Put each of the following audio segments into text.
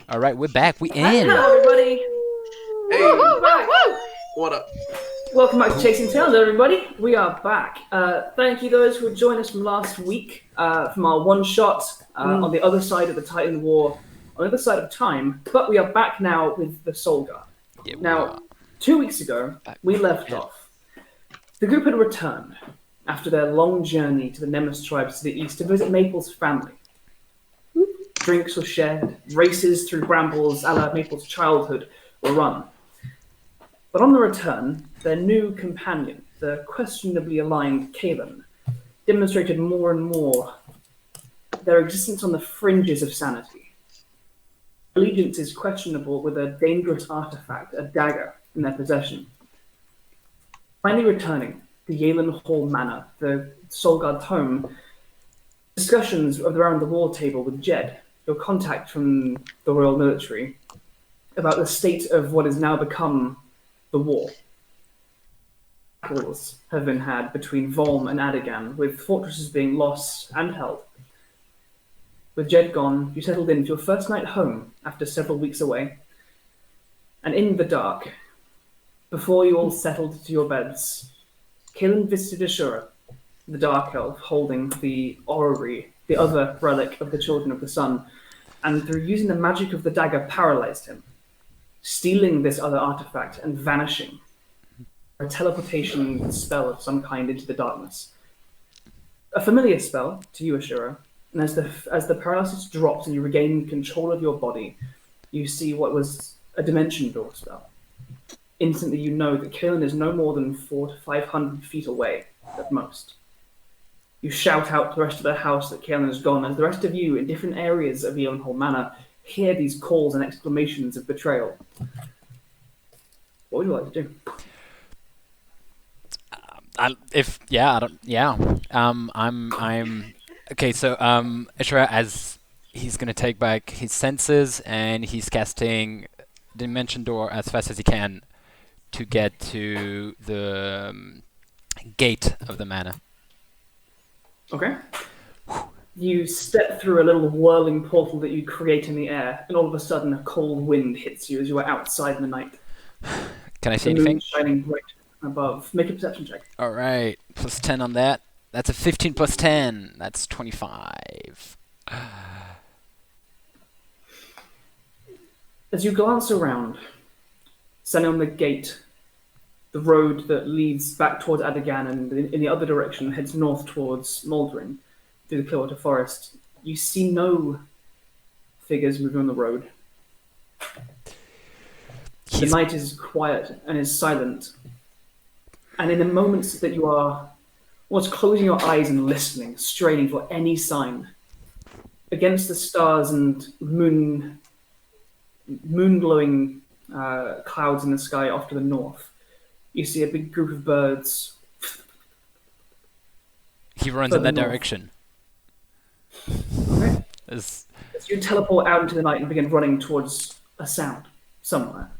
All right, we're back. We in. Hello, everybody. Hey, what up? Welcome back to Chasing Tales, everybody. We are back. Thank you those who joined us from last week from our one-shot on the other side of the Titan War, on the other side of time. But we are back now with the Soul Guard. Yeah, now, 2 weeks ago, we left off. The group had returned after their long journey to the Nemesis tribes to the east to visit Maple's family. Drinks were shared, races through brambles a la Maple's childhood were run. But on the return, their new companion, the questionably aligned Caelan, demonstrated more and more their existence on the fringes of sanity. Allegiance is questionable with a dangerous artifact, a dagger, in their possession. Finally returning to Caelan Hall Manor, the Soul Guard's home, discussions around the war table with Jed, your contact from the Royal Military, about the state of what has now become the war. Battles have been had between Volm and Adagan, with fortresses being lost and held. With Jed gone, you settled in for your first night home after several weeks away. And in the dark, before you all settled to your beds, Caelan visited Ashura, the Dark Elf, holding the orrery, the other relic of the Children of the Sun, and through using the magic of the dagger, paralyzed him, stealing this other artifact and vanishing. A teleportation spell of some kind into the darkness. A familiar spell to you, Ashura, and as the paralysis drops and you regain control of your body, you see what was a dimension door spell. Instantly you know that Caelan is no more than 400 to 500 feet away, at most. You shout out to the rest of the house that Caelan is gone, as the rest of you in different areas of Caelan Hall Manor hear these calls and exclamations of betrayal. What would you like to do? I'm okay. So Ashura, as he's gonna take back his senses and he's casting Dimension Door as fast as he can to get to the gate of the manor. Okay. You step through a little whirling portal that you create in the air, and all of a sudden a cold wind hits you as you are outside in the night. Can I see The moon anything? shining bright above. Make a perception check. All right, plus 10 on that. That's a 15 plus 10. That's 25. As you glance around, standing on the gate, the road that leads back towards Adagan and in the other direction heads north towards Mouldering through the Clearwater Forest, you see no figures moving on the road. The night is quiet and is silent. And in the moments that you are almost closing your eyes and listening, straining for any sign, against the stars and moon-glowing clouds in the sky off to the north, you see a big group of birds. He runs in that direction. Okay. As So you teleport out into the night and begin running towards a sound somewhere.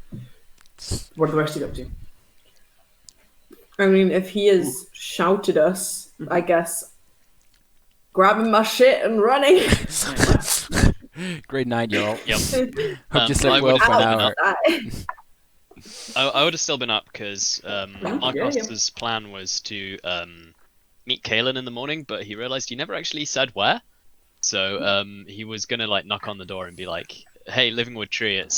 What are the rest of you up to? I mean, if he has shouted us, I guess grabbing my shit and running. Grade 9, y'all. Yep. Hope you slept well for an hour. I would have still been up because Markos' plan was to meet Caelan in the morning, but he realized he never actually said where. So he was gonna like knock on the door and be like, "Hey, Livingwood Tree at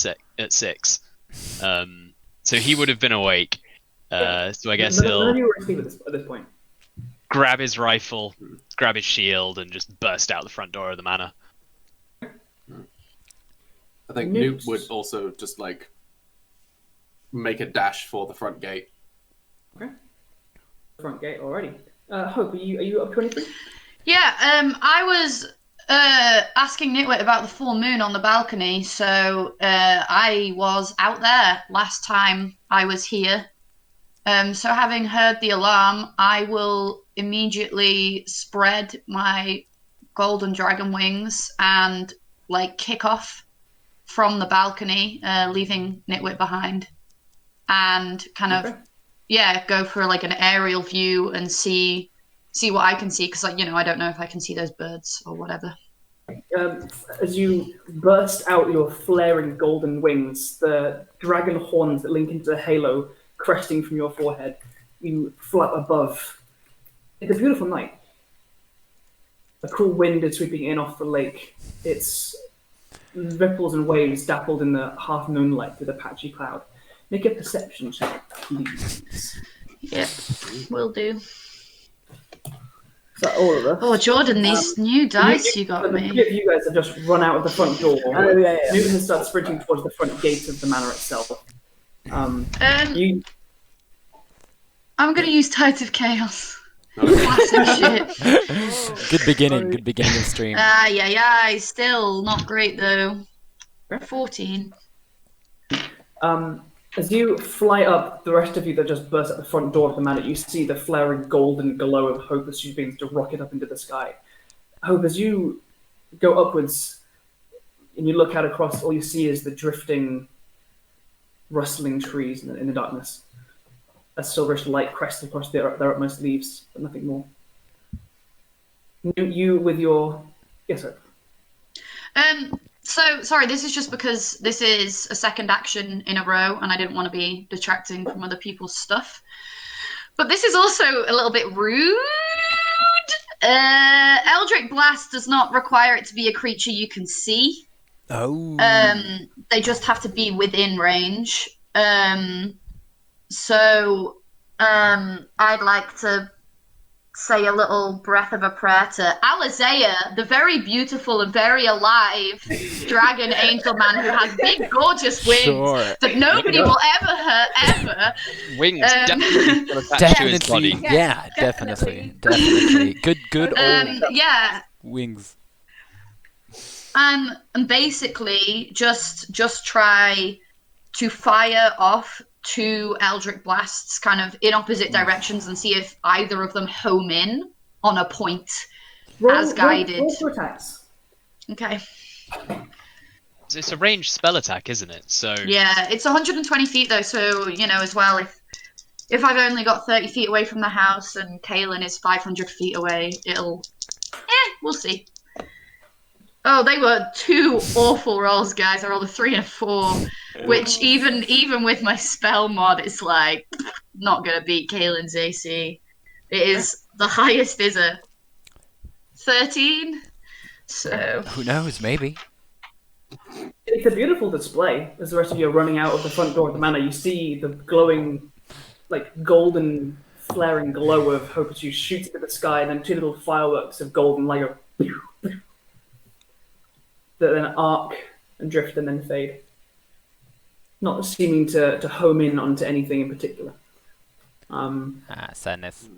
6." So he would have been awake. So I guess he'll at this point. grab his rifle, grab his shield, and just burst out the front door of the manor. I think Newt would also just like make a dash for the front gate. Okay. Front gate already. Hope, are you up to anything? Yeah, I was asking Nitwit about the full moon on the balcony, so I was out there last time I was here. So having heard the alarm, I will immediately spread my golden dragon wings and like kick off from the balcony, leaving Nitwit behind, and kind of go for like an aerial view and see what I can see, because I don't know if I can see those birds or whatever. As you burst out your flaring golden wings, the dragon horns that link into the halo cresting from your forehead, you flap above. It's a beautiful night. A cool wind is sweeping in off the lake. Its ripples and waves dappled in the half moonlight through the patchy cloud. Make a perception check, please. Yeah, will do. Is that all of us? Oh, Jordan, these new dice you got The me. three of you guys have just run out of the front door. Oh, yeah. Newton has started sprinting towards the front gate of the manor itself. You I'm going to use Tides of Chaos. Classic shit. Good beginning of stream. Still not great though. 14. As you fly up, the rest of you that just burst at the front door of the manor, you see the flaring golden glow of hope as you begin to rocket up into the sky. Hope, as you go upwards and you look out across, all you see is the drifting, rustling trees in the darkness. A silverish light crests across their utmost leaves, but nothing more. You with your... Yes, sir. So, sorry, this is just because this is a second action in a row and I didn't want to be detracting from other people's stuff. But this is also a little bit rude. Eldritch Blast does not require it to be a creature you can see. Oh. They just have to be within range. So I'd like to say a little breath of a prayer to Alizea, the very beautiful and very alive dragon angel man who has big, gorgeous wings that nobody will ever hurt, ever. Wings definitely attached to his body. Yeah, definitely. Good old wings. And basically just try to fire off 2 Eldritch Blasts kind of in opposite directions and see if either of them home in on a point as guided. Roll for attacks. Okay. It's a ranged spell attack, isn't it? So yeah, it's 120 feet though, so as well if I've only got 30 feet away from the house and Caelan is 500 feet away, we'll see. Oh, they were 2 awful rolls, guys. I rolled a 3 and a 4, which even with my spell mod, it's like not gonna beat Caelan's AC. It is the highest is a 13. So who knows? Maybe. It's a beautiful display. As the rest of you are running out of the front door of the manor, you see the glowing, golden, flaring glow of hope as you shoot into the sky, and then 2 little fireworks of golden light that then arc and drift and then fade. Not seeming to home in onto anything in particular. Sadness.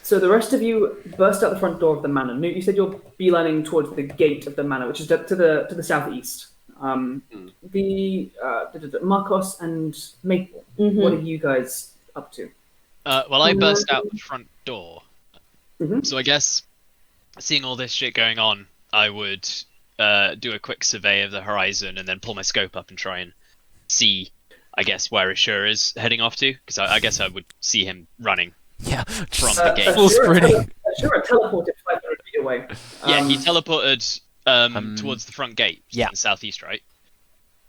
So the rest of you burst out the front door of the manor. Newt, you said you're beelining towards the gate of the manor, which is to the southeast. Markos and Maple, what are you guys up to? Well, I burst out the front door. So I guess, seeing all this shit going on, I would do a quick survey of the horizon and then pull my scope up and try and see, I guess, where Ashura is heading off to, because I guess I would see him running from the gate. Full sprinting. Ashura teleported 500 feet away. Yeah, he teleported towards the front gate in the southeast, right?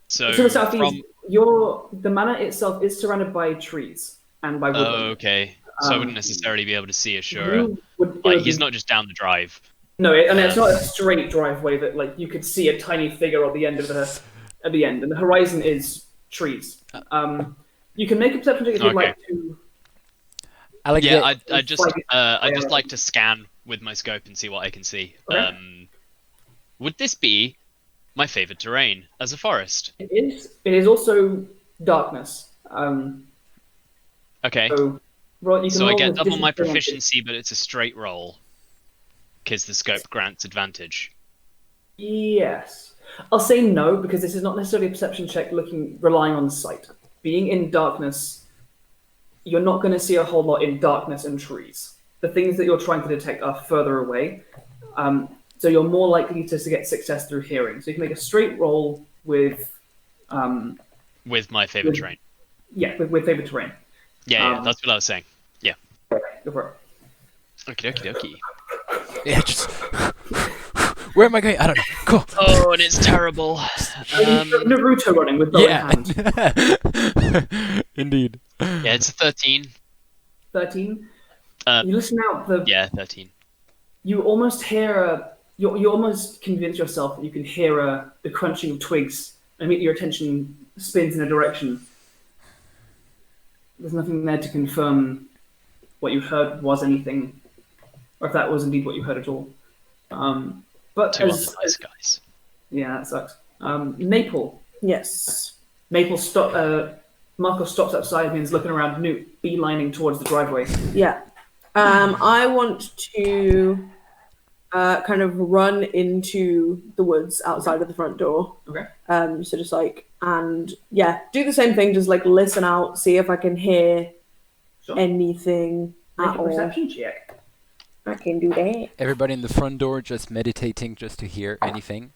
So to the southeast, the manor itself is surrounded by trees and by woodland. Oh, okay. So I wouldn't necessarily be able to see Ashura. He's not just down the drive. No, and it's not a straight driveway that you could see a tiny figure at the end and the horizon is trees. You can make a perception check if you'd like to. I'd just like to scan with my scope and see what I can see. Okay. Would this be my favorite terrain as a forest? It is. It is also darkness. Okay. So I get double my proficiency, but it's a straight roll. Because the scope grants advantage. Yes. I'll say no, because this is not necessarily a perception check relying on sight. Being in darkness, you're not going to see a whole lot in darkness and trees. The things that you're trying to detect are further away. So you're more likely to get success through hearing. So you can make a straight roll with... with my favorite terrain. Yeah, with favorite terrain. Yeah, that's what I was saying. Yeah. Go for it. Okie dokie dokie. Yeah, just Where am I going? I don't know. Cool. Oh, and it's terrible. Naruto running with bow in hand. Indeed. Yeah, it's a 13. 13. You listen out. 13. You almost hear you almost convince yourself that you can hear the crunching of twigs, and your attention spins in a direction. There's nothing there to confirm what you heard was anything, or if that was indeed what you heard at all. But Two nice guys. Yeah, that sucks. Maple. Yes. Maple Markos stops outside and is looking around, Newt beelining towards the driveway. Yeah. I want to kind of run into the woods outside of the front door. Okay. So just do the same thing. Just like listen out, see if I can hear anything Make at a all. perception check. I can do that. Everybody in the front door just meditating just to hear anything.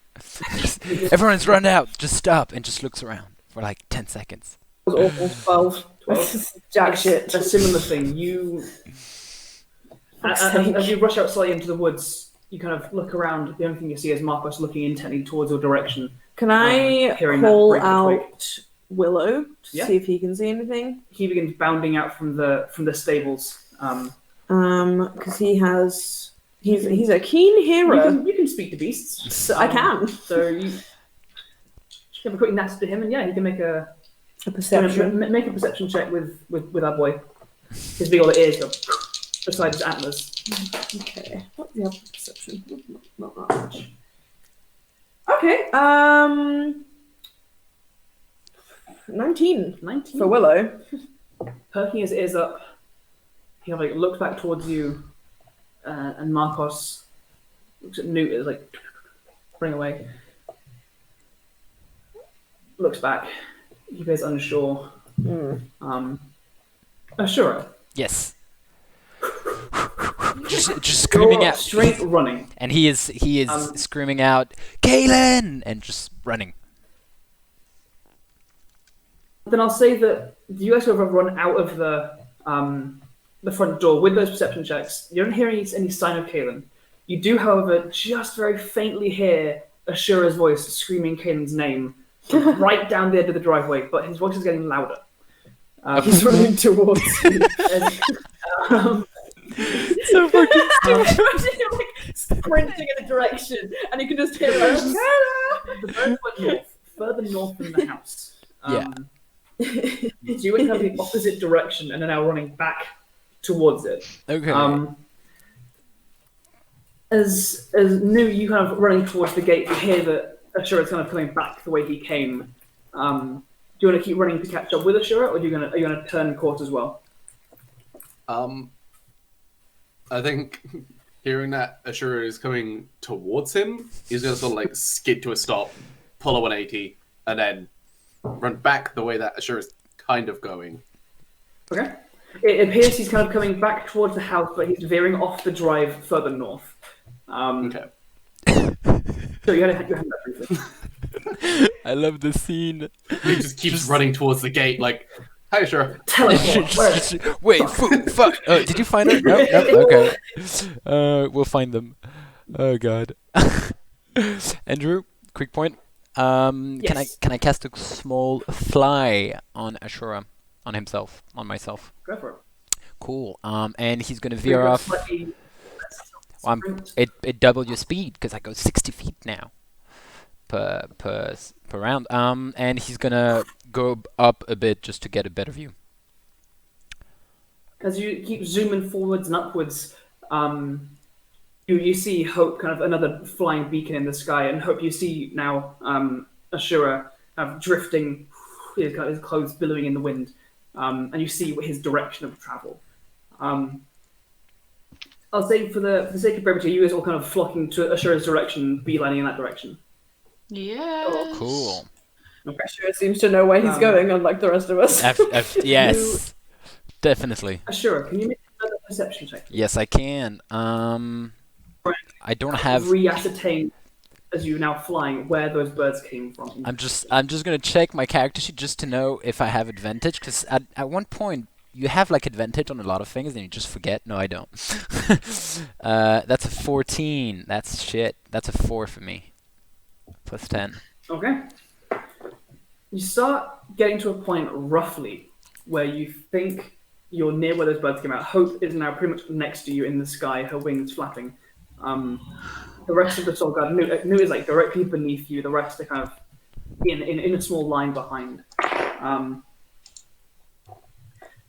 Everyone's run out. Just stop and just looks around for like 10 seconds. That was awful. 12. Jack shit. A similar thing. You, as you rush out slightly into the woods, you kind of look around. The only thing you see is Markos looking intently towards your direction. Can I call out Willow to see if he can see anything? He begins bounding out from the stables. Because he's a keen hearer. You can speak to beasts. So I can. So you have a quick nat to him, and he can make a perception. Make a perception check with our boy. His big old ears, beside his antlers. Okay. What's the other perception? Not that much. Okay. 19 for Willow. Perking his ears up, he looks back towards you, and Markos looks at Newt as bring away. Looks back. You guys unsure. Ashura. Yes. just screaming out. Straight running. And he is screaming out, Caelan! And just running. Then I'll say that you guys have run out of the front door with those perception checks. You don't hear any sign of Caelan. You do, however, just very faintly hear Ashura's voice screaming Caelan's name right down the end of the driveway, but his voice is getting louder. He's running towards you. So fucking sprinting in a direction, and you can just hear the birds went north, further north than the house. You went kind of the opposite direction and are now running back towards it. Okay. As you kind of running towards the gate, you hear that Ashura's kind of coming back the way he came. Do you want to keep running to catch up with Ashura, or are you gonna turn course as well? I think hearing that Ashura is coming towards him, he's gonna sort of skid to a stop, pull a 180, and then run back the way that Ashura is kind of going. Okay. It appears he's kind of coming back towards the house, but he's veering off the drive further north. Okay. So you had that briefly. I love the scene. He just keeps running towards the gate, hi, Ashura. Teleport. Wait, fuck. Did you find her? Nope. Okay. We'll find them. Oh god. Andrew, quick point. Yes. Can I cast a small fly on Ashura, on himself, on myself? Go for it. Cool. And he's gonna veer off. Well, it doubled your speed because I go 60 feet now per round. And he's gonna go up a bit just to get a better view. As you keep zooming forwards and upwards, you see Hope, kind of another flying beacon in the sky, and Hope, you see now Ashura kind of drifting, his clothes billowing in the wind, and you see his direction of travel. I'll say for the sake of brevity, you guys all kind of flocking to Ashura's direction, beelining in that direction. Yeah. Oh, cool. Ashura seems to know where he's going, unlike the rest of us. Yes, definitely. Ashura, can you make another perception check? Yes, I can. I don't have. Re-ascertain as you're now flying where those birds came from. I'm just gonna check my character sheet just to know if I have advantage, because at one point you have like advantage on a lot of things and you just forget. No, I don't. That's a 14. That's shit. That's a 4 for me. Plus 10. Okay. You start getting to a point roughly where you think you're near where those birds came out. Hope is now pretty much next to you in the sky, her wings flapping. The rest of the Soul Guard, Nu is like directly beneath you. The rest are kind of in a small line behind.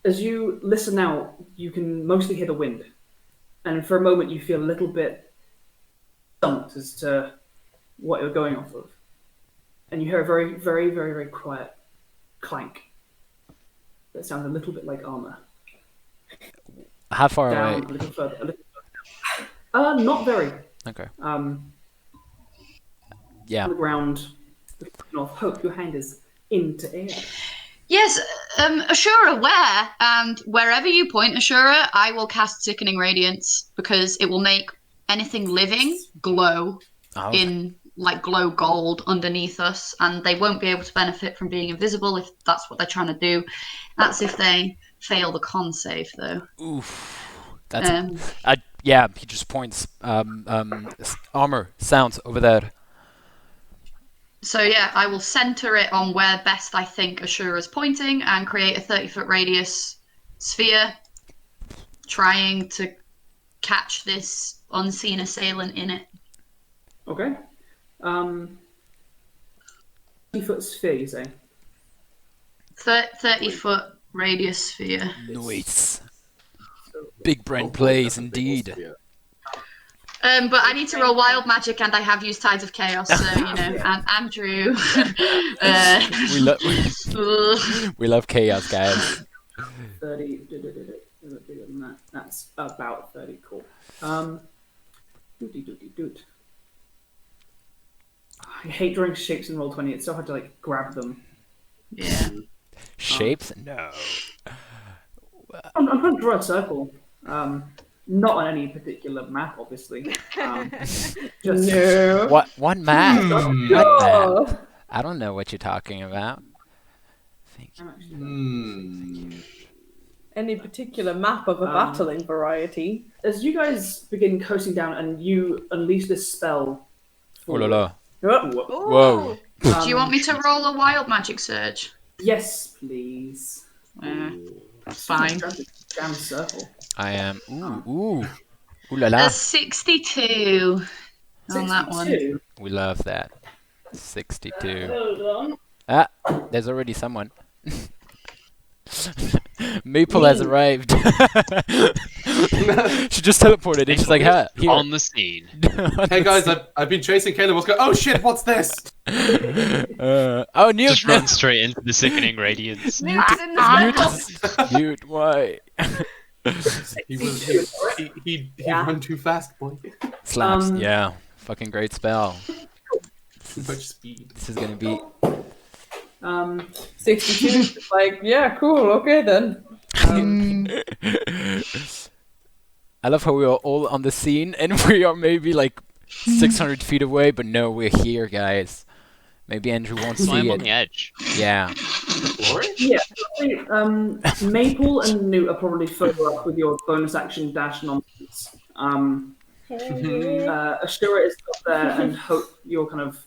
As you listen now, you can mostly hear the wind. And for a moment, you feel a little bit stumped as to what you're going off of. And you hear a very, very, very, very quiet clank that sounds a little bit like armor. How far Down away? a little further down. Not very. Okay. Yeah. On the ground, North. Hope your hand is into air. Yes, Ashura, where? And wherever you point, Ashura, I will cast Sickening Radiance because it will make anything living glow in like glow gold underneath us, and they won't be able to benefit from being invisible if that's what they're trying to do. That's if they fail the con save, though. Oof. That's yeah. He just points. Armor sounds over there. So yeah, I will center it on where best I think Ashura's pointing and create a 30-foot radius sphere, trying to catch this unseen assailant in it. Okay. 30-foot sphere, you say? 30-foot radius sphere. Nice. Big brain plays indeed. But I need to roll wild magic, and I have used Tides of Chaos, so you know. And Andrew, we love chaos, guys. 30. Bigger than that. That's about 30. Cool. Doot. I hate drawing shapes in Roll20. It's so hard to like grab them. Yeah. Shapes? No. I'm trying to draw a circle. Not on any particular map, obviously. Just No. What map? No. What map? I don't know what you're talking about. Thank you. Any particular map of a battling variety? As you guys begin coasting down and you unleash this spell. Oh la la. Whoa. Whoa. Do you want me to roll a wild magic surge? Yes, please. Fine. Jam circle. I am. Ooh la la. A 62 on that one. 62. We love that. 62. Hold on. Ah, there's already someone. Maple has arrived. She just teleported and she's like, "Ha, here." On the scene. Hey guys, I've been chasing Caelan. What's going? Oh shit! What's this? Oh, Newt! Just run straight into the sickening radiance. Newt, why? He run too fast, boy. Slaps. Yeah, fucking great spell. Too much speed. This is gonna be. 62. Like, yeah, cool. Okay then. I love how we are all on the scene and we are maybe like 600 feet away, but no, we're here, guys. Maybe Andrew won't So I'm see on it. the edge. Yeah. Yeah. Maple and Newt are probably further up with your bonus action dash nonsense. Ashura is up there, and Hope, you're kind of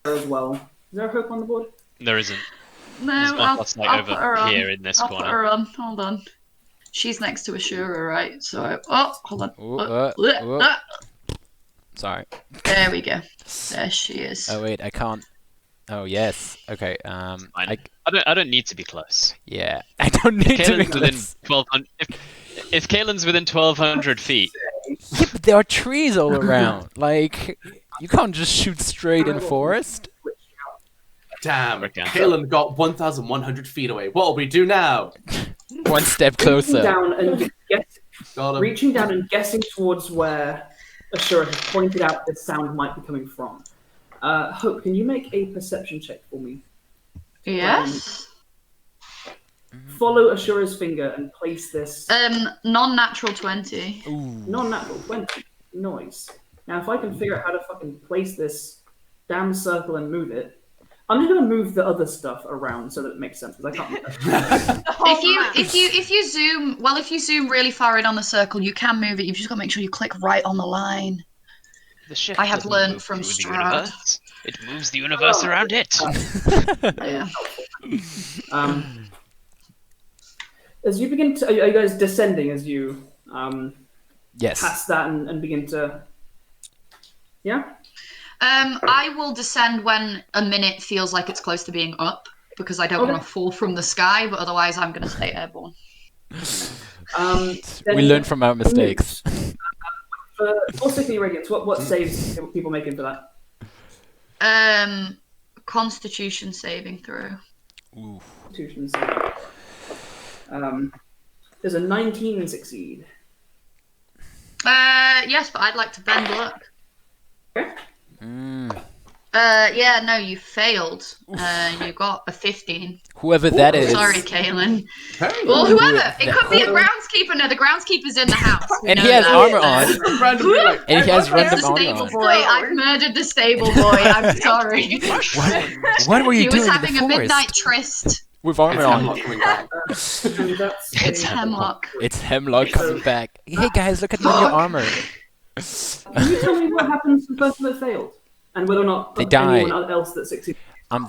there as well. Is there a Hope on the board? There isn't. No, There's Markos, like, I'll over put her on. here in this I'll corner. put her on. Hold on. She's next to Ashura, right? So, hold on. Ooh. Sorry. There we go. There she is. Oh wait, I can't. Oh yes. Okay. I don't need to be close. Yeah. I don't need to be Caelan's within close. 1200. If Caelan's within 1200 feet, Yeah, but there are trees all around. Like, you can't just shoot straight in forest. Damn, Okay. Caelan got 1,100 feet away. What'll we do now? One step closer. Reaching down and guessing towards where Ashura has pointed out the sound might be coming from. Hope, can you make a perception check for me? Yes. Follow Ashura's finger and place this Non-natural 20. Ooh. non-natural 20 noise. Now, if I can figure out how to fucking place this damn circle and move it, I'm just going to move the other stuff around so that it makes sense because I can't. If you zoom really far in on the circle, you can move it. You've just got to make sure you click right on the line. The ship I have doesn't learned move from through the Strahd. universe. It moves the universe around it. Yeah. As you begin to, are you guys descending as you Yes. pass that and begin to? Yeah. I will descend when a minute feels like it's close to being up because I don't want to fall from the sky, but otherwise I'm going to stay airborne. We learn from our mistakes. For Forsaken Radiance, what saves are people making for that? Constitution saving throw. Ooh. Constitution saving. Does a 19 succeed? Yes, but I'd like to bend luck. Okay. Yeah, no, you failed. You got a 15. Whoever that is. Sorry, Caelan. Hey. Well, whoever. It could be a groundskeeper. No, the groundskeeper's in the house. We And know he has that. armor on. And he has It's random the armor stable on. boy. I've murdered the stable boy. I'm sorry. What were you He was doing in having the a forest? midnight tryst. With armor on. It's Hemlock. It's Hemlock coming back. Hey guys, look at my new armor. Can you tell me what happens to the person that failed? And whether or not They die. anyone else that succeeded?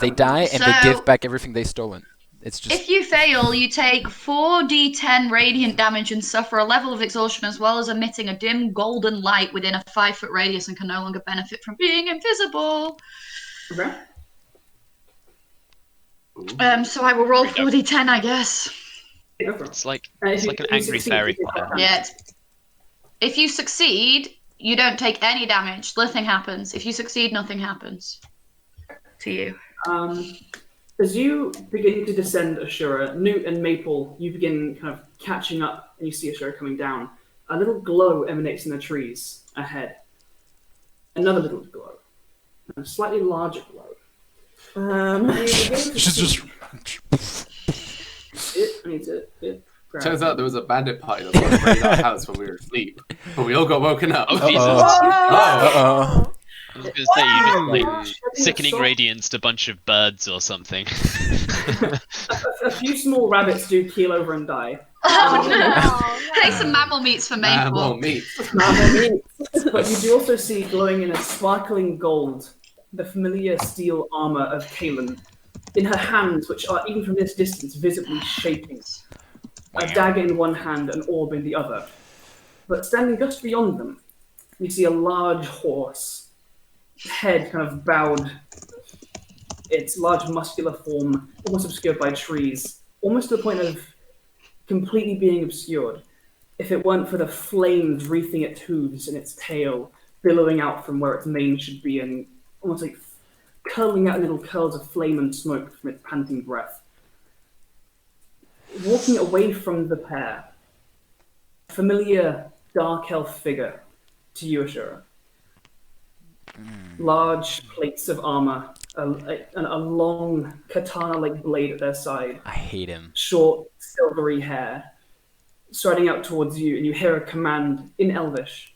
They die and they So- give back everything they've stolen. It's just If you fail, you take 4d10 radiant damage and suffer a level of exhaustion, as well as emitting a dim golden light within a 5-foot radius, and can no longer benefit from being invisible. Okay. So I will roll 4d10, I guess. Go for it. It's like If an you angry succeed, fairy you take fire. half Yeah. If you succeed, you don't take any damage. Nothing happens. If you succeed, nothing happens to you. As you begin to descend Ashura, Newt and Maple, you begin kind of catching up, and you see Ashura coming down. A little glow emanates in the trees ahead. Another little glow. A slightly larger glow. And you begin to see I need to grab Turns out there was a bandit party that was raiding our house when we were asleep, but we all got woken up. Oh, Jesus. Uh-oh. I was going to say, you just like sickening radianced a bunch of birds or something. A few small rabbits do keel over and die. Take some mammal meats for Maple. Well, meat. But you do also see glowing in a sparkling gold the familiar steel armor of Caelan in her hands, which are, even from this distance, visibly shaking. A dagger in one hand, an orb in the other. But standing just beyond them, you see a large horse, head kind of bowed, its large muscular form almost obscured by trees, almost to the point of completely being obscured, if it weren't for the flames wreathing its hooves and its tail billowing out from where its mane should be and almost like curling out little curls of flame and smoke from its panting breath. Walking away from the pair, a familiar dark elf figure to you, Ashura. Large plates of armor, a long katana-like blade at their side, I hate him. short, silvery hair, striding out towards you, and you hear a command in Elvish,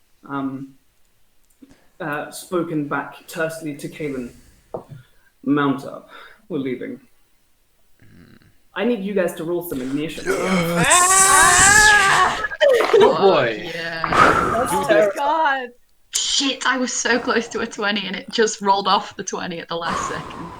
spoken back tersely to Caelan. Mount up. We're leaving. I need you guys to roll some initiative. Oh boy. Yeah. Oh God. Shit, I was so close to a 20 and it just rolled off the 20 at the last second.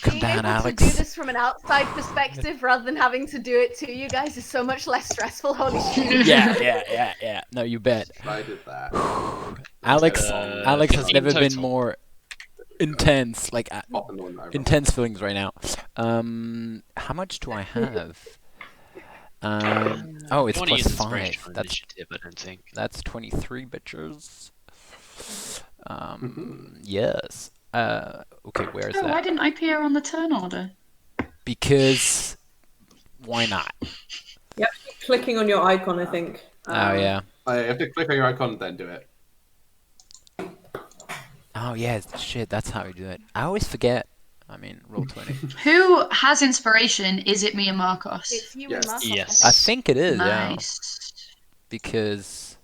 Come Being down, able Alex. to do this from an outside perspective rather than having to do it to you guys is so much less stressful. Holy shit. Yeah. No, you bet. I did that. Alex has 15 never been total. more intense, like intense feelings right now. How much do I have? Oh, it's I want to use plus 5. inspiration on That's initiative, I don't think. 23 bitches. Yes. Okay, where is Oh, why that? didn't I appear on the turn order? Because why not? Yep, clicking on your icon, I think. Oh yeah. You have to click on your icon and then do it. Oh yeah. Shit, that's how you do it. I always forget. I mean, roll 20. Who has inspiration? Is it me and Markos? It's you Yes. and Markos. Yes. I think it is. Nice. Yeah. Because.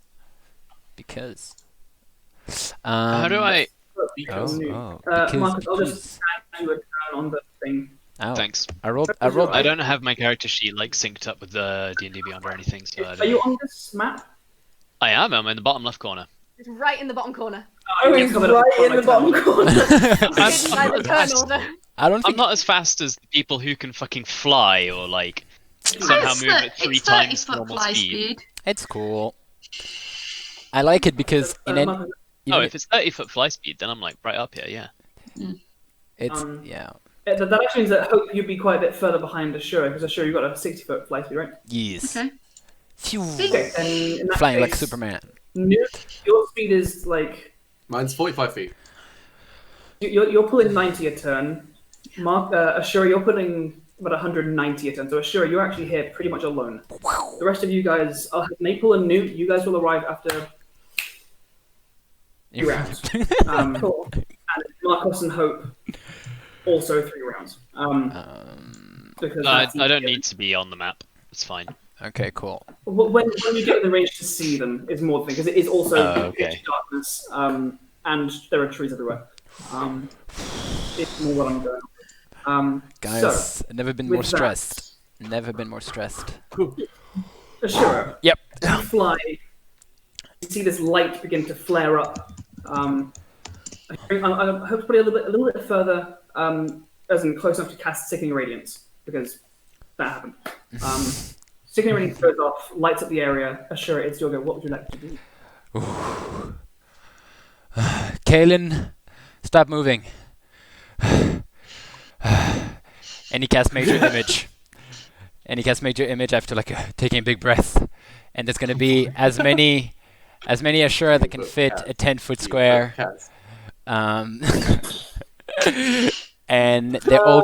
How do I Because- Marcus, I'll just because- add you a turn on the thing. Oh, Thanks. I rolled. I don't have my character sheet like synced up with the D&D Beyond or anything, so I Are don't you know. on this map? I am. I'm in the bottom left corner. It's right in the bottom corner. Oh, he's right in the bottom corner. Hidden by I'm the not turn as- order. I don't I'm think. not as fast as the people who can fucking fly or like somehow move at 3 It's 30 times foot normal fly speed. speed. It's cool. I like it because in any, Marcus, even If it's 30-foot fly speed, then I'm like right up here. Yeah. it's Um, yeah. that actually means that I hope you'd be quite a bit further behind Ashura, because Ashura, you've got a 60-foot fly speed, right? Yes. Okay. Phew. Okay, and in that Flying like case, Superman. Your speed is like Mine's 45 feet. you're pulling 90 a turn. Ashura, you're putting about 190 a turn. So Ashura, you're actually here pretty much alone. The rest of you guys, Maple and Newt, you guys will arrive after 3 rounds. Cool. And Markos and Hope also 3 rounds. Because I that's don't easier. need to be on the map. It's fine. Okay, cool. When you get in the range to see them is more the thing, because it is also okay. pitch darkness, and there are trees everywhere. It's more what I'm going. Guys, So, never been with more that- stressed. Never been more stressed. Ashura, Yep. you fly. You see this light begin to flare up. I hope to put it a little bit further, as in close enough to cast Sickening Radiance, because that happened. Sickening Radiance goes off, lights up the area. Ashura, it's your go. What would you like to do? Caelan, stop moving. And he casts Major Image. I have to like taking a big breath. And there's gonna be as many Ashura that can fit a 10-foot square. And they're all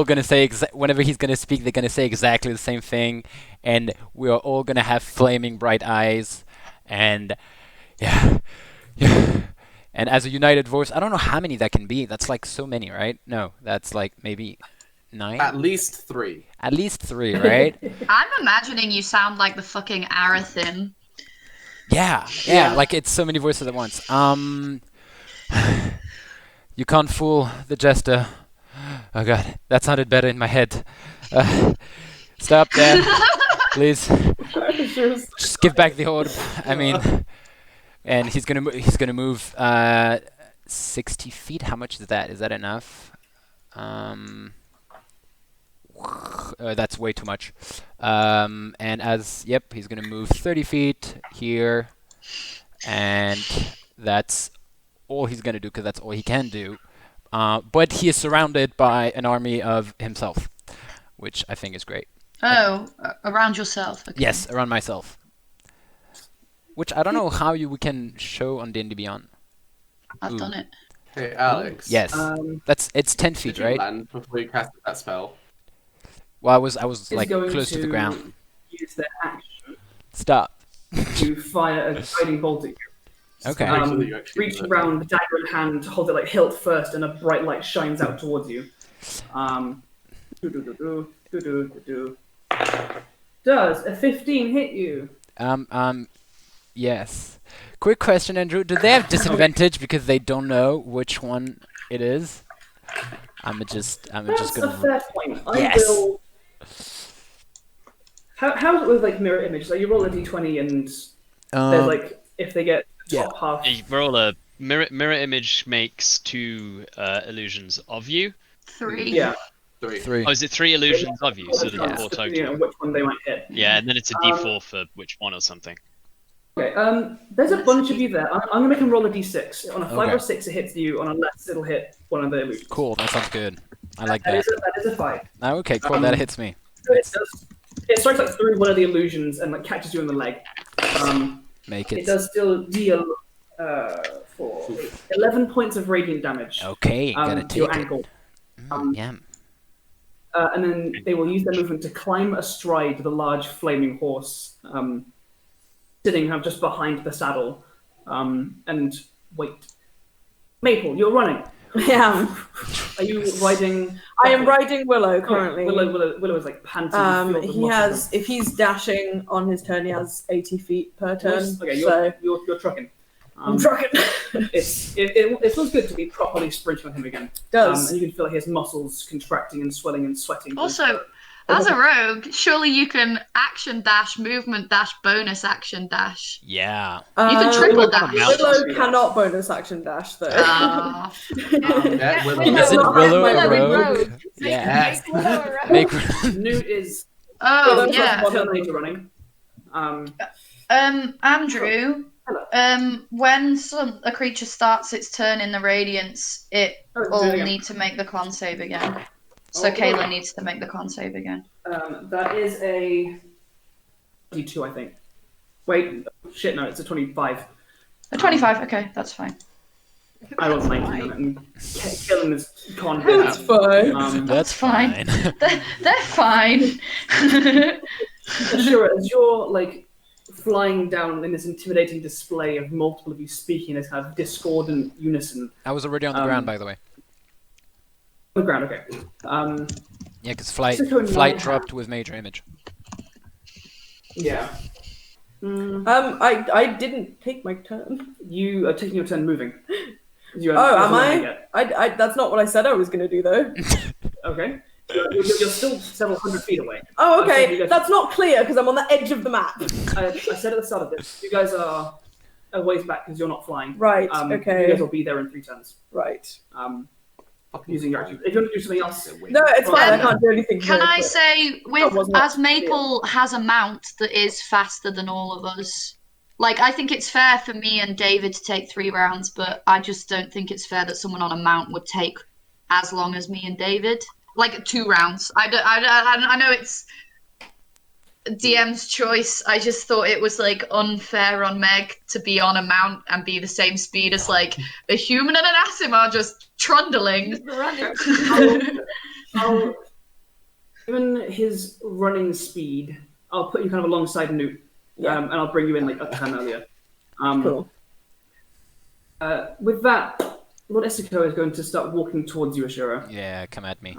gonna say whenever he's gonna speak, they're gonna say exactly the same thing, and we are all gonna have flaming bright eyes, and yeah. And as a united voice, I don't know how many that can be. That's like so many, right? No, that's like maybe 9. At least 3. At least 3, right? I'm imagining you sound like the fucking Arathin. Yeah. Like it's so many voices at once. You can't fool the jester. Oh god, that sounded better in my head. Stop there, please. Just give back the orb. I mean, and he's gonna move 60 feet. How much is that? Is that enough? That's way too much. And he's gonna move 30 feet here, and that's all he's gonna do because that's all he can do. But he is surrounded by an army of himself, which I think is great. Oh, around yourself. Okay. Yes, around myself. Which I don't know how we can show on D&D Beyond. I've done it. Hey, Alex. Yes, it's 10 feet, Did you right? land before you casted that spell? Well, I was Is like going close to the ground. Use their action Stop. to fire a guiding bolt at you. Okay. Make sure that you actually Reach do it. around, the dagger in hand, hold it like hilt first, and a bright light shines out towards you. Does a 15 hit you? Yes. Quick question, Andrew. Do they have disadvantage because they don't know which one it is? I'm just That's a gonna. fair point. Yes. I will. How's it with like mirror image? Like you roll a d20 and there's like if they get the top half. You roll a mirror image makes 2 illusions of you. 3. Yeah. 3. Oh, is it 3 illusions of you? So there's 4 total. You know, which one they might hit. Yeah, and then it's a D4 for which one or something. Okay. There's a bunch of you there. I'm gonna make them roll a d6. On a 5 Okay. or 6, it hits you. On a less, it'll hit one of the illusions. Cool. That sounds good. I like That that. is a 5. Oh, okay. Cool. That hits me. So it strikes like through one of the illusions and like catches you in the leg. Make It it. does still deal 11 points of radiant damage Okay. Gotta to your take it. ankle. Yeah. And then they will use their movement to climb astride the large flaming horse, sitting kind of just behind the saddle, and wait. Maple, you're running. Yeah. Are you riding? I am riding Willow Oh, currently. Willow is like panting. filled with He muscle. has, if he's dashing on his turn, he has 80 feet per turn. Okay, so you're trucking. I'm trying. It feels good to be properly sprinting on him again. Does. And you can feel his muscles contracting and swelling and sweating. Also, as a rogue, surely you can action dash, movement dash, bonus action dash. Yeah. You can triple dash. Willow cannot bonus action dash though. Yeah, Willow. Isn't Willow a rogue? rogue? Yeah. Make Willow a rogue. Make Newt is Oh, yeah. Terminator running. Andrew, when a creature starts its turn in the Radiance, it will need to make the con save again. So Caelan needs to make the con save again. That is a 22, I think. Wait, shit, no, it's a 25. A 25, okay, that's fine. I was 19 on it, and Caelan is con. That's fine. That's fine. They're fine. Ashura, as you're like flying down in this intimidating display of multiple of you speaking in this kind of discordant unison. I was already on the ground, by the way. On the ground, okay. Yeah, because flight Mexico Night dropped with major image. Yeah. I didn't take my turn. You are taking your turn moving. Am I? I? That's not what I said I was going to do though. Okay. You're still several hundred feet away. Oh, okay. That's not clear because I'm on the edge of the map. I said at the start of this, you guys are a ways back because you're not flying. Right. Okay. You guys will be there in 3 turns. Right. Using your action. If you want to do something else, no, it's fine. I can't do anything. Can I say, as Maple clear. has a mount that is faster than all of us, like I think it's fair for me and David to take 3 rounds, but I just don't think it's fair that someone on a mount would take as long as me and David. Like 2 rounds. I know it's DM's choice. I just thought it was like unfair on Meg to be on a mount and be the same speed as like a human and an Asimar just trundling. Given his running speed, I'll put you kind of alongside Newt, and I'll bring you in like a turn earlier. Cool. With that, Lord Essico is going to start walking towards you, Ashura. Yeah, come at me.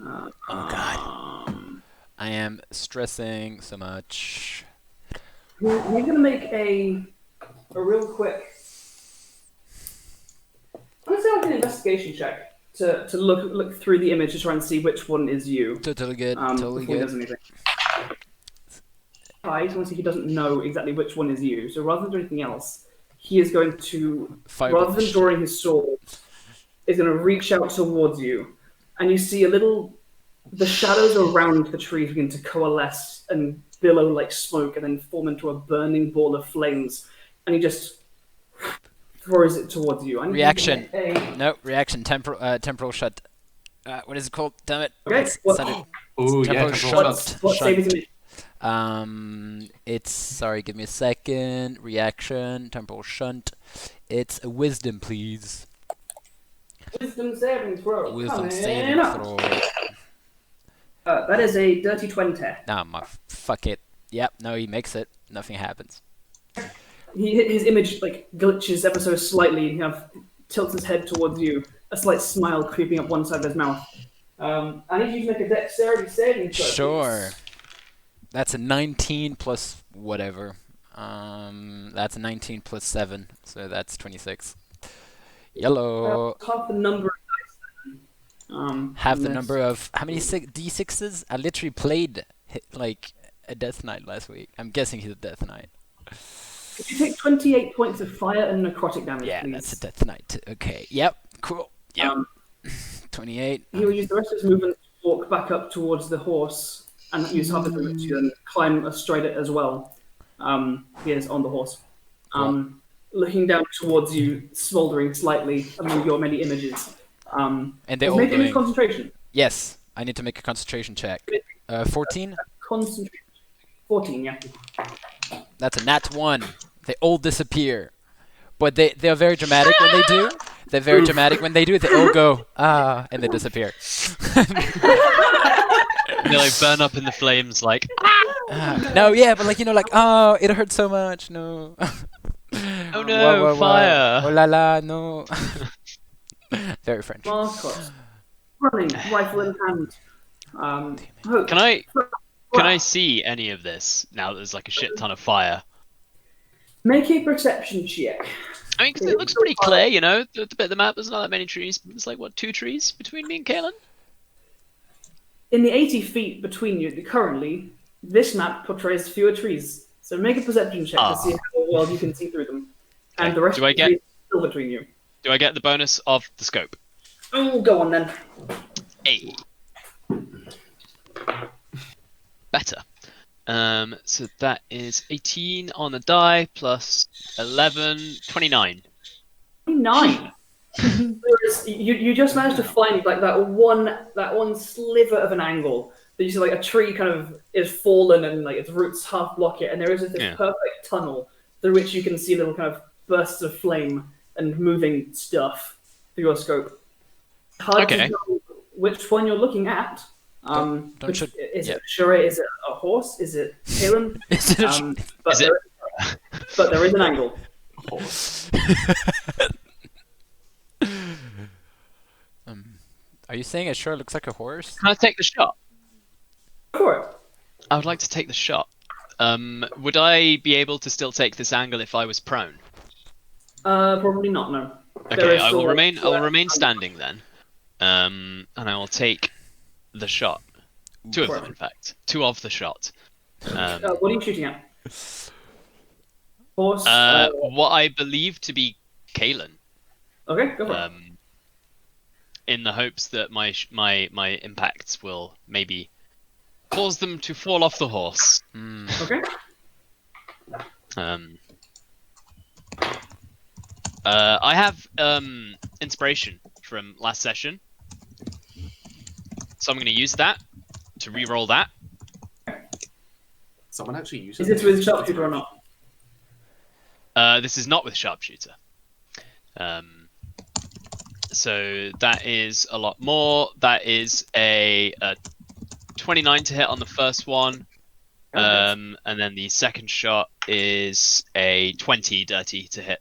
Oh god. I am stressing so much. You're going to make a real quick... I'm going to say like an investigation check to look through the image to try and see which one is you. Totally good. Totally before he good. does anything. I just want to see he doesn't know exactly which one is you. So rather than do anything else, he is going to, rather than drawing his sword, is going to reach out towards you. And you see the shadows around the trees begin to coalesce and billow like smoke and then form into a burning ball of flames. And he just throws it towards you. Reaction. No, reaction. Temporal shut. What is it called? Damn it. Okay. Ooh, yeah, temporal shunt. What save is it? It's, sorry, give me a second. Reaction, temporal shunt. It's a wisdom, please. Wisdom saving throw. Wisdom saving throw. That is a dirty 20. Nah, fuck it. Yep, no, he makes it. Nothing happens. His image like glitches ever so slightly and he kind of tilts his head towards you. A slight smile creeping up one side of his mouth. I need you to make a dexterity saving throw. Sure. That's a 19 plus whatever. That's a 19 plus 7, so that's 26. Yellow. Half the number of dice then. Half the number of... How many D6s? I literally played like a Death Knight last week. I'm guessing he's a Death Knight. Could you take 28 points of fire and necrotic damage, Yeah, please? that's a Death Knight. Okay, yep, cool. Yep. 28. He will use the rest of his movement to walk back up towards the horse and use half his movement to then climb astride it as well. He is on the horse. Looking down towards you, smouldering slightly among your many images. And they're all making doing... concentration. Yes, I need to make a concentration check. 14? Concentration. 14, yeah. That's a nat 1. They all disappear. But they're very dramatic when they do. They're very dramatic when they do. They all go, and they disappear. They like burn up in the flames like... No, yeah, but like, you know, like, oh, it hurt so much, no. Oh no, fire! Oh la la, no. Very French. Markos. Running, rifle in hand. Can I Can I see any of this now that there's like a shit ton of fire? Make a perception check. I mean, because it looks pretty clear, you know. The bit of the map, there's not that many trees. There's like, what, 2 trees between me and Caelan? In the 80 feet between you, currently, this map portrays fewer trees. So make a perception check to see how well you can see through them. Okay. And the rest Do I of the get- trees are still between you. Do I get the bonus of the scope? Oh, go on then. A. Better. So that is 18 on the die plus 11, 29. 9. you just managed to find like that one sliver of an angle that you see, like a tree kind of is fallen and like its roots half block it, and there is this perfect tunnel through which you can see little kind of bursts of flame and moving stuff through your scope. Hard to know which one you're looking at. Is it Ashura? Is it a horse? Is it Caelan? But there is an angle. Horse. Are you saying it sure looks like a horse? Can I take the shot? Go for it. I would like to take the shot. Would I be able to still take this angle if I was prone? Probably not. No. Okay, I will remain standing then, and I will take the shot. 2 of them, in fact. 2 of the shot. What are you shooting at? Horse. What I believe to be Caelan. Okay, go for it. In the hopes that my impacts will maybe cause them to fall off the horse. Okay. I have inspiration from last session, so I'm going to use that to re-roll that. Someone actually uses. Is this with sharpshooter or not? This is not with sharpshooter. So that is a lot more. That is a 29 to hit on the first one. And then the second shot is a 20 dirty to hit.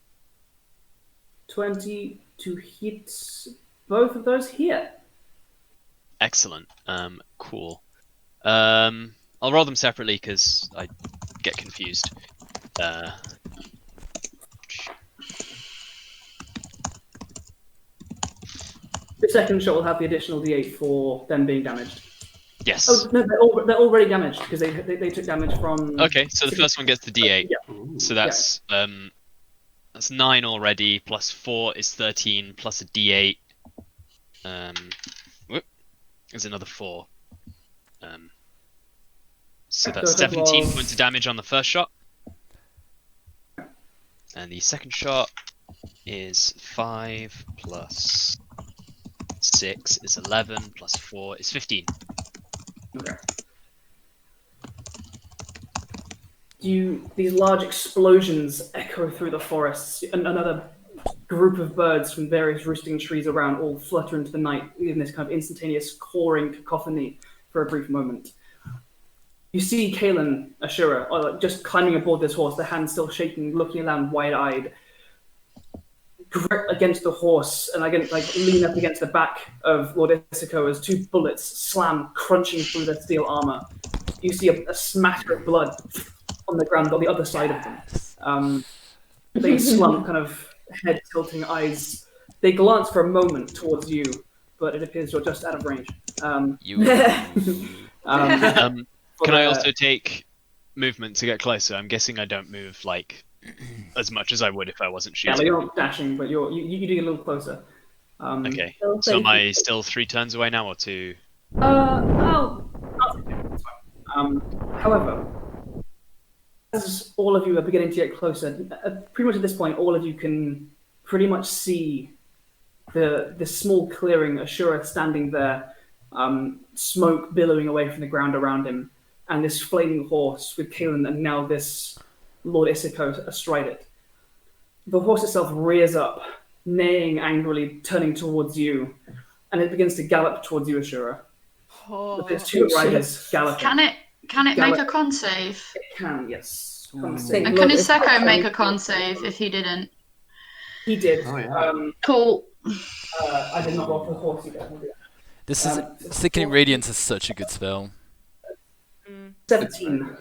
20 to hit. Both of those hit. Excellent. Cool. I'll roll them separately because I get confused. The second shot will have the additional d8 for them being damaged. Yes. Oh no, they're already damaged because they took damage from. Okay, so the first one gets the d8. Yeah. So that's 9 already. Plus 4 is 13. Plus a d8. There's another 4. So that's 17 points of damage on the first shot. And the second shot is 5 plus 6 is 11 plus 4 is 15. Okay. These large explosions echo through the forests, and another group of birds from various roosting trees around all flutter into the night in this kind of instantaneous cawing cacophony for a brief moment. You see Caelan, Ashura, just climbing aboard this horse, the hand still shaking, looking around wide-eyed, grip against the horse, and again, lean up against the back of Lord Isiko as 2 bullets slam, crunching through their steel armor. You see a smatter of blood on the ground on the other side of them. They slump, kind of head tilting, eyes. They glance for a moment towards you, but it appears you're just out of range. Can I also take movement to get closer? I'm guessing I don't move as much as I would if I wasn't shooting. Yeah, you're not dashing, but you do get a little closer. Okay. So am I still 3 turns away now, or 2? However, as all of you are beginning to get closer, pretty much at this point, all of you can pretty much see the small clearing, Ashura standing there, smoke billowing away from the ground around him, and this flaming horse with Caelan and now this Lord Isiko astride it. The horse itself rears up, neighing angrily, turning towards you, and it begins to gallop towards you, Ashura. With its 2 riders galloping. Can it make a con save? It can, yes. And can Iseko make a con save if he didn't? He did. Oh, yeah. Cool. I did not roll for the horse either. This is Sickening Radiance is such a good spell. 17.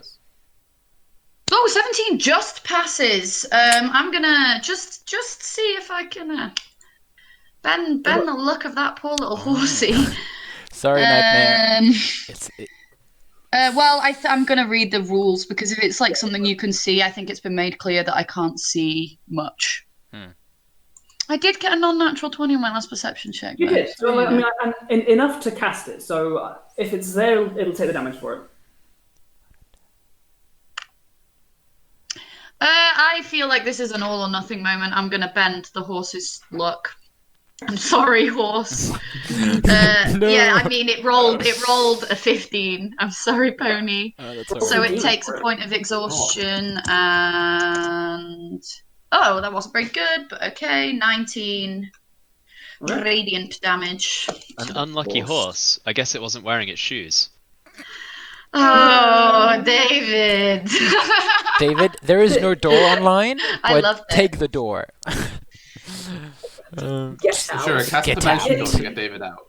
Oh, 17 just passes. I'm gonna just see if I can bend the look of that poor little horsey. Sorry, Nightmare. Well, I'm gonna read the rules because if it's like something you can see, I think it's been made clear that I can't see much. I did get a non-natural 20 on my last perception check. You though, did. so, So, I mean, enough to cast it. So if it's there, it'll take the damage for it. I feel like this is an all or nothing moment. I'm gonna bend the horse's luck. I'm sorry, horse. Yeah, I mean it rolled a 15. I'm sorry, pony. That's all So right. it takes a point of exhaustion and that wasn't very good, but okay, 19 radiant damage. An unlucky horse. I guess it wasn't wearing its shoes. Oh, David. David, there is no door online, I but love that. take the door. Get out. Sure, cast Get dimension door out. to get David out.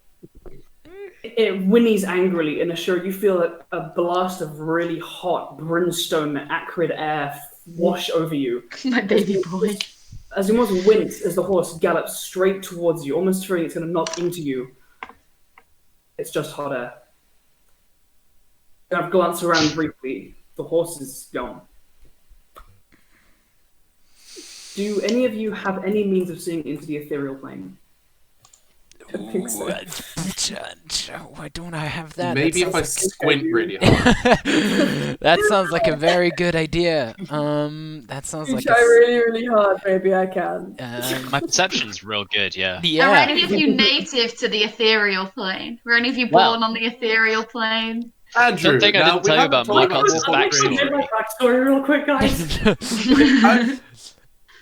It whinnies angrily, and Ashura, you feel a blast of really hot, brimstone, acrid air wash over you. My baby boy. As you almost wince as the horse gallops straight towards you, almost fearing it's going to knock into you. It's just hot air. I've glanced around briefly. The horse is gone. Do any of you have any means of seeing into the ethereal plane? I think so. Why don't I have that? Maybe if I squint really hard. That sounds like a very good idea. That sounds You like try really, really hard, maybe I can. My perception's real good, yeah. Are yeah. any of you native to the ethereal plane? Were any of you Well- born on the ethereal plane? Andrew, Something I now, didn't we tell you haven't about talked Markos' the whole backstory. Get my backstory real quick, guys.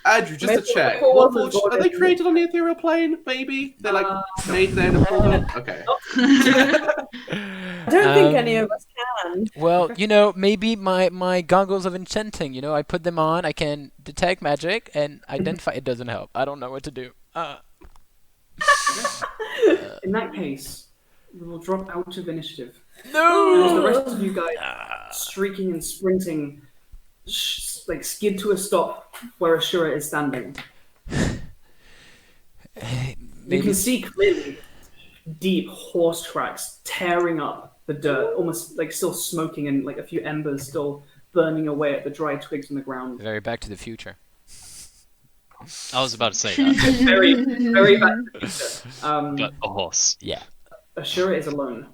Andrew, just Maybe to check, the what wasn't forge- are they born created on the ethereal plane? Maybe they're like made there and pulled up. Okay. I don't think any of us can. Well, maybe my goggles of enchanting, I put them on, I can detect magic and identify. It doesn't help. I don't know what to do. In that case, we will drop out of initiative. No! As the rest of you guys, streaking and sprinting, skid to a stop where Ashura is standing. You can see clearly deep horse tracks tearing up the dirt, almost still smoking and a few embers still burning away at the dry twigs on the ground. Very Back to the Future. I was about to say that. Very, very bad. But a horse. Yeah. Ashura is alone.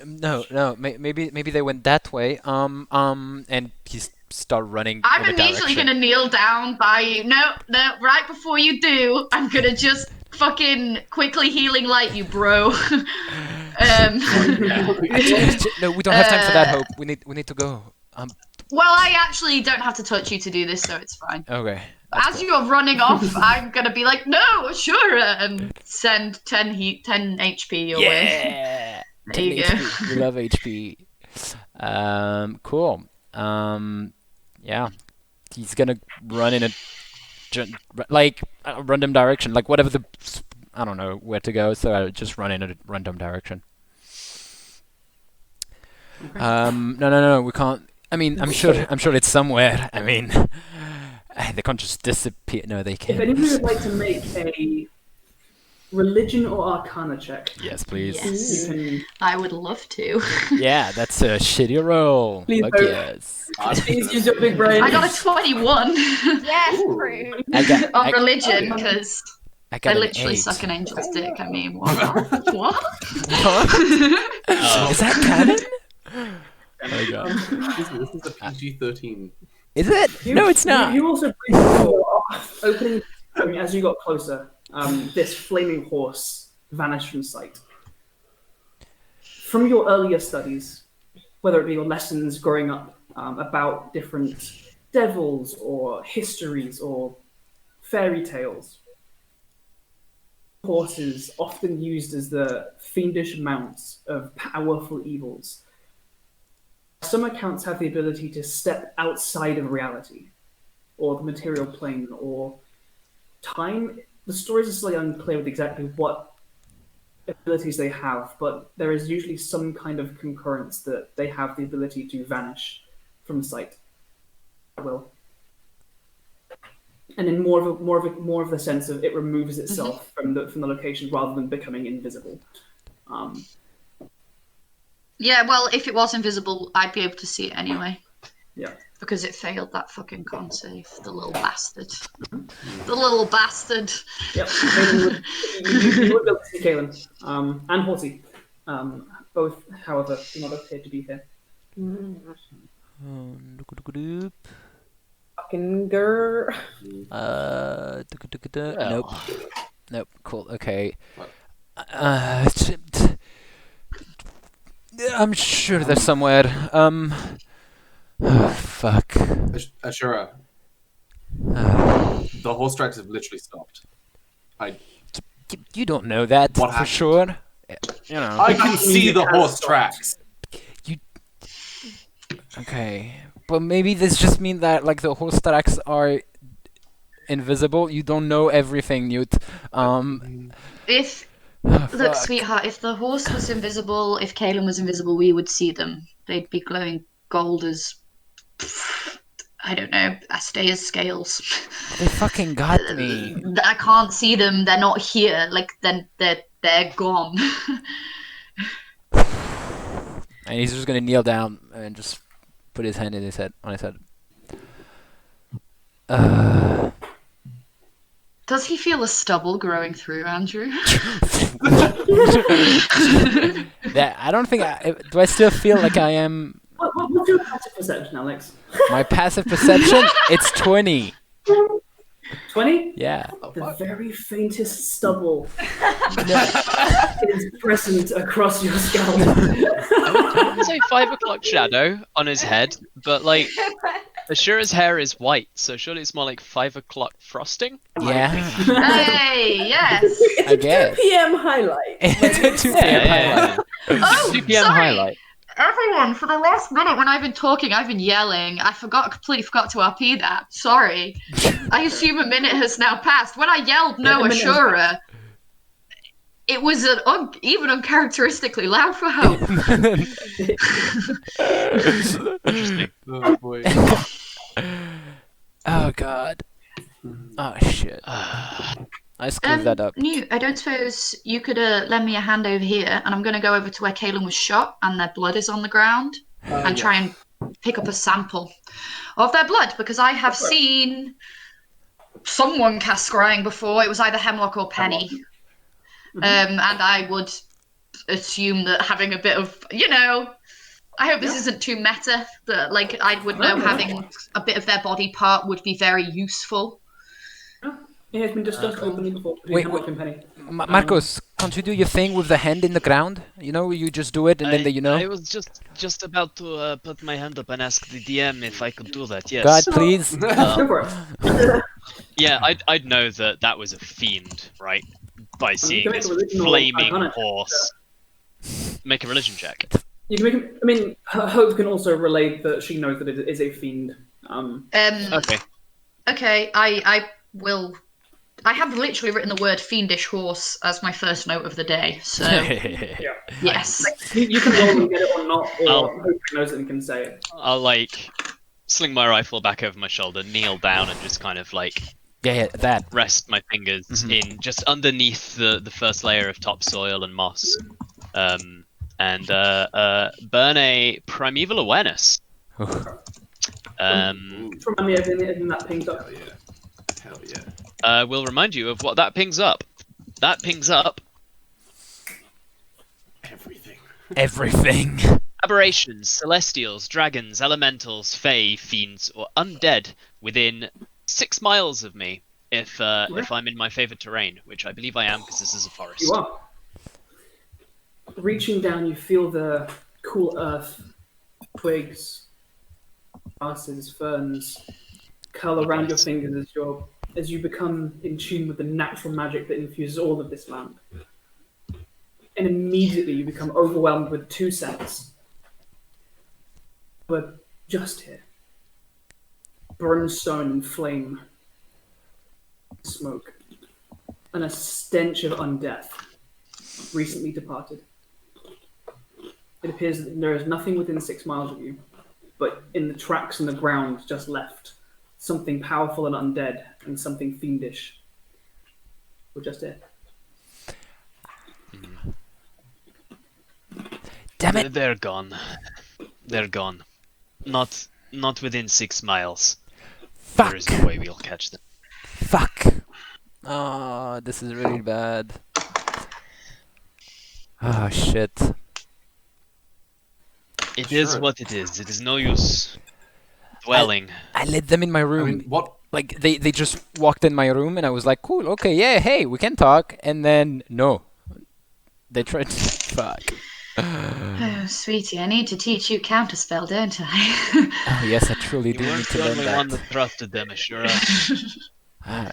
No. Maybe they went that way. And he started running. I'm in a immediately direction. gonna kneel down by you. No, right before you do, I'm gonna just fucking quickly healing light you, bro. No, we don't have time for that, Hope. We need to go. Well, I actually don't have to touch you to do this, so it's fine. Okay. As you're running off, I'm gonna be like, no, sure, and send 10 HP your way. Yeah. There you 10 go. HP. We love HP. Cool. Yeah. He's gonna run in a random direction, whatever I don't know where to go, so I'll just run in a random direction. No, we can't. I mean, I'm sure it's somewhere. I mean, they can't just disappear. No, they If can't. anybody would like to make a religion or arcana check, Yes, please. Yes. you can. I would love to. Yeah, that's a shitty roll. Please Fuck don't. yes. Please use your big brain. I got a 21 Yes, Ooh. Prue. on religion because I I got an literally 8. suck an angel's dick. I mean, what? What? Is that canon? Oh my god. This is a PG-13. Is it? No, it's not. You also opening as you got closer. This flaming horse vanished from sight. From your earlier studies, whether it be your lessons growing up about different devils or histories or fairy tales, horses often used as the fiendish mounts of powerful evils. Some accounts have the ability to step outside of reality, or the material plane, or time. The stories are slightly unclear with exactly what abilities they have, but there is usually some kind of concurrence that they have the ability to vanish from sight. Will. And in more of the sense of it removes itself from the location rather than becoming invisible. Yeah, well, if it was invisible, I'd be able to see it anyway. Yeah. Because it failed that fucking con save, the little bastard. The little bastard. Yep. You would be able to see Caelan, and Horsey. Both, however, do not appear to be here. Fucking grr. Nope. Nope. Cool. Okay. What? I'm sure they're somewhere. Oh, fuck. Ashura, the horse tracks have literally stopped. You don't know that What for happened? sure. You know. I can see the horse tracks. Okay. But maybe this just means that like the horse tracks are invisible. You don't know everything, Newt. If Fuck. Look, sweetheart, if the horse was invisible, if Caelan was invisible, we would see them. They'd be glowing gold as, I don't know, Astea's scales. They fucking got me. I can't see them. They're not here. Like, then they're gone. And he's just gonna kneel down and just put his hand on his head. Does he feel a stubble growing through, Andrew? I don't think. Do I still feel like I am? What's your passive perception, Alex? My passive perception? It's 20. 20? Yeah. The very faintest stubble is present across your scalp. I would say 5 o'clock shadow on his head, but like Ashura's hair is white, so surely it's more like 5 o'clock frosting. Yeah. Hey, yes. It's I a guess. 2 p.m. highlight. It's a 2 p.m. highlight. Oh, 2 p.m. sorry. highlight. Everyone, for the last minute when I've been talking, I've been yelling. I completely forgot to RP that. Sorry. I assume a minute has now passed. When I yelled no Ashura, it was even uncharacteristically loud for hope. Interesting. Oh boy. Oh god. Oh shit. I screwed that up. Newt, I don't suppose you could lend me a hand over here, and I'm going to go over to where Caelan was shot, and their blood is on the ground, and try and pick up a sample of their blood, because I have seen someone cast scrying before. It was either Hemlock or Penny. And I would assume that having a bit of, I hope this isn't too meta, that like I would know having a bit of their body part would be very useful. It has been discussed openly before. Wait, Hemlock and Penny. Markos, can't you do your thing with the hand in the ground? You just do it and then I was just about to put my hand up and ask the DM if I could do that. Yes. God, please. Go for it. Yeah, I'd know that was a fiend, right? By seeing can this make a religion or flaming arcana check, horse. Make a religion check. You can make. Hope can also relate that she knows that it is a fiend. Okay. Okay, I will. I have literally written the word fiendish horse as my first note of the day, so yes. You can roll and get it or not, or I'll- Hope knows it and can say it. I'll like sling my rifle back over my shoulder, kneel down, and just kind of like Yeah, that. rest my fingers in just underneath the first layer of topsoil and moss, and burn a primeval awareness. Remind me of anything that pings up. Hell yeah. We'll remind you of what that pings up. That pings up Everything. Everything. aberrations, celestials, dragons, elementals, fae, fiends, or undead within 6 miles of me. If I'm in my favorite terrain, which I believe I am because this is a forest. You are. Reaching down, you feel the cool earth, twigs, grasses, ferns curl around your fingers as you become in tune with the natural magic that infuses all of this land. And immediately you become overwhelmed with 2 scents. But just here. Brimstone and flame. Smoke. And a stench of undeath. recently departed. It appears that there is nothing within 6 miles of you, but in the tracks in the ground just left, something powerful and undead and something fiendish were just it. Damn it! They're gone. They're gone. Not within 6 miles. Fuck! There is no way we'll catch them. Fuck! Oh, this is really bad. Oh shit. It is what it is. It is no use dwelling. I let them in my I room. mean, what? Like they just walked in my room and I was like, cool, okay, yeah, hey, we can talk. And then no, they tried to fuck. Oh, sweetie, I need to teach you counterspell, don't I? Oh yes, I truly You do need weren't to the learn only one that. that trusted them, Ashura.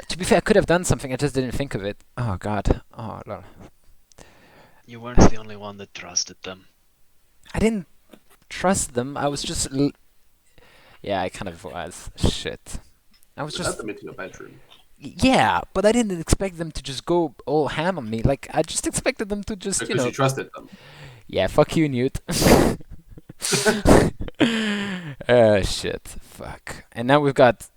To be fair, I could have done something. I just didn't think of it. Oh god. Oh lord. You weren't the only one that trusted them. I didn't trust them. I was just. Yeah, I kind of was. Shit. I was Let just. them into your bedroom. Yeah, but I didn't expect them to just go all ham on me. Like I just expected them to just, Because you trusted them. Yeah, fuck you, Newt. Shit. Fuck. And now we've got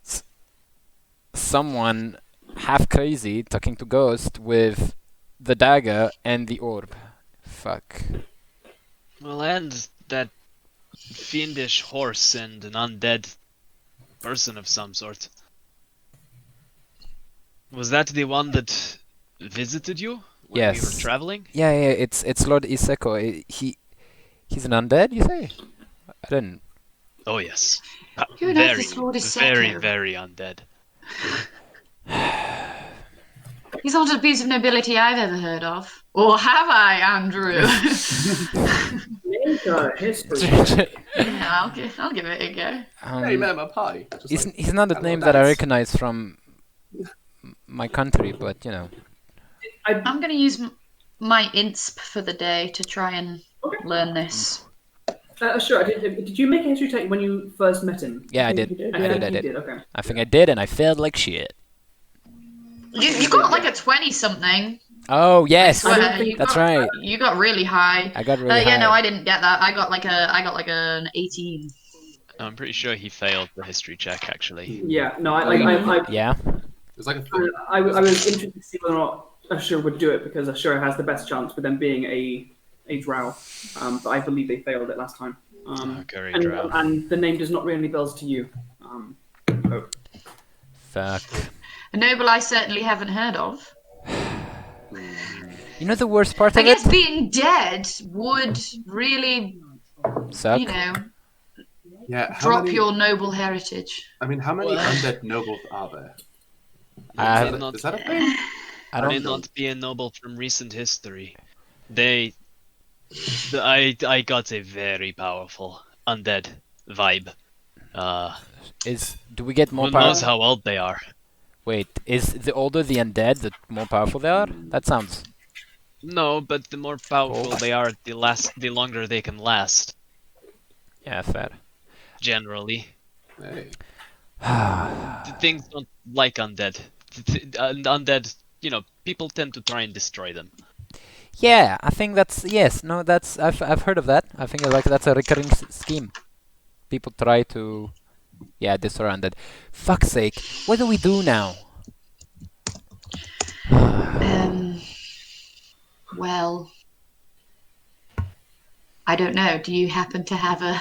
someone half crazy talking to Ghost with the dagger and the orb. Fuck. Well, and that fiendish horse and an undead person of some sort. Was that the one that visited you when we Yes. were traveling? Yeah, it's Lord Iseko. He's an undead, you say? I didn't. Oh yes. Who knows Very, this Lord is very, Seko? very undead. He's not a piece of nobility I've ever heard of. Or have I, Andrew? History. Yeah, I'll give it a go. Hey, man, a pie. Just He's, like, he's not a hello, name that I lads. recognize from my country, but you know. I'm going to use my insp for the day to try and learn this. Sure. Did you make a history check when you first met him? Yeah, I think did. you did, I yeah. did. I You did. did. Okay. I think I did, and I failed like shit. You got like a 20-something. Oh I yes, swear. You that's got, right. You got really high. I got really high. Yeah, no, I didn't get that. I got like an 18. I'm pretty sure he failed the history check actually. Yeah. No. Yeah. It's like a thing. I was interested to see whether or not Ashura would do it because Ashura has the best chance with them being a drow. But I believe they failed it last time. Very And, drow. and the name does not ring any bells to you. Fuck. A noble I certainly haven't heard of. You know the worst part I of guess it? being dead would really, Suck. you know, Yeah. How drop many, your noble heritage. I mean, how many undead nobles are there? I Is have- that a thing? I May don't know. not be a noble from recent history. I got a very powerful undead vibe. Do we get more Who power? knows how old they are? Wait, is the older the undead, the more powerful they are? That sounds. No, but the more powerful they are, the longer they can last. Yeah, fair. Generally, Hey. things don't like undead. Undead, you know, people tend to try and destroy them. Yeah, I think that's yes. No, that's I've heard of that. I think like that's a recurring scheme. People try to, destroy undead. Fuck's sake! What do we do now? Well, I don't know. Do you happen to have a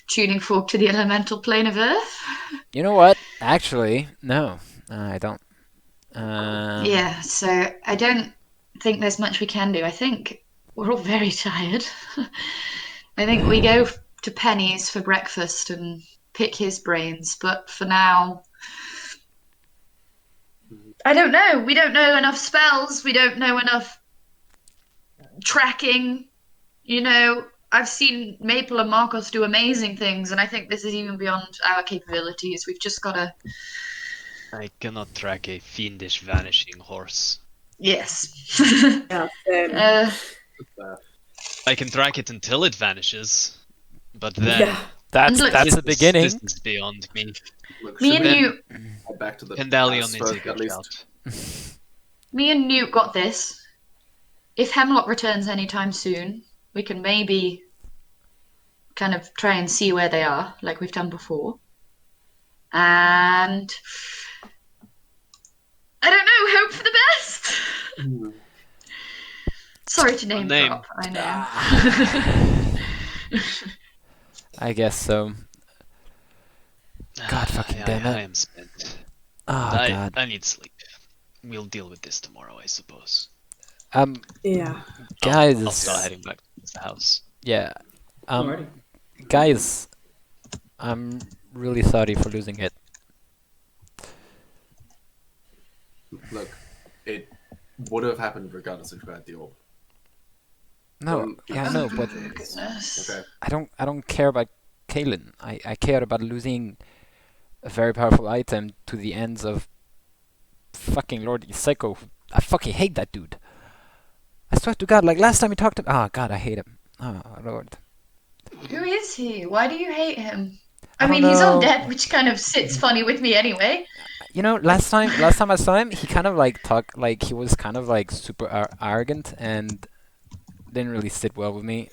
tuning fork to the elemental plane of Earth? You know what? Actually, no, I don't. Yeah, so I don't think there's much we can do. I think we're all very tired. I think we go to Penny's for breakfast and pick his brains, but for now, I don't know. We don't know enough spells. We don't know enough tracking. You know, I've seen Maple and Markos do amazing things, and I think this is even beyond our capabilities. We've just got to... I cannot track a fiendish vanishing horse. Yes. Yeah, I can track it until it vanishes, but then yeah. That's Look, that's the beginning. This is beyond me. Look, Me should and we you, head back to the Pendalion is first, a good at least. shout. me and Newt got this. if Hemlock returns anytime soon, we can maybe kind of try and see where they are, like we've done before. And I don't know, hope for the best. Sorry to name drop, I know. I guess so. God fucking damn it. I am spent. Oh god. I need sleep. We'll deal with this tomorrow, I suppose. Yeah. Guys. I'll start heading back to the house. Yeah. Alrighty. Guys, I'm really sorry for losing it. Look, it would have happened regardless if you had the orb. No, yeah, I know, but Okay. I don't care about Caelan. I care about losing a very powerful item to the ends of fucking Lord Psycho. I fucking hate that dude. I swear to God, like last time we talked to oh god, I hate him. Oh Lord. Who is he? Why do you hate him? I I mean, don't he's know. undead, which kind of sits funny with me anyway. You know, last time I saw him, he kind of like talked like he was kind of like super arrogant and didn't really sit well with me.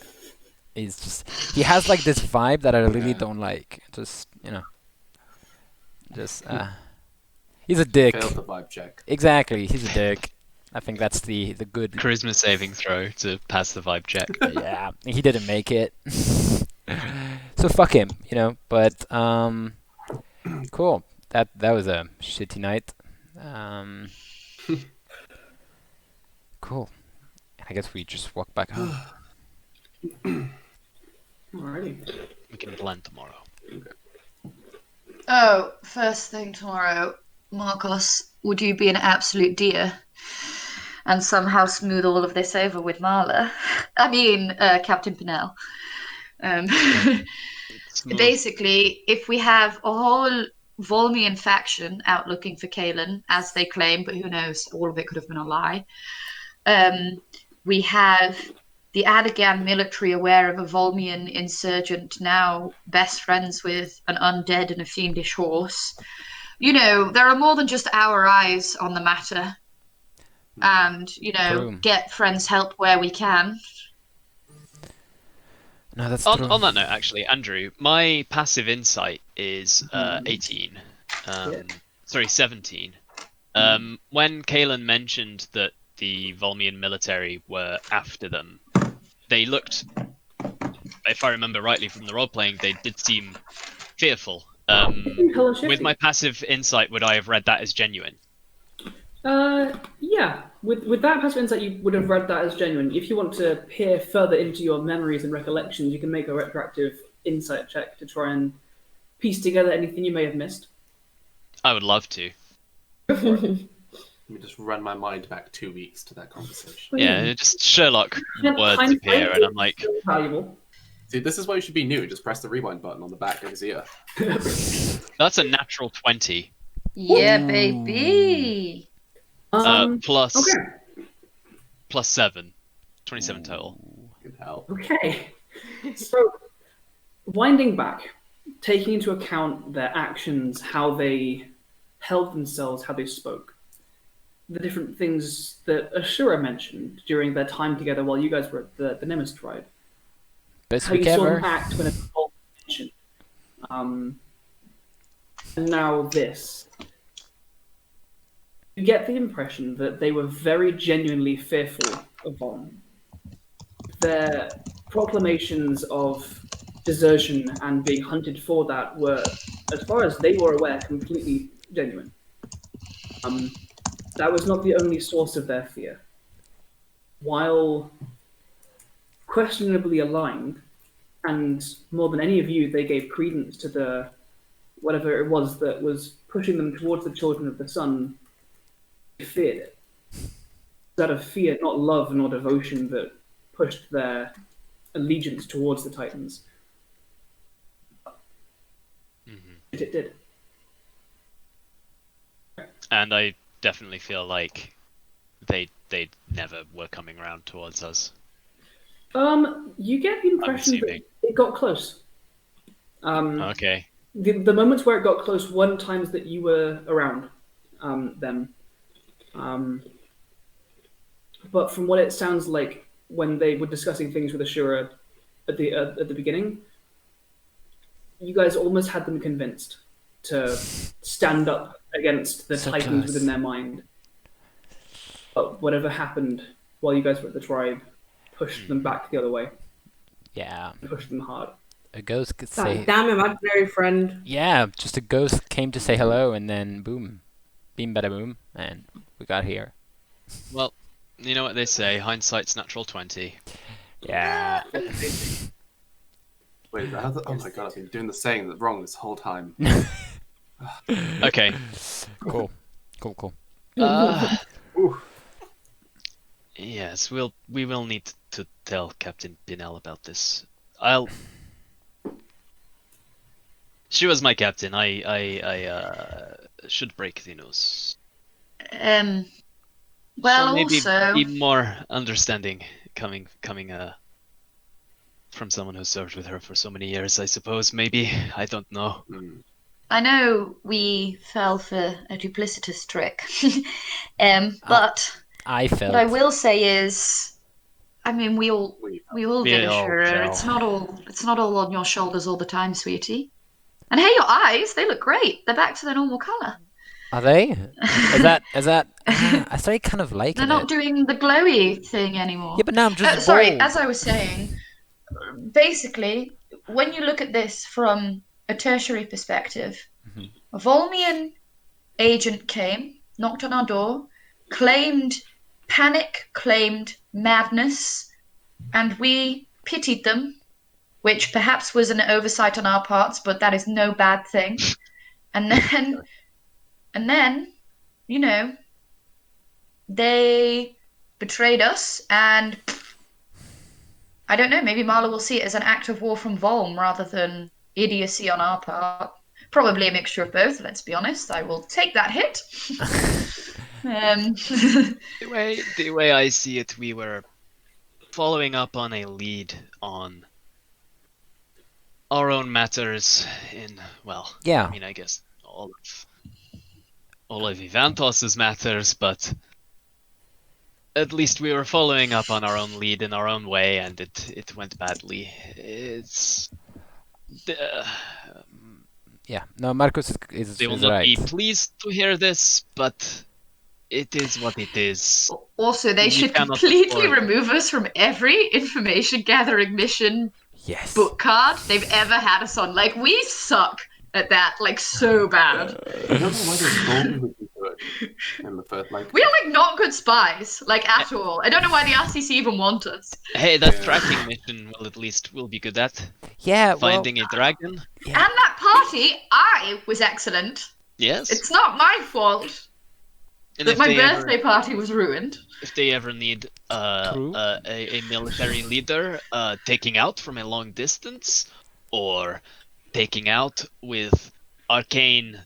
He's just he has like this vibe that I really don't like. Just he's a dick. Failed the vibe check. Exactly, he's a dick. I think that's the good. Charisma saving throw to pass the vibe check. Yeah, he didn't make it. So fuck him, you know. But cool. That was a shitty night. Cool. I guess we just walk back home. Alrighty. We can blend tomorrow. Oh, first thing tomorrow, Markos, would you be an absolute dear and somehow smooth all of this over with Marla? I mean, Captain Pinnell. Basically, if we have a whole Volmian faction out looking for Caelan, as they claim, but who knows, all of it could have been a lie. We have the Adagan military aware of a Volmian insurgent now best friends with an undead and a fiendish horse. You know, there are more than just our eyes on the matter. And, you know, True. get friends help where we can. No, that's true. On that note, actually, Andrew, my passive insight is 18. Sorry, 17. When Caelan mentioned that the Volmian military were after them, they looked, if I remember rightly from the role-playing, they did seem fearful. With my passive insight, would I have read that as genuine? Yeah. With that passive insight, you would have read that as genuine. If you want to peer further into your memories and recollections, you can make a retroactive insight check to try and piece together anything you may have missed. I would love to. Let me just run my mind back 2 weeks to that conversation. Yeah, just Sherlock words appear, and I'm like, valuable. See, this is why you should be new. Just press the rewind button on the back of his ear. that's a natural 20. Yeah, baby. Plus Okay. plus 7. 27 total. Good hell. Okay. So, winding back, taking into account their actions, how they held themselves, how they spoke, the different things that Ashura mentioned during their time together while you guys were at the Nemesis tribe. Best How week you saw ever. them act when it's all mentioned. And now this. You get the impression that they were very genuinely fearful of Von. Their proclamations of desertion and being hunted for that were, as far as they were aware, completely genuine. That was not the only source of their fear. While questionably aligned, and more than any of you, they gave credence to the whatever it was that was pushing them towards the children of the sun. They feared it. It was out of fear, not love nor devotion, that pushed their allegiance towards the Titans. It did. And I definitely feel like they never were coming around towards us. You get the impression that it got close. Okay. The moments where it got close weren't times that you were around them. But from what it sounds like when they were discussing things with Ashura at the beginning, you guys almost had them convinced to stand up against the So titans close. within their mind. But whatever happened while you guys were at the tribe pushed them back the other way. Yeah, Pushed them hard. a ghost could That say. damn imaginary friend. Yeah, just a ghost came to say hello, and then boom, beam bada boom, and we got here. Well, you know what they say, hindsight's natural 20. Yeah. Wait, oh my god, I've been doing the saying that wrong this whole time. Okay. Cool. Ooh. Yes, we will need to tell Captain Pinel about this. She was my captain. I should break the news. Well, So maybe also, be more understanding coming from someone who served with her for so many years. I suppose maybe I don't know. I know we fell for a duplicitous trick, but I felt. what I will say is, I mean, we all did, Ashura. fell. It's not all on your shoulders all the time, sweetie. And hey, your eyes—they look great. They're back to their normal color. Are they? Is that? I started kind of liking They're not it. doing the glowy thing anymore. Yeah, but now I'm just sorry. bold. As I was saying, basically, when you look at this from a tertiary perspective, a Volmian agent came, knocked on our door, claimed panic, claimed madness, and we pitied them, which perhaps was an oversight on our parts, but that is no bad thing. And then, you know, they betrayed us, and I don't know, maybe Marla will see it as an act of war from Volm rather than idiocy on our part. Probably a mixture of both, let's be honest. I will take that hit. The way I see it, we were following up on a lead on our own matters in, well, Yeah. I mean, I guess all of Ivantos's matters, but at least we were following up on our own lead in our own way, and it went badly. It's Yeah. No, Markos is they will not right. be pleased to hear this, but it is what it is. Also, they We should cannot completely afford- remove us from every information gathering mission Yes. book card they've ever had us on. Like, we suck at that, like, so bad. I don't know why they told me we could do it in the first, like... We are, like, not good spies, like, at all. I don't know why the RCC even want us. Hey, that tracking mission will be good at Yeah. finding a dragon. Yeah. And that party, I was excellent. Yes. It's not my fault And that if my they ever- birthday party was ruined. if they ever need a military leader taking out from a long distance, or taking out with arcane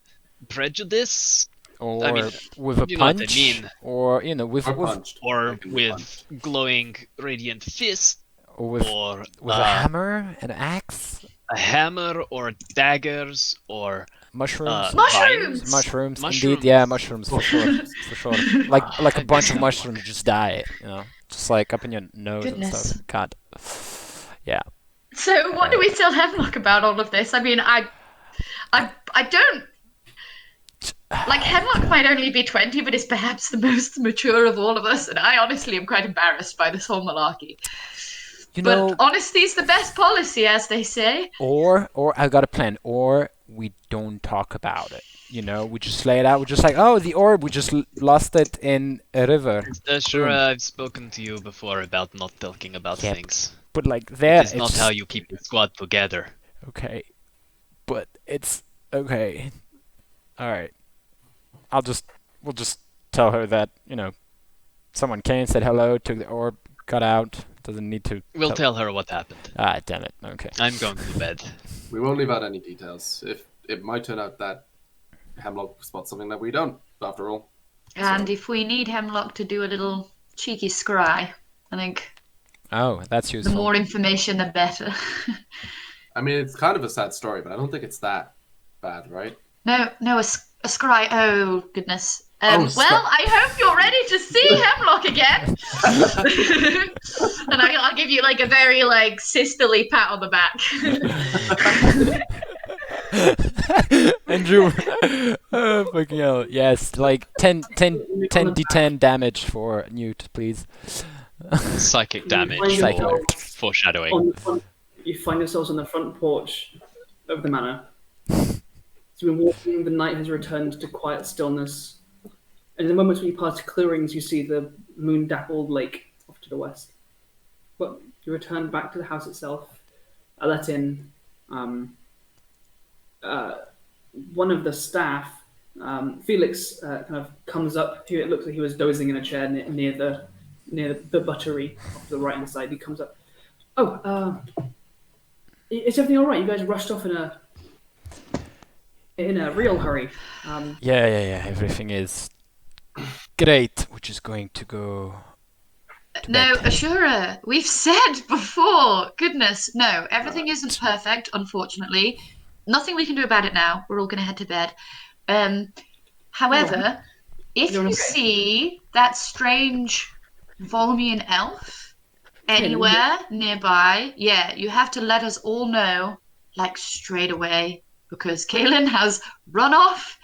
prejudice, Or I mean, with a you know what I punch. mean. Or with Or punched. or They can be with punched. glowing radiant fist, or with or a hammer, an axe, a hammer, or daggers, or mushrooms. Mushrooms! Mushrooms, Mushrooms. indeed, yeah, mushrooms for sure, for sure. Like a bunch of mushrooms just die, you know, just like up in your nose and Goodness. stuff. God, yeah. So what do we tell Hemlock about all of this? I mean, I don't... Like, Hemlock might only be 20, but is perhaps the most mature of all of us, and I honestly am quite embarrassed by this whole malarkey. You But know, honesty's the best policy, as they say. or I got a plan. Or we don't talk about it. You know, we just lay it out. We're just like, oh, the orb, we just lost it in a river. Sure, I've spoken to you before about not talking about Yep. things. But like there, It's not how you keep the squad together. Okay, but it's okay. All right. We'll just tell her that, you know, someone came, said hello, took the orb, got out. Doesn't need to. We'll tell her what happened. Ah, damn it. Okay. I'm going to bed. We won't leave out any details. If it might turn out that Hemlock spots something that we don't, after all. And if we need Hemlock to do a little cheeky scry, I think Oh, that's the useful. more information, the better. I mean, it's kind of a sad story, but I don't think it's that bad, right? No, a scry. Oh, goodness. Well, I hope you're ready to see Hemlock again. And I'll give you like a very like sisterly pat on the back. Andrew, fucking hell, yes, like 10 d10 damage for Newt, please. Psychic damage Psychic. or foreshadowing. You find yourselves on the front porch of the manor. So you've been walking, the night has returned to quiet stillness. And in the moments when you pass clearings, you see the moon-dappled lake off to the west. But you return back to the house itself, let in one of the staff, Felix, kind of comes up. It looks like he was dozing in a chair near the buttery off to the right-hand side. He comes up. Oh, is everything all right? You guys rushed off in a real hurry. Yeah. Everything is great. We're just going to go. No, Ashura, we've said before. Goodness, no, everything isn't perfect, unfortunately. Nothing we can do about it now. We're all going to head to bed. However, if you see that strange Volmian elf anywhere nearby, you have to let us all know, like, straight away, because Caelan has run off,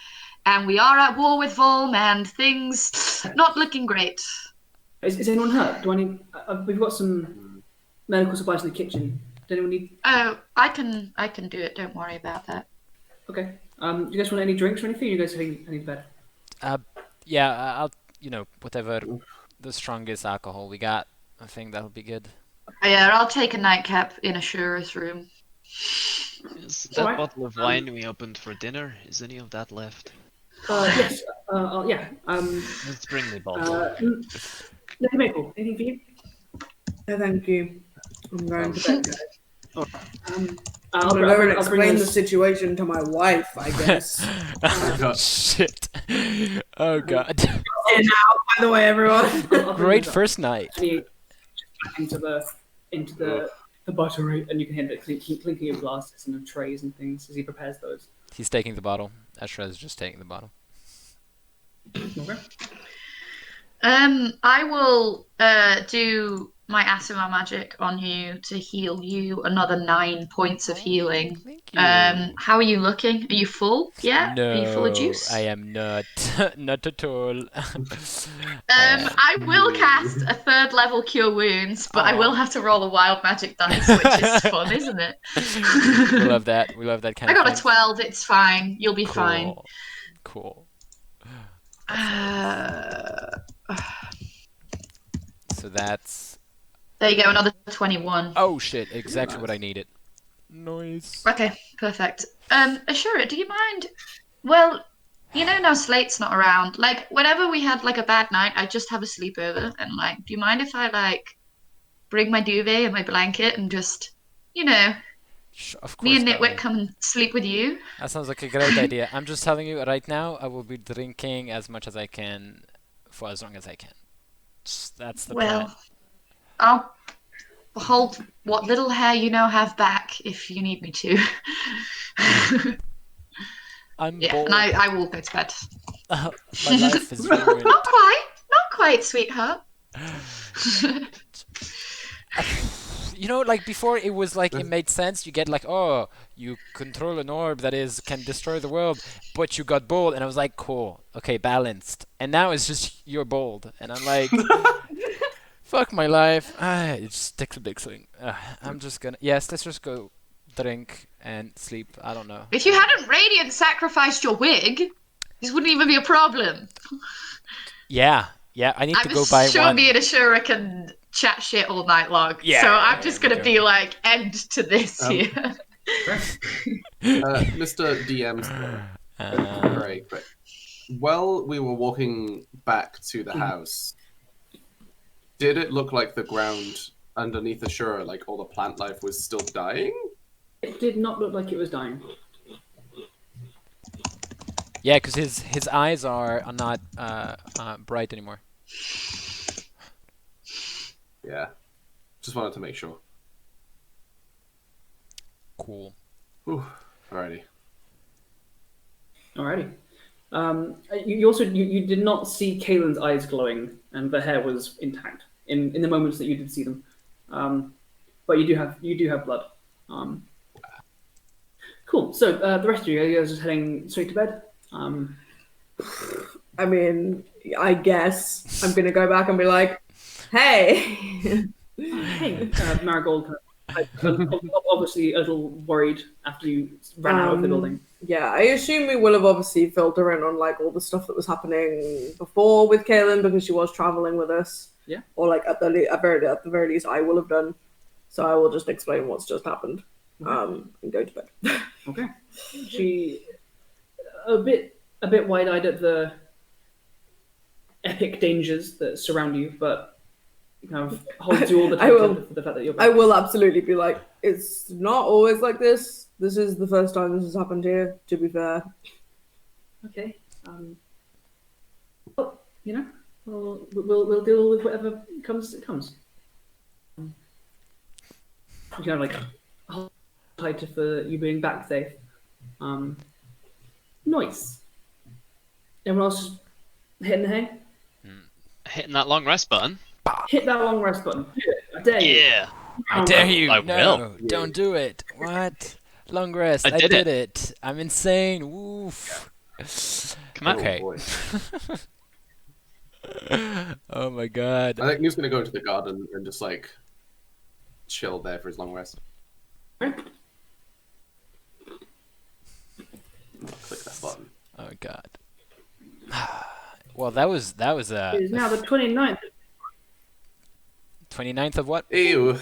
and we are at war with Volm, and things not looking great. Is anyone hurt? Do I need? We've got some medical supplies in the kitchen. Does anyone need? Oh, I can do it. Don't worry about that. Okay. Do you guys want any drinks or anything? You guys heading to bed? Yeah, I'll whatever the strongest alcohol we got. I think that'll be good. Yeah, I'll take a nightcap in Ashura's room. Is that bottle of wine we opened for dinner? Is any of that left? Yes. Yeah. Let's bring the bottle. Lady Maple, anything for you? No, thank you. I'm going to bed, guys. I'll I'm going to explain the this. situation to my wife, I guess. Shit. Oh god. Now, by the way, everyone. Great first night. Into the buttery, and you can hear the clinking of glasses and of trays and things as he prepares those. He's taking the bottle. Ashura's just taking the bottle. Okay. I will do my Asima magic on you to heal you another 9 points of healing. Thank you. How are you looking? Are you full? Yeah? No, Are you full of juice? I am not. Not at all. I will cast a 3rd level Cure Wounds, but I will have to roll a wild magic dice, which is fun, isn't it? We love that. We love that kind of I got thing. a 12. It's fine. You'll be fine. Cool. So that's... There you go, another 21. Oh shit, exactly what I needed. Nice. Okay, perfect. Ashura, do you mind? Well, you know now Slate's not around. Like, whenever we had like a bad night, I just have a sleepover, and like, do you mind if I like bring my duvet and my blanket and just, you know, of course, me and Nitwit come and sleep with you? That sounds like a great idea. I'm just telling you right now, I will be drinking as much as I can for as long as I can. That's the plan. I'll hold what little hair you now have back if you need me to. I'm yeah, bored. and I will go to bed. My life is ruined. Not quite, sweetheart. You know, like before it was like it made sense. You get like, oh, you control an orb that can destroy the world, but you got bold, and I was like, cool, okay, balanced. And now it's just you're bold, and I'm like, fuck my life. It just takes a big swing. I'm just gonna let's just go drink and sleep. I don't know. If you hadn't radiant sacrificed your wig, this wouldn't even be a problem. Yeah, I need to go buy I'm sure one. me and Ashura can chat shit all night long. Yeah, so I'm just gonna be like, end to this here. Mr. DM's great, but while we were walking back to the house, did it look like the ground underneath Ashura, like all the plant life was still dying? It did not look like it was dying. Yeah, because his eyes are not bright anymore. Yeah. Just wanted to make sure. Cool. Whew. Alrighty. Alrighty. You did not see Caelan's eyes glowing, and the hair was intact in the moments that you did see them. But you do have blood. Cool. So the rest of you guys are just heading straight to bed. I mean, I guess I'm gonna go back and be like, "Hey, Hey, Marigold, obviously a little worried after you ran out of the building. Yeah, I assume we will have obviously filled her in on like all the stuff that was happening before with Caelan because she was traveling with us. Yeah. Or like at the very least, I will have done. So I will just explain what's just happened. And go to bed. Okay. She a bit wide-eyed at the epic dangers that surround you, but kind of holds you all the time for the fact that you're back. I will absolutely be like, it's not always like this. This is the first time this has happened here, to be fair. Okay. Well, we'll deal with whatever comes. You kind of like hold tight for you being back safe. Nice. Everyone else just hitting the hay? Hitting that long rest button. Hit that long rest button. I dare you. Yeah. I dare you. I No, will. don't do it. What? Long rest. I did it. I'm insane. Oof. Come on. Okay. Oh, boy. Oh my god. I think Newt's gonna go into the garden and just like chill there for his long rest. Okay. Click that button. Oh god. Well, that was It is now the 29th. 29th of what? Ew.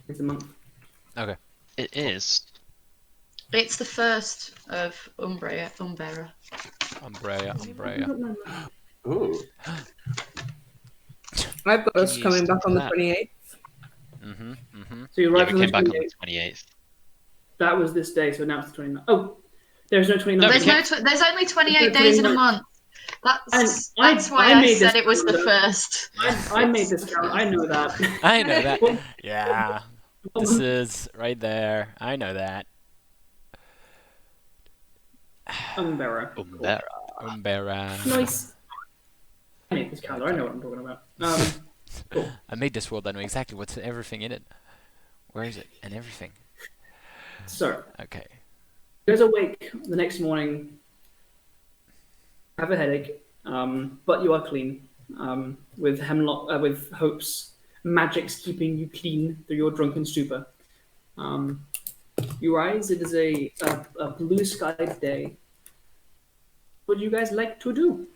It's a month. Okay. It is. It's the first of Umbrea. Umbrella. Ooh. I've got us Jeez, coming back on the that. 28th. So you Yeah, arrived we on came back on the the 28th. That was this day, so now it's the 29th. Oh, there's no 29th. No, There's only 28 days in a month. That's why I I made said this it was the calendar. first. I made this count. I know that. I know that. Yeah. This is right there. I know that. Umbera. Umbera. Nice. I made this calendar. I know what I'm talking about. Cool. I made this world. I know exactly what's everything in it. Where is it? And everything. So, Okay. you guys awake the next morning, have a headache, but you are clean. With Hemlock, with Hope's magics keeping you clean through your drunken stupor. You rise. It is a blue skied day. What would you guys like to do?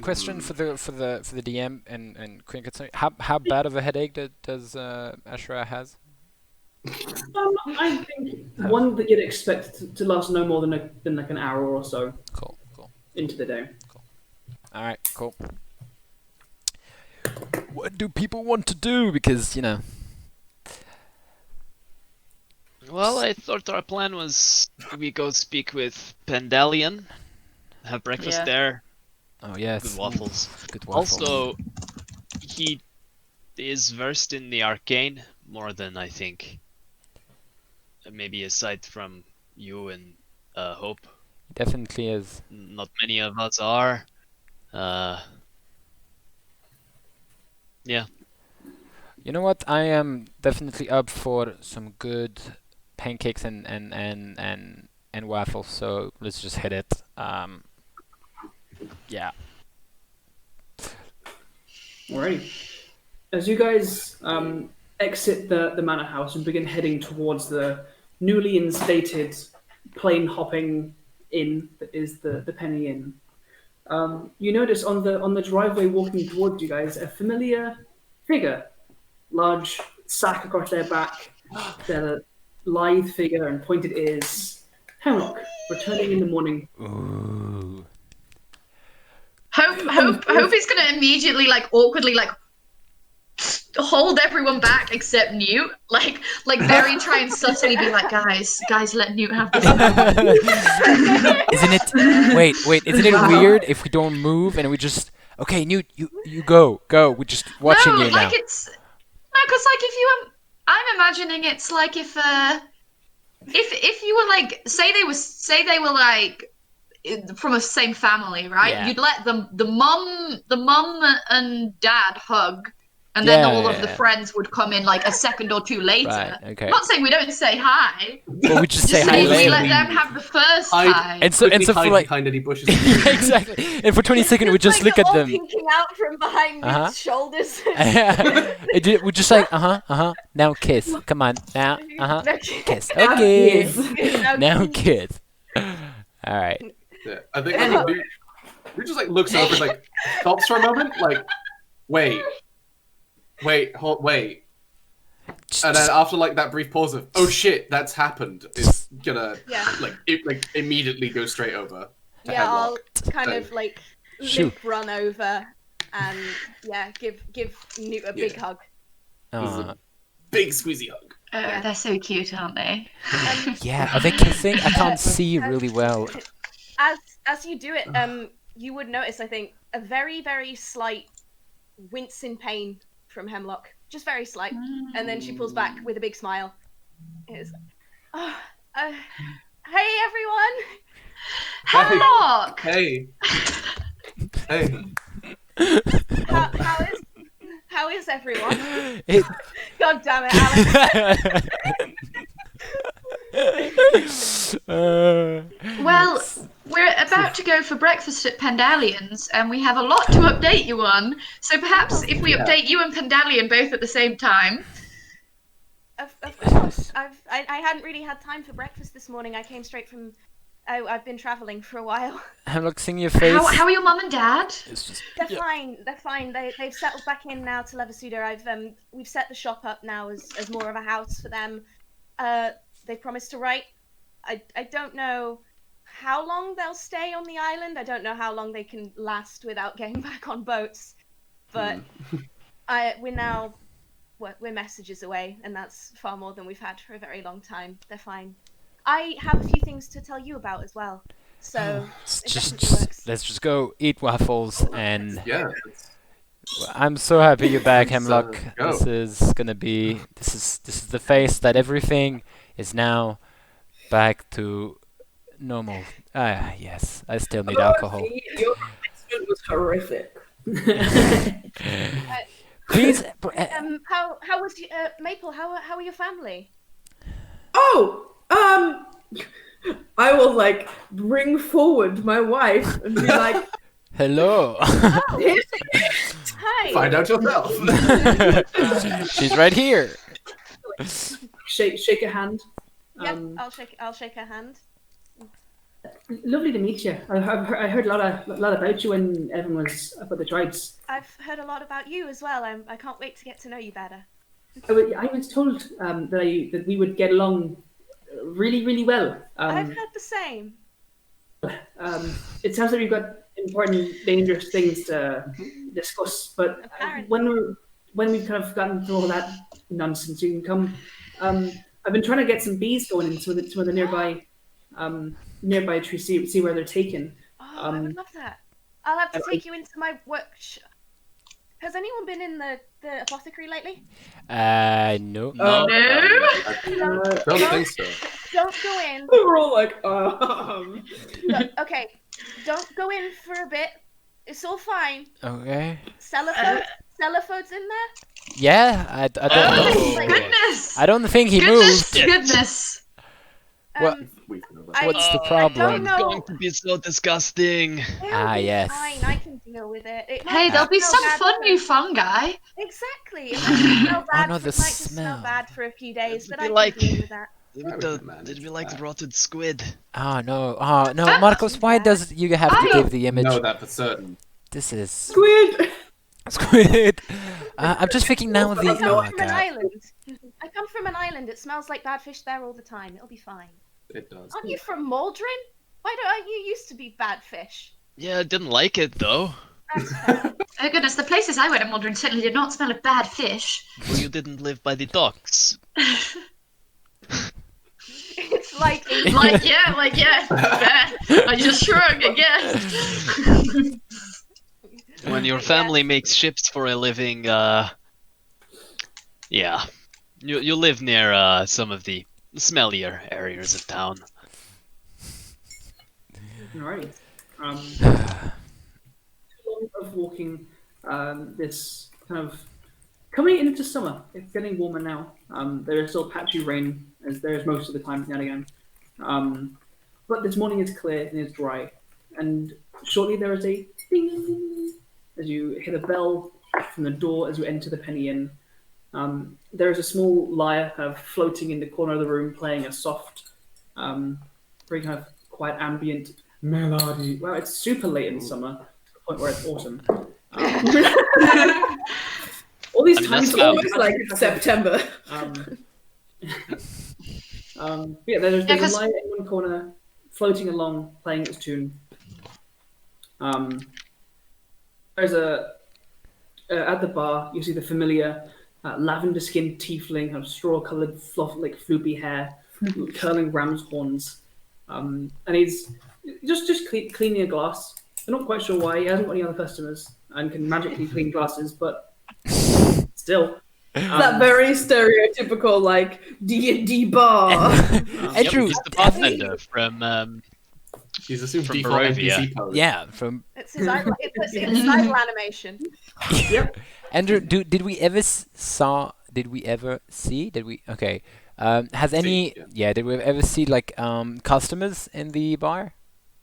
Question for the DM and Queen Katsumi. How bad of a headache does Ashura has? I think one that you'd expect to last no more than like an hour or so Cool. into the day. All right. Cool. What do people want to do? Because Well, I thought our plan was we go speak with Pendalian, have breakfast Yeah. there, Oh yes. good waffles. Good waffles. Also, he is versed in the arcane more than I think. Maybe aside from you and Hope, Definitely is. not many of us are. Yeah. You know what? I am definitely up for some good pancakes and waffles. So let's just hit it. Yeah. Alrighty. As you guys exit the manor house and begin heading towards the newly instated plane hopping inn that is the Penny Inn, you notice on the driveway walking towards you guys a familiar figure, large sack across their back, their lithe figure and pointed ears. Hemlock, returning in the morning. Ooh. Hope is gonna immediately awkwardly hold everyone back except Newt. Like very try and subtly be like, guys, let Newt have this. Isn't it? Wait. Isn't it weird if we don't move and we just? Okay, Newt, you go. We're just watching you now. Because if you, I'm imagining it's like if were like, say they were like from a same family, right? Yeah. You'd let the mum and dad hug, and then all of the friends would come in like a second or two later. Right, okay. I'm not saying we don't say hi. Well, we just say hi saying we later. let them have the first hi. And so for hide like behind any bushes. yeah, exactly. And for 20 seconds, we just look like at they're all them. pinking out from behind Nick's shoulders. We're just like, now kiss. Come on, now, kiss. Okay. Now kiss. All right. Yeah, I think we just like looks over and like stops for a moment, like, wait, and then after like that brief pause of oh shit, that's happened, it's gonna like immediately go straight over. To I'll Hemlock. kind of like limp run over and give Newt a big hug. Big squeezy hug. They're so cute, aren't they? Yeah, are they kissing? I can't see really well. As you do it, you would notice, I think, a very, very slight wince in pain from Hemlock. Just very slight. And then she pulls back with a big smile. It's, hey, everyone! Hemlock! Hey. How is everyone? It... God damn it, Alex. Well, we're about to go for breakfast at Pendalian's, and we have a lot to update you on. So perhaps if we update you and Pendalian both at the same time. Of course. I hadn't really had time for breakfast this morning. I came straight from... I've been travelling for a while. I'm looking seeing your face. How are your mum and dad? They're fine. They're fine. They've settled back in now to Leversuda. We've set the shop up now as more of a house for them. They promised to write. I don't know how long they'll stay on the island. I don't know how long they can last without getting back on boats. But we're messages away, and that's far more than we've had for a very long time. They're fine. I have a few things to tell you about as well. So let's just go eat waffles and Yeah. I'm so happy you're back, Hemlock. Go. This is the face that everything is now back to normal. Yes, I still need alcohol. Your accent was horrific. Please. How was Maple? How are your family? Oh, I will like bring forward my wife and be like, Hello. Hi. Find out yourself. She's right here. Shake a hand. Yep, I'll shake her hand. Lovely to meet you. I heard a lot about you when everyone was about the tribes. I've heard a lot about you as well. I can't wait to get to know you better. I was told that we would get along really, really well. I've heard the same. It sounds like we've got important, dangerous things to discuss, but when we've kind of gotten through all that nonsense, you can come. I've been trying to get some bees going in some of the nearby trees, see where they're taken. I would love that. I'll have to take you into my workshop. Has anyone been in the apothecary lately? No. Don't think so. Don't go in. we're all like, Okay, don't go in for a bit. It's all fine. Okay. Celophode's in there? Yeah, I don't know. Goodness! I don't think he moved. Goodness! What? What's the problem? I don't know. It's going to be so disgusting. Yes. Fine, I can deal with it. Hey, there'll be some fun new fungi. Exactly. It might smell bad. Oh, no, the it might just smell smell. bad for a few days, but I Did can deal with that. Did we like the rotted squid? Oh no, Markos, why does you have to give the image? Know that for certain. This is squid. Squid. I'm just thinking now the. I come Oh my from an god. island. I come from an island. It smells like bad fish there all the time. It'll be fine. It does. Aren't you from Maldron? Aren't you used to be bad fish? Yeah, I didn't like it though. That's fair. Oh goodness, the places I went at Maldron certainly did not smell of bad fish. Well, you didn't live by the docks. It's like yeah. Fair. I just shrug, I guess. When your family makes ships for a living, yeah. You live near some of the smellier areas of town. Alright. Long of walking this kind of coming into summer. It's getting warmer now. There is still patchy rain, as there is most of the time now and again. But this morning is clear and is dry. And shortly there is a ding as you hit a bell from the door as you enter the Penny Inn. There is a small lyre kind of floating in the corner of the room, playing a soft, very kind of quiet ambient melody. Wow, it's super late in summer, to the point where it's autumn. All these times that's Almost like September. Yeah, there's a lyre in one corner, floating along, playing its tune. There's at the bar, you see the familiar lavender-skinned tiefling, kind of straw-coloured, like floopy hair, curling ram's horns, and he's just cleaning a glass. I'm not quite sure why. He hasn't got any other customers and can magically clean glasses, but still. That very stereotypical, like, D&D bar. Andrew, He's the bartender from He's assumed From default Barovia. NPC pose. yeah, from It's his idle animation. Yep. Andrew. Did we ever see? Okay. Has any? yeah. Yeah. Did we ever see like customers in the bar?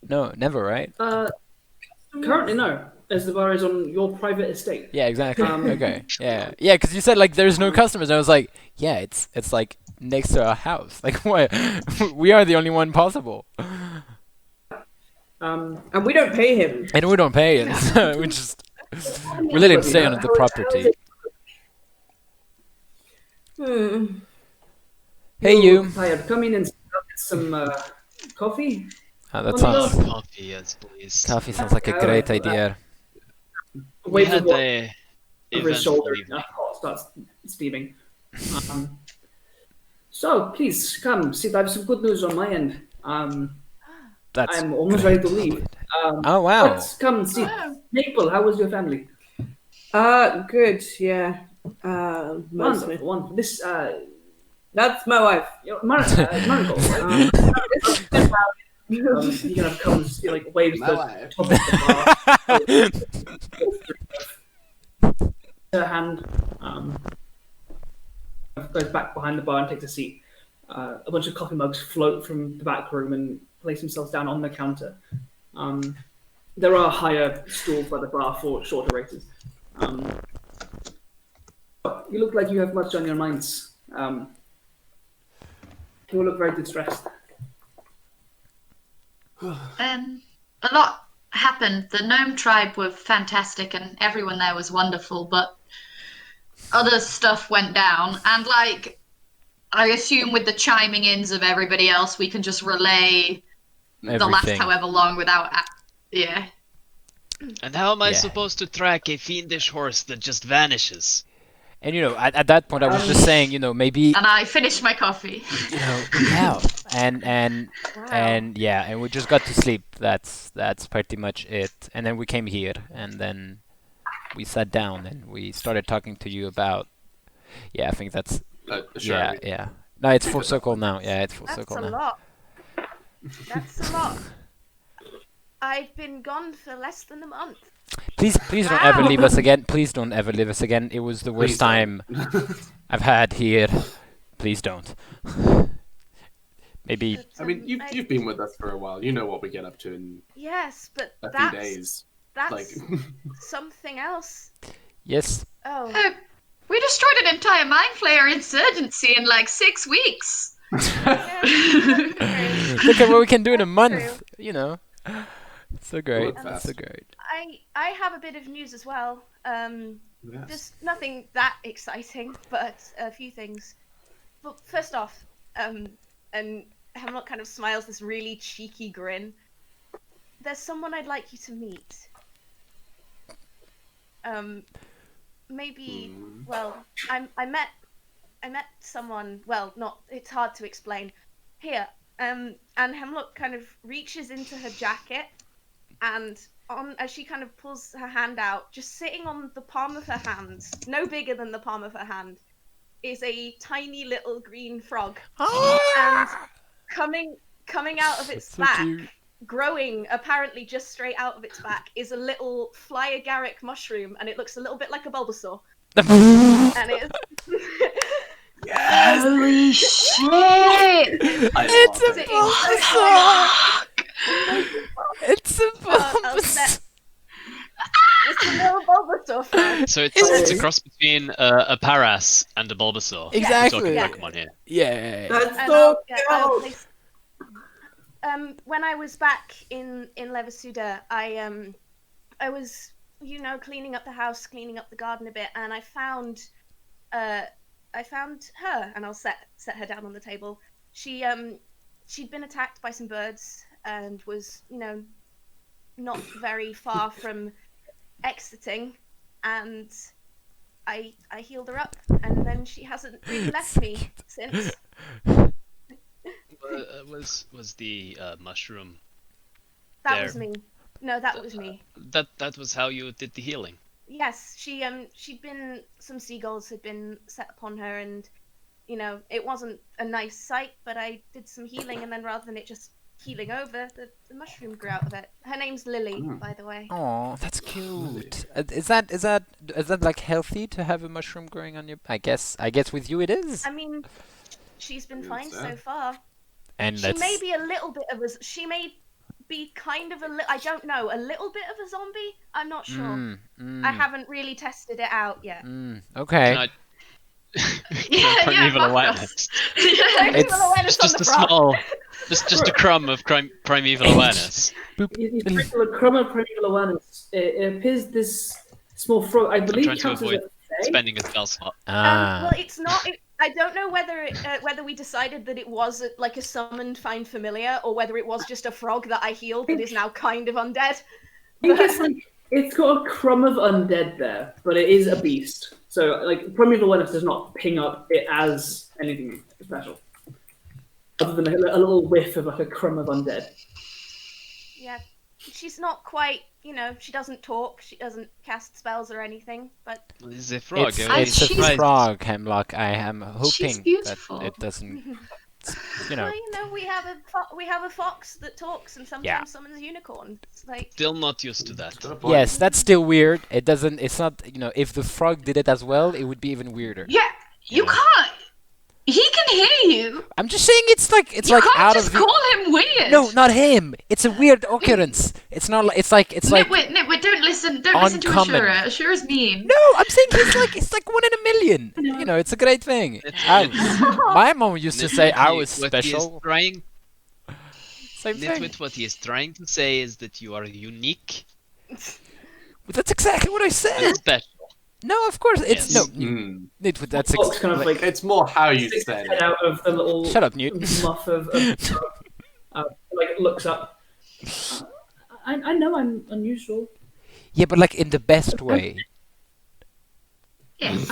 No, never, right? Currently, no, as the bar is on your private estate. Yeah, exactly. Okay. Yeah. Yeah, because you said like there's no customers. I was like, yeah, it's like next to our house. Like what? We are the only one possible. And we don't pay him. And we don't pay it. So we let him stay on the property. Hey you. Tired. Come in and get some coffee. Oh, that Oh, sounds. no. coffee, yes, please. Coffee sounds like a great idea. We Wait had for a over his eventful shoulder. evening. Hot starts steaming. So please come sit. I have some good news on my end. That's. I'm almost ready to leave. Oh wow. Let's come sit. Maple, how was your family? Good, yeah. Mostly. Wonderful, wonderful. This That's my wife. Markos. He kind of comes, he like waves My the wife. top of the bar. Her hand goes back behind the bar and takes a seat. A bunch of coffee mugs float from the back room and place themselves down on the counter. There are higher stools by the bar for shorter races. You look like you have much on your minds. You look very distressed. A lot happened. The gnome tribe were fantastic and everyone there was wonderful, but other stuff went down. And like, I assume with the chiming ins of everybody else, we can just relay the last Everything. however long without, yeah. And how am I Yeah. supposed to track a fiendish horse that just vanishes? And at that point, I was just saying, maybe, And I finished my coffee. yeah, and yeah, and we just got to sleep. That's pretty much it. And then we came here, and then we sat down and we started talking to you about. Yeah, I think that's. Sure. Yeah. No, it's full circle now. Yeah, it's full That's circle a now. lot. That's a lot. I've been gone for less than a month. Please don't ever Wow. leave us again. Please don't ever leave us again. It was the worst Please don't. time I've had here. Please don't. Maybe. But, I mean, you've been with us for a while. You know what we get up to in Yes, but a few that's days. that's Like, something else. Yes. Oh, We destroyed an entire Mind Flayer insurgency in like 6 weeks. yeah, that's Look at what we can do in a That's month. true. So great. Look fast. So great. I have a bit of news as well. yes. Just nothing that exciting, but a few things. But first off, and Hemlock kind of smiles this really cheeky grin. There's someone I'd like you to meet. Maybe. Well, I met someone. Well, not. It's hard to explain. Here, and Hemlock kind of reaches into her jacket, and as she kind of pulls her hand out, just sitting on the palm of her hand, no bigger than the palm of her hand, is a tiny little green frog, and Ah! coming out of its So back, cute. growing apparently just straight out of its back, is a little fly agaric mushroom, and it looks a little bit like a Bulbasaur. And it's Holy shit! It's a Bulbasaur! Bulbasaur! It's a I'll Bulbasaur! It's a little Bulbasaur frog. So it's a cross between a Paras and a Bulbasaur. Exactly. We're talking Pokemon here. Yeah. That's And so I'll cute. place- when I was back in Levasuda, I was cleaning up the house, cleaning up the garden a bit, and I found her, and I'll set her down on the table. She'd been attacked by some birds and was not very far from exiting, and I healed her up, and then she hasn't really left me since. Was the mushroom? That was me. No, that was me. That was how you did the healing. Yes, she'd been, some seagulls had been set upon her, and it wasn't a nice sight, but I did some healing, and then rather than it just healing over, the mushroom grew out of it. Her name's Lily, by the way. Oh, that's cute. Is that like healthy to have a mushroom growing on your? I guess with you it is. I mean, she's been fine so far. And She that's may be a little bit of a. She may be kind of I don't know, a little bit of a zombie. I'm not sure. I haven't really tested it out yet. Okay. Can I... Yeah, Primeval Markos. awareness. Primeval awareness on Just the a frog. small, just a crumb of primeval awareness. You sprinkle a crumb of primeval awareness. It appears this small frog, I believe, trying to counts as avoid a fae. Spending a spell slot. Well, it's not. I don't know whether we decided that it was like a summoned find familiar, or whether it was just a frog that I healed that is now kind of undead. I think it's like it's got a crumb of undead there, but it is a beast. So like primeval awareness does not ping up it as anything special, other than a little whiff of like a crumb of undead. Yeah, she's not quite. She doesn't talk. She doesn't cast spells or anything. But It's a frog. It's a she's- frog, Hemlock. I am hoping that beautiful. it doesn't. well, we have a fox that talks and sometimes summons a unicorn. It's like Still not used to that. Yes, that's still weird. It doesn't. It's not. If the frog did it as well, it would be even weirder. Yeah, you can't. He can hear you. I'm just saying it's like You like can't out just of the. call him weird. No, not him. It's a weird occurrence. It's not. It's like. Nitwit, don't listen. Don't listen to uncommon. Ashura. Ashura's mean. No, I'm saying it's like 1 in a million. It's a great thing. My mom used to say I was special. Same thing. Nitwit, what he is trying to say is that you are unique But that's exactly what I said. and special. No, of course it's Yes. Newt, that's Fox kind of like It's more how you sticks said its head it. out of the little Shut up, Newt. muff of like looks up. I know I'm unusual. Yeah, but like in the best way. Yes.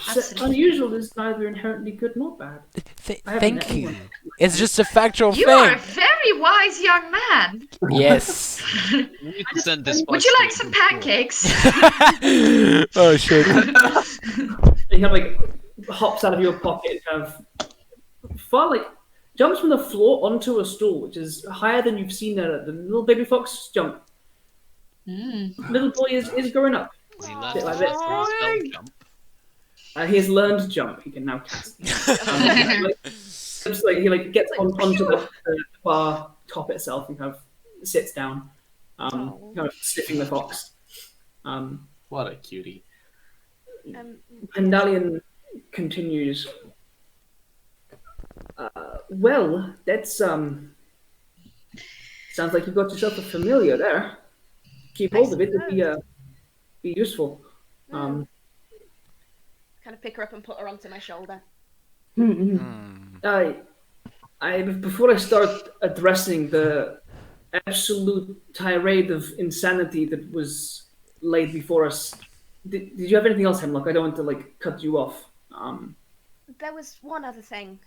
Absolutely. Unusual is neither inherently good nor bad. I haven't Thank met you. anyone. It's just a factual You thing. are a very wise young man. Yes. We need to send this Would you box like to some the school. pancakes? Oh shit. And he kind of like hops out of your pocket and kind of jumps from the floor onto a stool, which is higher than you've seen the little baby fox jump. Little boy is growing up. Has he learned Bit like to this. spell jump? He has learned jump. He can now cast. He gets onto the bar top itself and kind of sits down, kind of sniffing the fox. What a cutie. Pendalian continues. Well, that's sounds like you got yourself a familiar there. Keep hold of it; it'd be useful. kind of pick her up and put her onto my shoulder. Before I start addressing the absolute tirade of insanity that was laid before us, did you have anything else, Hemlock? I don't want to cut you off. There was one other thing.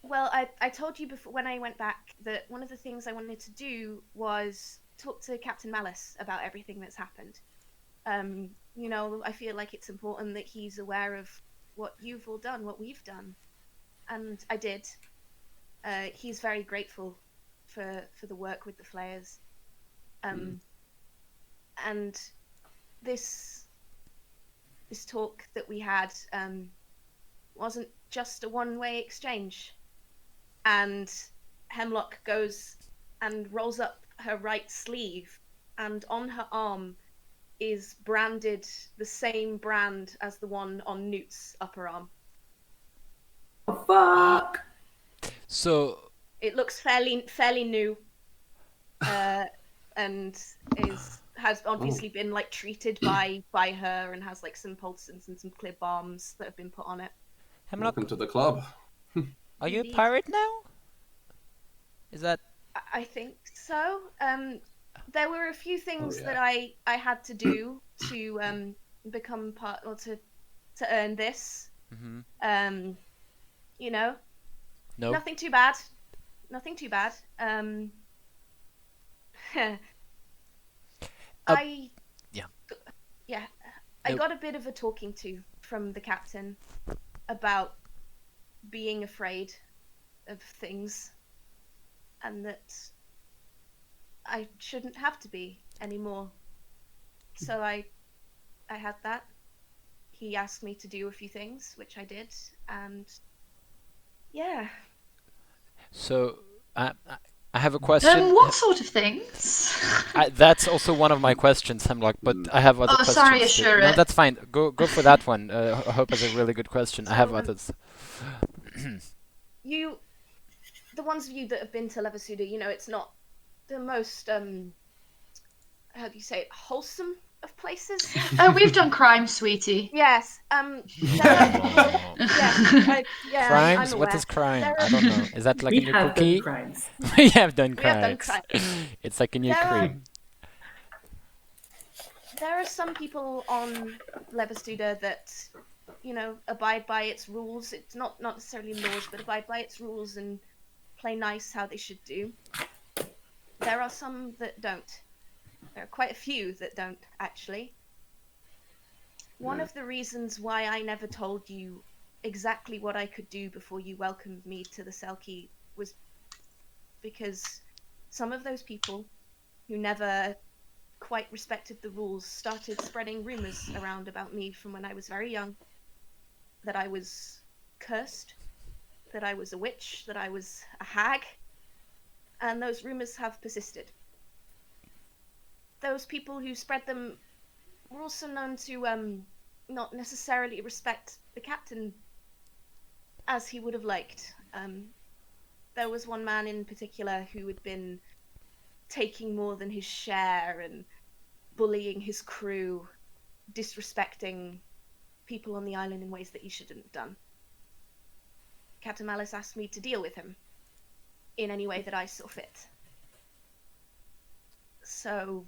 Well, I told you before when I went back that one of the things I wanted to do was talk to Captain Malice about everything that's happened. You know, I feel like it's important that he's aware of what you've all done, what we've done. And I did. He's very grateful for the work with the Flayers. And this talk that we had wasn't just a one-way exchange. And Hemlock goes and rolls up her right sleeve, and on her arm is branded the same brand as the one on Newt's upper arm. Oh, fuck! So It looks fairly new, and has obviously been like treated by her, and has like some pulsins and some clear bombs that have been put on it. Hemlock, Welcome to the club. are you a Indeed. pirate now? Is that I think so. There were a few things yeah. that I had to do to become part, or to earn this. You know, no? nothing too bad. Nothing too bad. I Nope. got a bit of a talking to from the captain about being afraid of things, and that I shouldn't have to be anymore. So I had that. He asked me to do a few things, which I did, and yeah. So I have a question. What sort of things? That's also one of my questions, Hemlock, but I have other questions. Sorry, too. Ashura. No, that's fine. Go for that one. I hope it's a really good question. I have others. The ones of you that have been to Levasuda, you know, it's not the most, how do you say it, wholesome of places? We've done crime, sweetie. Yes. Yeah, Crimes? I'm What aware. is crime? I don't know. Is that like We a new have cookie? done crimes. We have done We have done crimes. crimes. It's like a new There are- cream. There are some people on Levasuda that, you know, abide by its rules. It's not necessarily laws, but abide by its rules and play nice how they should do. There are some that don't. There are quite a few that don't, actually. One of the reasons why I never told you exactly what I could do before you welcomed me to the Selkie was because some of those people who never quite respected the rules started spreading rumors around about me from when I was very young. That I was cursed, that I was a witch, that I was a hag, and those rumors have persisted. Those people who spread them were also known to not necessarily respect the captain as he would have liked. There was one man in particular who had been taking more than his share and bullying his crew, disrespecting people on the island in ways that he shouldn't have done. Captain Malice asked me to deal with him in any way that I saw fit. So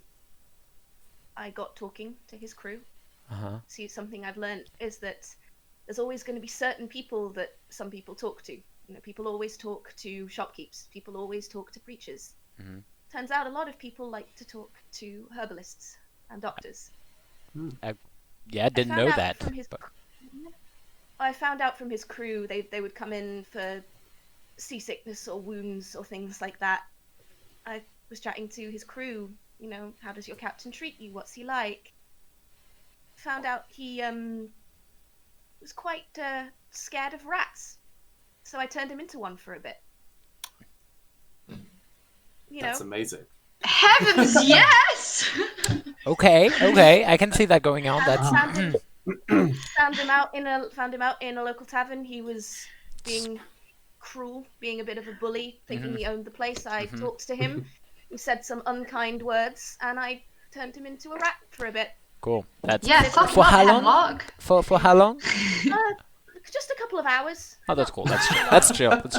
I got talking to his crew. See, something I've learned is that there's always going to be certain people that some people talk to. You know, people always talk to shopkeepers. People always talk to preachers. Turns out a lot of people like to talk to herbalists and doctors. Yeah, I didn't know that. I found out from his crew they would come in for seasickness or wounds or things like that. I was chatting to his crew, you know, how does your captain treat you? What's he like? Found out he was quite scared of rats. So I turned him into one for a bit. You That's know, amazing. Heavens, yes! Okay, I can see that going on. That's found him out in a local tavern. He was being cruel, being a bit of a bully, thinking he owned the place. I talked to him. He said some unkind words, and I turned him into a rat for a bit. cool. That's Yeah, fuck for him how up, long? Hemlock. For how long? Just a couple of hours. Oh, that's cool. That's chill. That's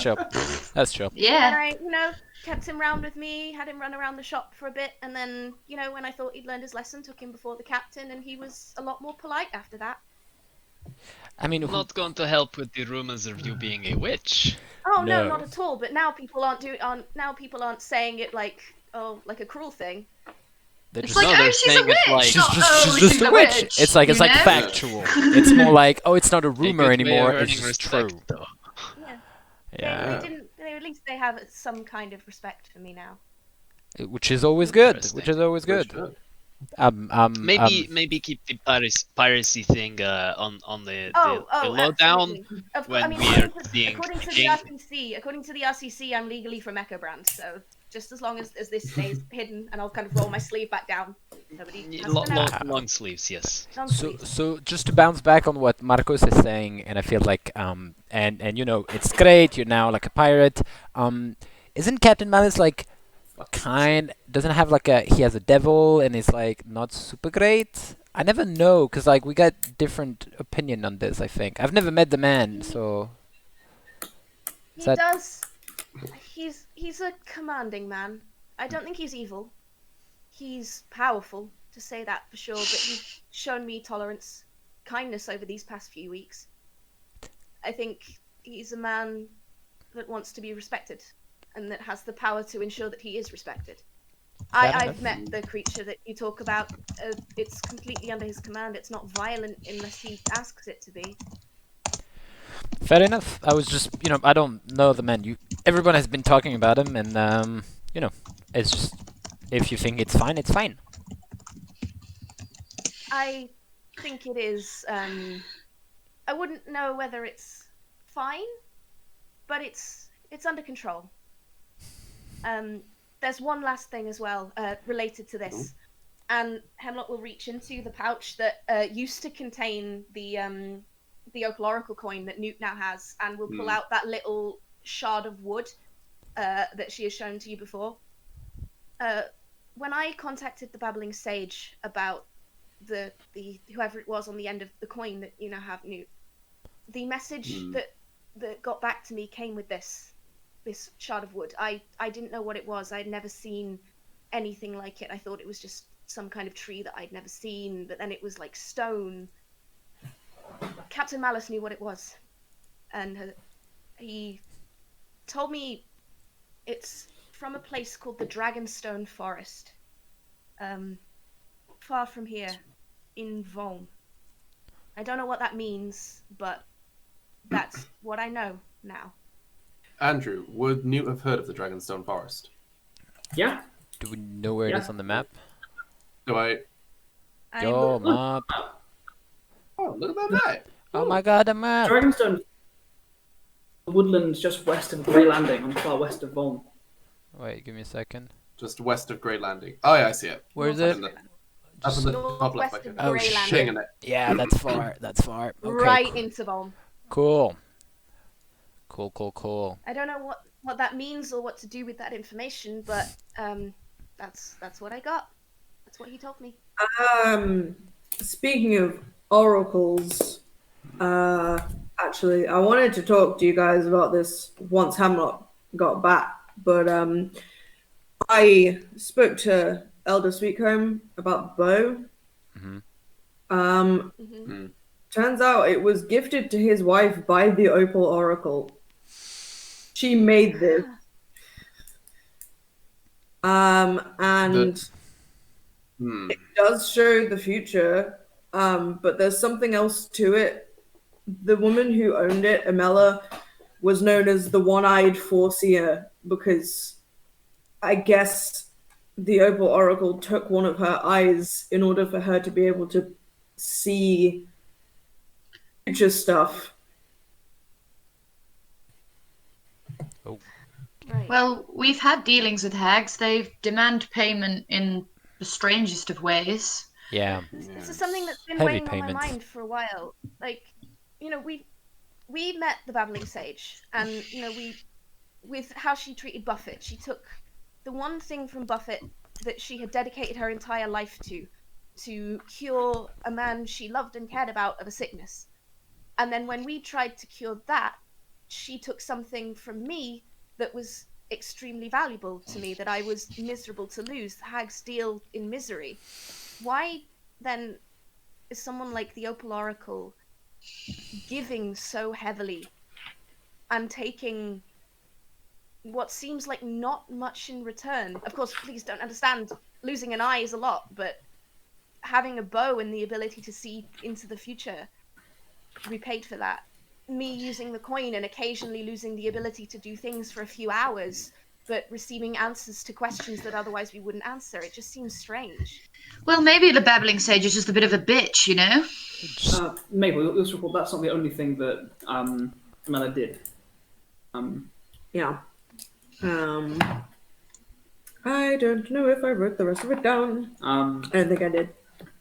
chill. And Yeah. I, you know, kept him round with me, had him run around the shop for a bit, and then, you know, when I thought he'd learned his lesson, took him before the captain, and he was a lot more polite after that. I mean, Not going to help with the rumors of you being a witch. Oh no, No. not at all. But now people aren't saying it like a cruel thing. They're It's just like, No, oh, they're she's a saying witch. it's like- she's not, just, oh, she's we just think a the witch. It's like you know? factual. It's more like, oh, it's not a rumor good way of anymore. earning It's just respect, true. though. Yeah. Yeah, They didn't. At least they have some kind of respect for me now. which is always good. Interesting. Which is always They good. should. Maybe keep the piracy thing on the lowdown. absolutely. when we're being according to the king. according to the RCC, I'm legally from Echo Brand, so just as long as this stays hidden, and I'll kind of roll my sleeve back down. Nobody has to know. Long sleeves, yes. Long So, sleeves. so just to bounce back on what Markos is saying, and I feel like, and you know, it's great. You're now like a pirate. Isn't Captain Malice like doesn't have like he has a devil and is like not super great? I never know, cause like we got different opinion on this. I think I've never met the man, so He that- does. He's a commanding man. I don't think he's evil. He's powerful, to say that for sure, but he's shown me tolerance, kindness over these past few weeks. I think he's a man that wants to be respected, and that has the power to ensure that he is respected. Fair I've enough. met the creature that you talk about. It's completely under his command. It's not violent unless he asks it to be. fair enough. I was just, you know, I don't know the man. Everyone has been talking about him, and you know, it's just if you think it's fine, it's fine. I think it is. I wouldn't know whether it's fine, but it's under control. There's one last thing as well related to this, and Hemlock will reach into the pouch that used to contain the Opal Oracle coin that Newt now has, and will pull out that little shard of wood that she has shown to you before. When I contacted the Babbling Sage about the whoever it was on the end of the coin that you now have, Newt, the message that got back to me came with this shard of wood. I didn't know what it was. I'd never seen anything like it. I thought it was just some kind of tree that I'd never seen, but then it was like stone. Captain Malice knew what it was, and he told me it's from a place called the Dragonstone Forest, far from here, in Volm. I don't know what that means, but that's what I know now. Andrew, would Newt have heard of the Dragonstone Forest? Yeah. Do we know where it is Yeah. on the map? Do I? Yo, map. Oh, look at that map. Oh my god, a map. Dragonstone woodlands just west of Grey Landing, on the far west of Volm. Wait, give me a second. Just west of Grey Landing. Oh yeah, I see it. Where is Up it? in the, up in the top left. Northwest of Oh, Grey shit. Landing. Pinging it. Yeah, that's far. That's far. Okay. Right into Volm. Cool. Cool. I don't know what that means or what to do with that information, but that's what I got. That's what he told me. Speaking of oracles, actually, I wanted to talk to you guys about this once Hemlock got back, but I spoke to Elder Sweetcomb about the bow. Turns out it was gifted to his wife by the Opal Oracle. She made this. And it does show the future, but there's something else to it. The woman who owned it, Amela, was known as the one-eyed foreseer because I guess the Opal Oracle took one of her eyes in order for her to be able to see future stuff. Right. Well, we've had dealings with hags. They demand payment in the strangest of ways. Yeah. This is something that's been Heavy weighing on payments. my mind for a while. Like, you know, we met the Babbling Sage, and you know, with how she treated Buffett, she took the one thing from Buffett that she had dedicated her entire life to cure a man she loved and cared about of a sickness. And then when we tried to cure that, she took something from me that was extremely valuable to me, that I was miserable to lose. Hags deal in misery. Why then is someone like the Opal Oracle giving so heavily and taking what seems like not much in return. Of course, please don't understand, losing an eye is a lot, but having a bow and the ability to see into the future, we paid for that. Me using the coin and occasionally losing the ability to do things for a few hours, but receiving answers to questions that otherwise we wouldn't answer, it just seems strange. Well, maybe the babbling sage is just a bit of a bitch, you know? Maybe let's recall that's not the only thing that Mela did. Yeah. I don't know if I wrote the rest of it down. I don't think I did.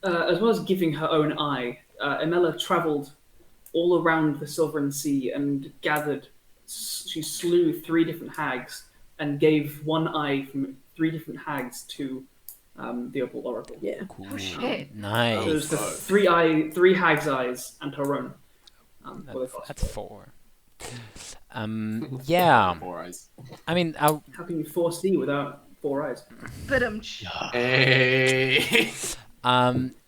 As well as giving her own eye, Emella travelled all around the Silvern Sea and gathered. She slew 3 different hags and gave one eye from 3 different hags to the Opal Oracle. Yeah. Cool. Oh, shit. Nice. So there's the 3 hags' eyes and her own. That's 4. Yeah. 4 eyes. I mean, How can you foresee without 4 eyes? But Hey.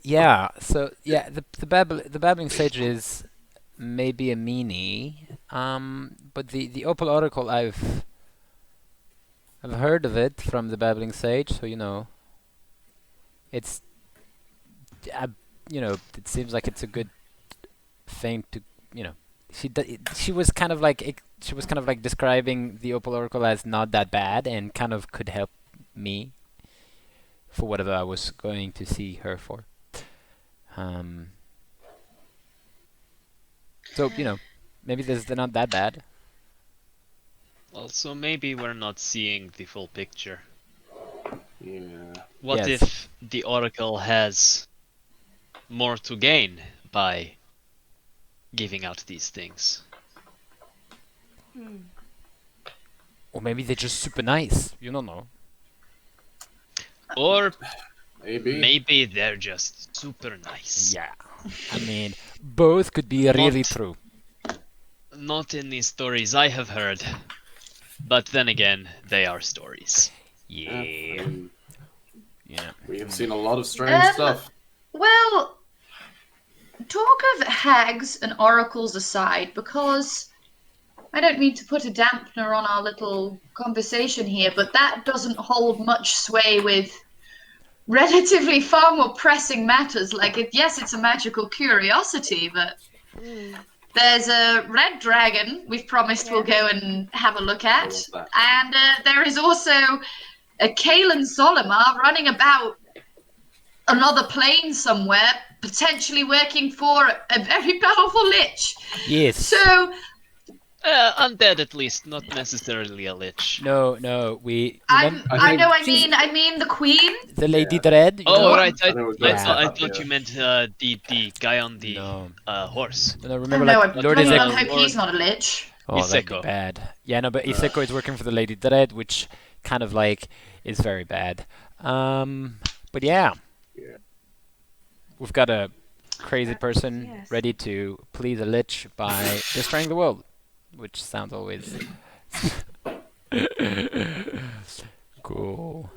yeah. So yeah, the babbling sage is maybe a meanie. But the Opal Oracle, I've heard of it from the babbling sage, so you know. It's, it seems like it's a good thing to, she was kind of like describing the Opal Oracle as not that bad and kind of could help me for whatever I was going to see her for. So maybe they're not that bad. Also, maybe we're not seeing the full picture. Yeah. What Yes. if the Oracle has more to gain by giving out these things? Or maybe they're just super nice. You don't know. Or Maybe. maybe they're just super nice. Yeah. I mean, both could be really true. Not in the stories I have heard. But then again, they are stories. Yeah. Yeah. We have seen a lot of strange stuff. Well, talk of hags and oracles aside, because I don't mean to put a dampener on our little conversation here, but that doesn't hold much sway with relatively far more pressing matters. Like, yes, it's a magical curiosity, but there's a red dragon we've promised we'll go and have a look at, and there is also a Caelan Solemar running about another plane somewhere, potentially working for a very powerful lich. Yes. So, Undead at least, not necessarily a lich. No. We. I remem- mean the queen. the Lady Dread. Oh, right. I Yeah. thought you meant the guy on the No. horse. No, remember, No, I Lord bloody well Isaac. hope he's not a lich. Oh, that'd be Iseko. bad. Yeah, no, but Iseko is working for the Lady Dread, which kind of is very bad. But yeah. We've got a crazy person yes. ready to please a lich by destroying the world, which sounds always cool.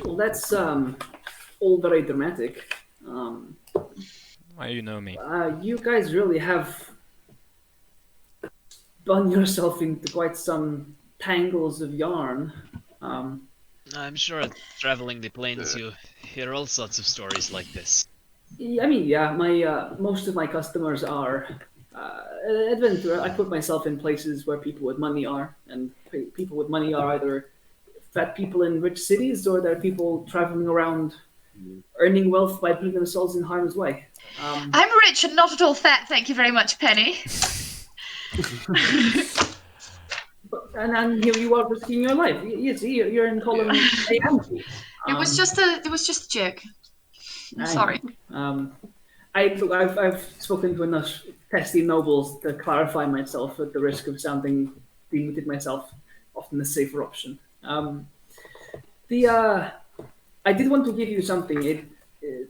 Well, that's all very dramatic. Why you know me? You guys really have spun yourself into quite some tangles of yarn. I'm sure traveling the plains you hear all sorts of stories like this. I mean, yeah, my most of my customers are adventurer. I put myself in places where people with money are, and people with money are either fat people in rich cities or they're people traveling around earning wealth by putting themselves in harm's way. I'm rich and not at all fat, thank you very much, Penny. And here you are risking your life. You see, you're in column A and B. It was just a joke. I'm sorry. I've spoken to enough testy nobles to clarify myself at the risk of sounding demoted myself, often the safer option. I did want to give you something. It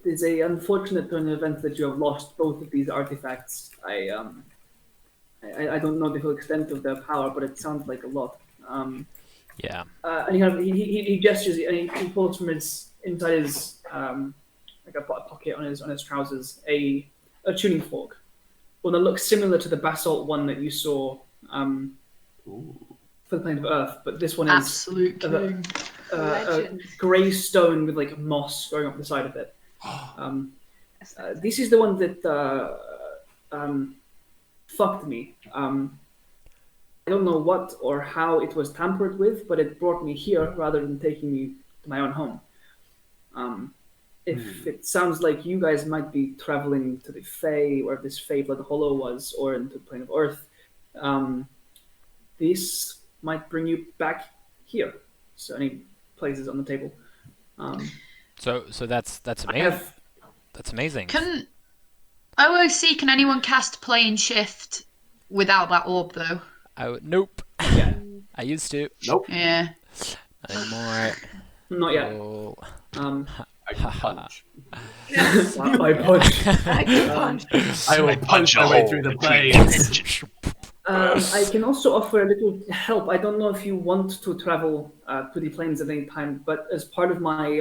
is a unfortunate turn of events that you have lost both of these artifacts. I don't know the full extent of their power, but it sounds like a lot. Yeah. And he gestures and he pulls from inside his like a pocket on his trousers a tuning fork, one that looks similar to the basalt one that you saw for for the plane of Earth, but this one is Absolute king. a grey stone with like moss growing up the side of it. This is the one that fucked me. I don't know what or how it was tampered with, but it brought me here rather than taking me to my own home. If it sounds like you guys might be traveling to the Fae, where this Fae Blood Hollow was, or into the plane of Earth, this might bring you back here. So any places on the table. So that's amazing. That's amazing. Can OOC, can anyone cast plane shift without that orb though? Nope. Yeah. I used to. Nope. Yeah. Anymore. Not yet. Oh. I can punch. I punch. I can punch. I will punch my way through the planes. I can also offer a little help. I don't know if you want to travel to the plains at any time, but as part of my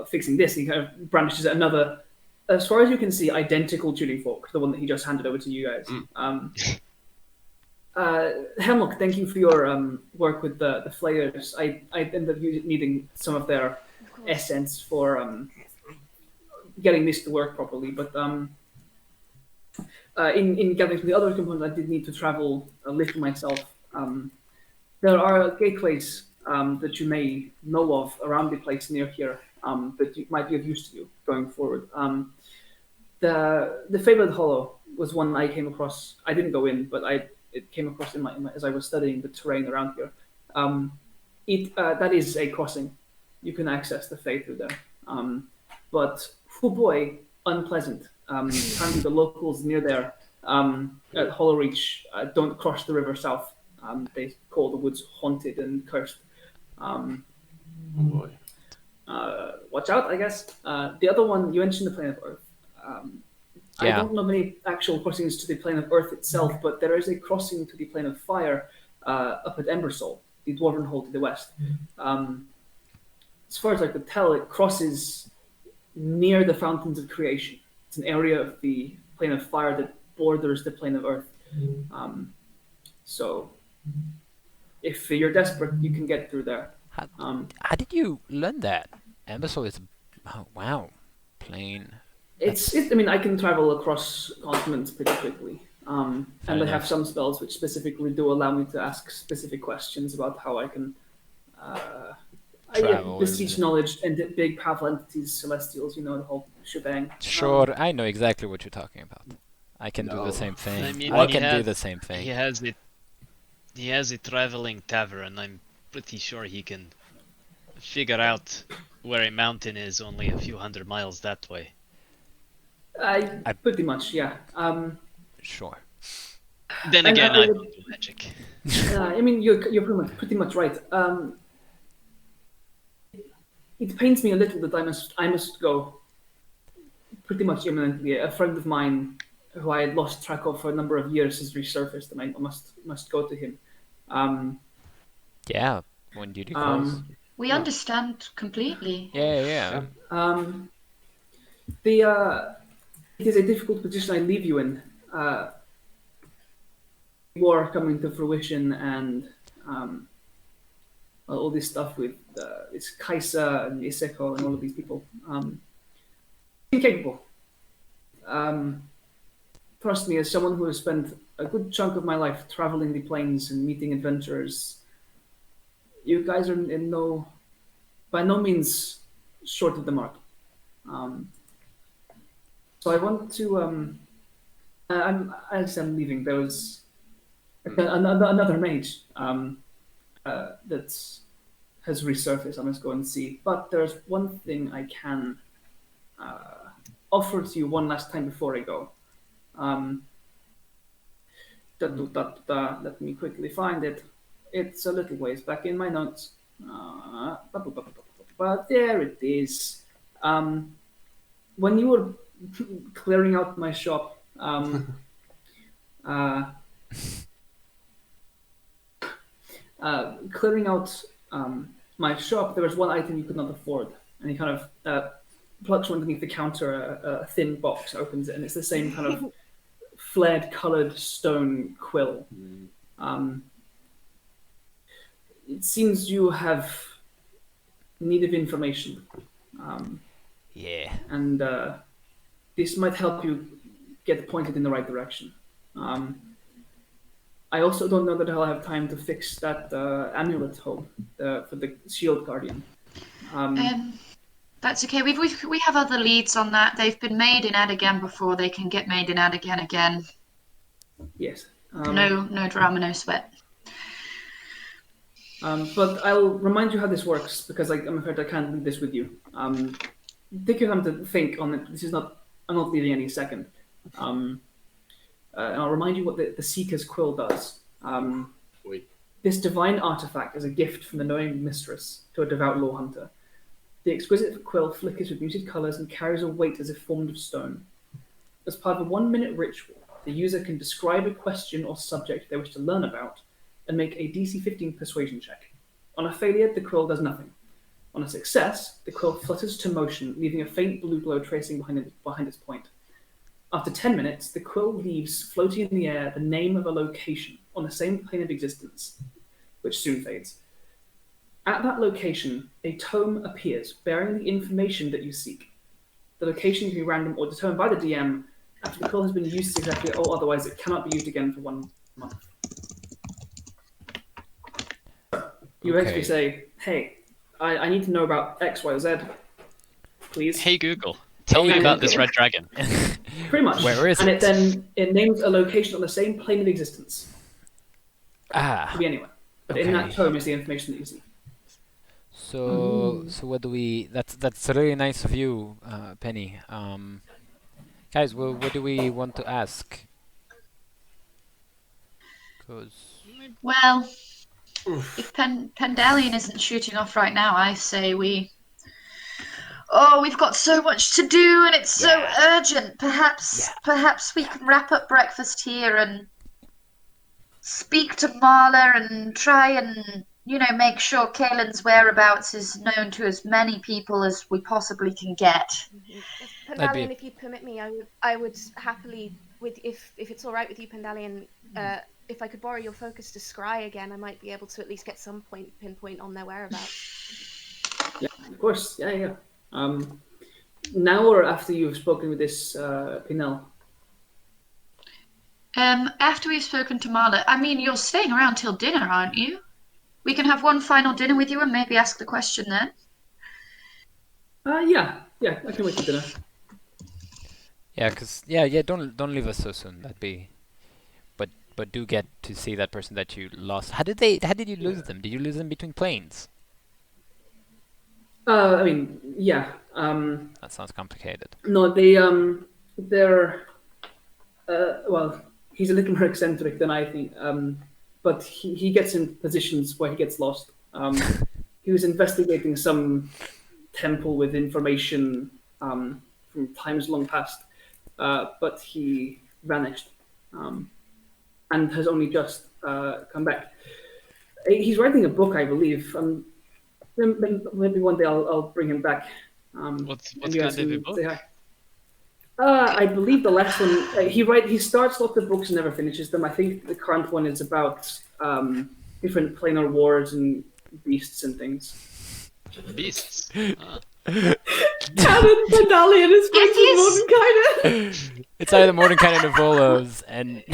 fixing this, he kind of brandishes another, as far as you can see, identical tuning fork, the one that he just handed over to you guys. Hemlock, thank you for your work with the flayers. I ended up needing some of their essence for getting this to work properly, but in getting to the other components, I did need to travel a little myself. There are gateways that you may know of around the place near here that might be of use to you going forward. The Fabled Hollow was one I came across. I didn't go in, but it came across in my as I was studying the terrain around here. That is a crossing. You can access the Fae through there. But, oh boy, unpleasant. Apparently the locals near there at Hollow Reach don't cross the river south. They call the woods haunted and cursed. Oh boy. Watch out, I guess. The other one, you mentioned the plane of Earth. I don't know many actual crossings to the plane of Earth itself, but there is a crossing to the plane of Fire up at Embersoul, the Dwarven Hold to the west. As far as I could tell, it crosses near the Fountains of Creation. It's an area of the plane of Fire that borders the plane of Earth. So, if you're desperate, you can get through there. How did you learn that? Embersoul is plane. I mean, I can travel across continents pretty quickly. And I have some spells which specifically do allow me to ask specific questions about how I can beseech knowledge and big powerful entities, celestials, the whole shebang. Sure, I know exactly what you're talking about. I can do the same thing. I mean, I can do the same thing. He has a traveling tavern. I'm pretty sure he can figure out where a mountain is only a few hundred miles that way. I pretty much, yeah. Sure. Then again, I don't do magic. I mean, you're pretty much right. It pains me a little that I must go pretty much imminently. A friend of mine who I had lost track of for a number of years has resurfaced, and I must go to him. Yeah, when duty calls. We understand completely. Yeah. It is a difficult position I leave you in. War coming to fruition and all this stuff with it's Kaisa and Iseko and all of these people. Incapable. Trust me, as someone who has spent a good chunk of my life traveling the plains and meeting adventurers, you guys are by no means short of the mark. So I want to. As I'm leaving, there was another mage that has resurfaced. I must go and see. But there's one thing I can offer to you one last time before I go. Let me quickly find it. It's a little ways back in my notes. But there it is. When you were clearing out my shop, there was one item you could not afford, and he kind of plucks from underneath the counter a thin box, opens it, and it's the same kind of flared coloured stone quill. it seems you have need of information. Yeah. And this might help you get pointed in the right direction. I also don't know that I'll have time to fix that amulet hole for the shield guardian. That's okay. We have other leads on that. They've been made in Adigan before. They can get made in Adigan again. Yes. No drama, no sweat. But I'll remind you how this works, because I'm afraid I can't leave this with you. Take your time to think on it. I'm not leaving any second. And I'll remind you what the Seeker's Quill does. This divine artifact is a gift from the knowing mistress to a devout law hunter. The exquisite quill flickers with muted colours and carries a weight as if formed of stone. As part of a 1-minute ritual, the user can describe a question or subject they wish to learn about and make a DC 15 persuasion check. On a failure, the quill does nothing. On a success, the quill flutters to motion, leaving a faint blue glow tracing behind its point. After 10 minutes, the quill leaves floating in the air the name of a location on the same plane of existence, which soon fades. At that location, a tome appears bearing the information that you seek. The location can be random or determined by the DM after the quill has been used successfully, or otherwise it cannot be used again for 1 month. You actually say, hey, I need to know about X, Y, Z, please. Hey Google, tell me about this red dragon. Pretty much. Where is it? And it names a location on the same plane of existence. It could be anywhere. But in that tome is the information that you seek. So what do we? That's really nice of you, Penny. Guys, what do we want to ask? Well, if Pendalian isn't shooting off right now, I say we've got so much to do and it's so urgent. Perhaps we can wrap up breakfast here and speak to Marla and try and make sure Caelan's whereabouts is known to as many people as we possibly can get. Pendalian, if you'd permit me, I would happily, if it's all right with you, Pendalian, if I could borrow your focus to scry again, I might be able to at least get some pinpoint on their whereabouts. Yeah, of course. Yeah. Now or after you've spoken with this Pinel? After we've spoken to Marla. I mean, you're staying around till dinner, aren't you? We can have one final dinner with you and maybe ask the question then. Yeah, I can wait for dinner. Yeah, don't leave us so soon. That'd be, but do get to see that person that you lost. How did you lose them? Did you lose them between planes? I mean, yeah. That sounds complicated. No, they're well, he's a little more eccentric than I think. But he gets in positions where he gets lost. He was investigating some temple with information from times long past, but he vanished and has only just come back. He's writing a book, I believe. Maybe one day I'll bring him back. What's kind of a book? I believe the last one he starts lots of books and never finishes them. I think the current one is about different planar wars and beasts and things. Beasts. Canon Pendalian is Mordenkainen. It's either Mordenkainen or Volos, and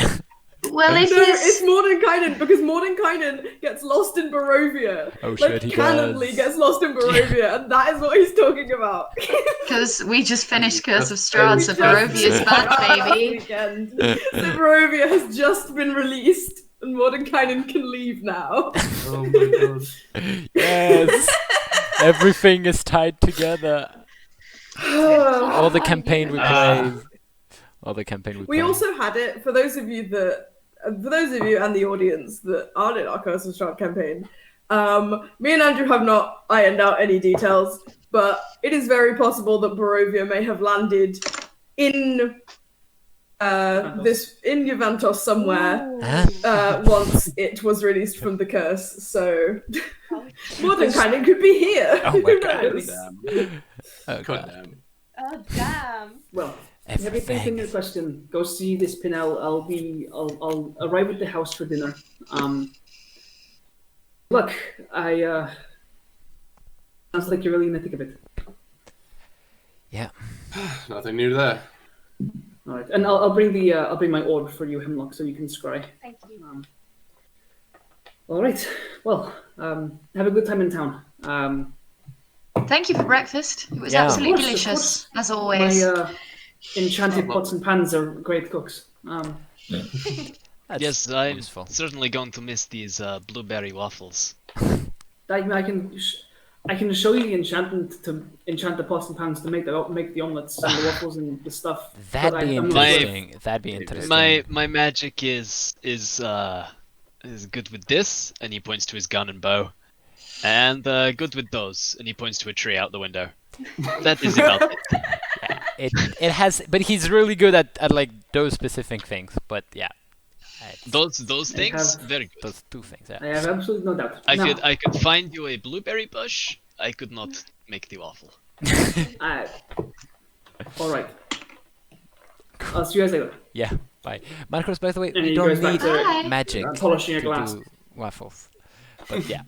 well, it's Mordenkainen because Mordenkainen gets lost in Barovia. Oh shit, he canonly gets lost in Barovia, and that is what he's talking about. Because we just finished Curse of Strahd, so Barovia's back, baby. So Barovia has just been released, and Mordenkainen can leave now. Oh my god. Yes, everything is tied together. All the campaign we played. We also had it for those of you and the audience that aren't in our Curse of Strahd campaign. Me and Andrew have not ironed out any details, but it is very possible that Barovia may have landed in Juventus somewhere once it was released from the curse. So Mordenkainen could be here. Oh my god! Oh god! Oh damn! Well. Everything in your question. Go see this Pinel. I'll arrive at the house for dinner. Look, sounds like you're really in the thick of it. Yeah. Nothing new there. All right, and I'll bring my orb for you, Hemlock, so you can scry. Thank you. All right. Well, have a good time in town. Thank you for breakfast. It was Yeah. absolutely Of course, delicious, as always. My enchanted pots and pans are great cooks. That's Yes, I'm useful. certainly going to miss these blueberry waffles. I can show you the enchantment to enchant the pots and pans to make the omelets and the waffles and the stuff. That'd but be I'm not sure. interesting. That'd be interesting. My magic is good with this, and he points to his gun and bow, and good with those, and he points to a tree out the window. That is about it. It has, but he's really good at like those specific things. But yeah, Those things, have- very good. those two things. I Yeah. have absolutely no doubt. I Now, could find you a blueberry bush. I could not make the waffle. all right. I'll see you guys later. Yeah. Bye, Markos. By the way, And we he don't goes back need to Bye. magic polishing a to glass. do waffles. But yeah.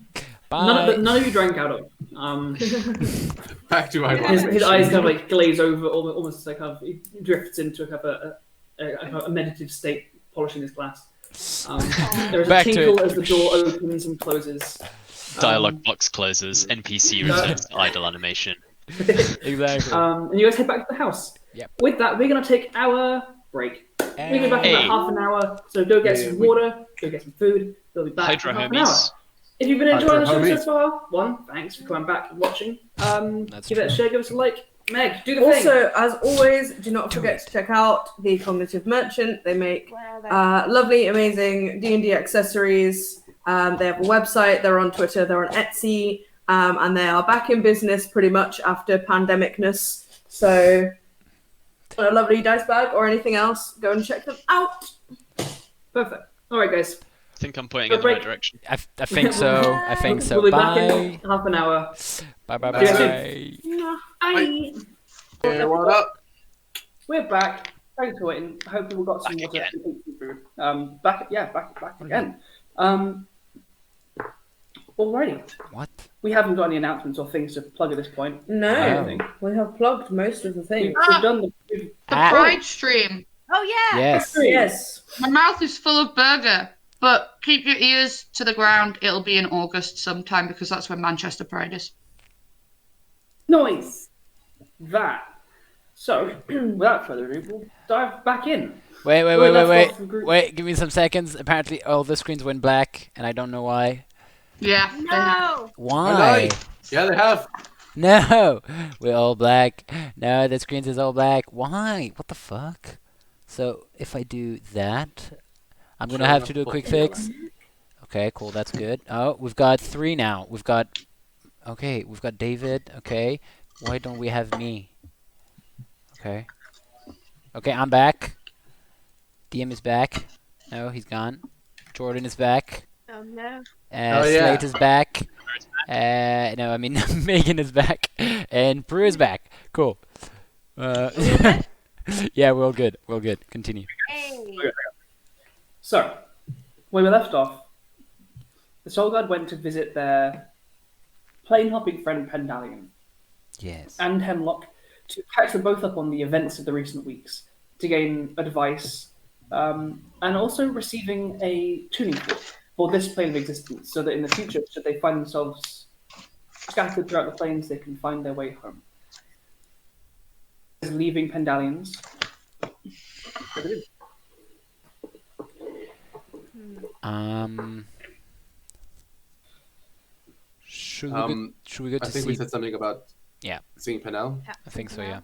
Bye. None of you drank out of. Back to my His eyes kind of like glaze over, almost like he drifts into a meditative state, polishing his glass. There's a Back to tinkle it. as the door opens and closes. Dialogue box closes. NPC returns to idle animation. Exactly. And you guys head back to the house. Yep. With that, we're going to take our break. We'll be back in Hey. about half an hour, so go get Yeah, some we- water, go get some food. We'll be back Hydra in half an hour. homies. If you've been enjoying the show Hydra so far, one, thanks for coming back and watching. That's Give it a true. share, give us a like. Meg, do the thing. Also, as always, do not forget to check out the Cognitive Merchant. They make Where are they? lovely, amazing D&D accessories. They have a website. They're on Twitter. They're on Etsy. And they are back in business pretty much after pandemicness. So, a lovely dice bag or anything else, go and check them out. Perfect. All right, guys. I think I'm pointing Go in the right break. direction. I think so. I think so. We'll be back Bye. in half an hour. Bye. Bye. Bye. Bye. Bye. Yeah, what up? We're back. Thanks for waiting. I hope people got some Back water again. and eat some food. Back again. Alrighty. What? We haven't got any announcements or things to plug at this point. No, Wow. we have plugged most of the We've, things. we've done the. The Ah. Pride stream. Oh yeah. Yes. Yes. My mouth is full of burger, but keep your ears to the ground. It'll be in August sometime because that's when Manchester Pride is. Noise. That. So, without further ado, we'll dive back in. Wait. Where we left off, the group- Wait. Give me some seconds. Apparently, all the screens went black, and I don't know why. Yeah. they have. No. Why? Yeah, they have. No, we're all black. No, the screens is all black. Why? What the fuck? So if I do that, I'm gonna have to do a quick fix. Okay, cool. That's good. Oh, we've got 3 now. We've got David. Okay, why don't we have me? Okay. Okay, I'm back. DM is back. No, he's gone. Jordan is back. Oh no. yeah. Slate is back. No, I mean Megan is back, and Prue is back. Cool. Yeah, we're all good. We're all good. Continue. Hey. So, where we left off, the Soul Guard went to visit their plane-hopping friend Pendalion Yes. and Hemlock to catch them both up on the events of the recent weeks, to gain advice, and also receiving a tuning fork for this plane of existence, so that in the future, should they find themselves scattered throughout the planes, they can find their way home. Leaving Pendalions. Should we go, should we go I to think see? we said something about Yeah. seeing Penel. I think so. Yeah.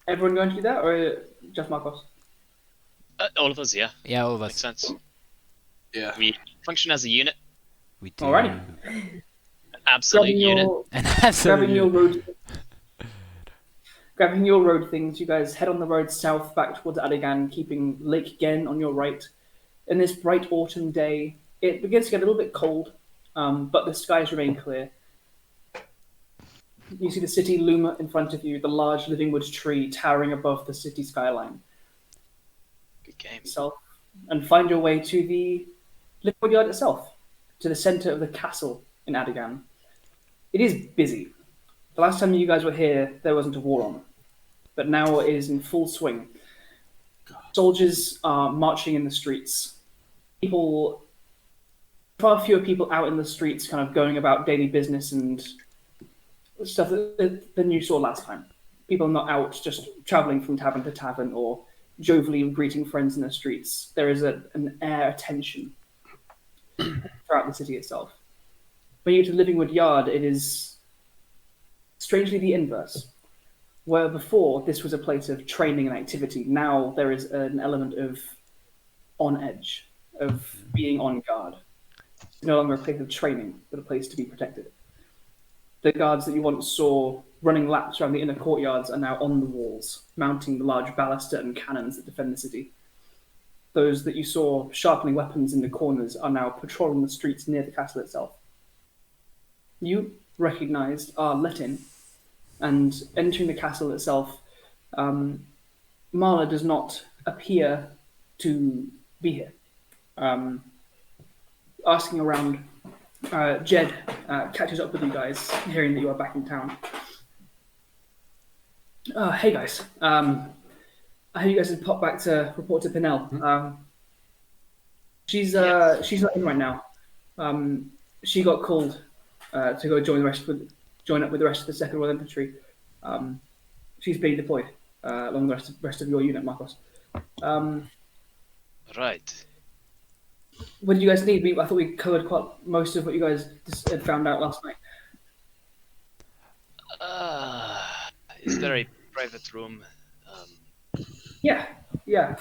Everyone going to do that, or just Markos? All of us, yeah. Yeah, all of Makes us. sense. Yeah. We function as a unit. We do. Alrighty. Absolute Grabbing unit. your, And grabbing your absolutely. road, grabbing your road things, you guys head on the road south back towards Adigan, keeping Lake Gen on your right. In this bright autumn day, it begins to get a little bit cold, but the skies remain clear. You see the city loom up in front of you, the large living wood tree towering above the city skyline Good game. itself, and find your way to the living wood yard itself. to the centre of the castle in Adigan. It is busy. The last time you guys were here, there wasn't a war on, but now it is in full swing. Soldiers are marching in the streets. Far fewer people out in the streets kind of going about daily business and stuff than you saw last time. People are not out just travelling from tavern to tavern or jovially greeting friends in the streets. There is an air of tension throughout the city itself. When you get to Livingwood Yard, it is strangely the inverse. Where before this was a place of training and activity, now there is an element of on edge, of being on guard. It's no longer a place of training, but a place to be protected. The guards that you once saw running laps around the inner courtyards are now on the walls, mounting the large ballista and cannons that defend the city. Those that you saw sharpening weapons in the corners are now patrolling the streets near the castle itself. You, recognized, are let in, and entering the castle itself, Marla does not appear to be here. Asking around, Jed catches up with you guys, hearing that you are back in town. Hey guys, I heard you guys had popped back to report to Pinnell. She's not in right now. She got called to go join up with the rest of the Second Royal Infantry. She's being deployed along the rest of your unit, Markos. Right. What did you guys need? I thought we covered quite most of what you guys had found out last night. Is there a private room? Yeah. Yeah.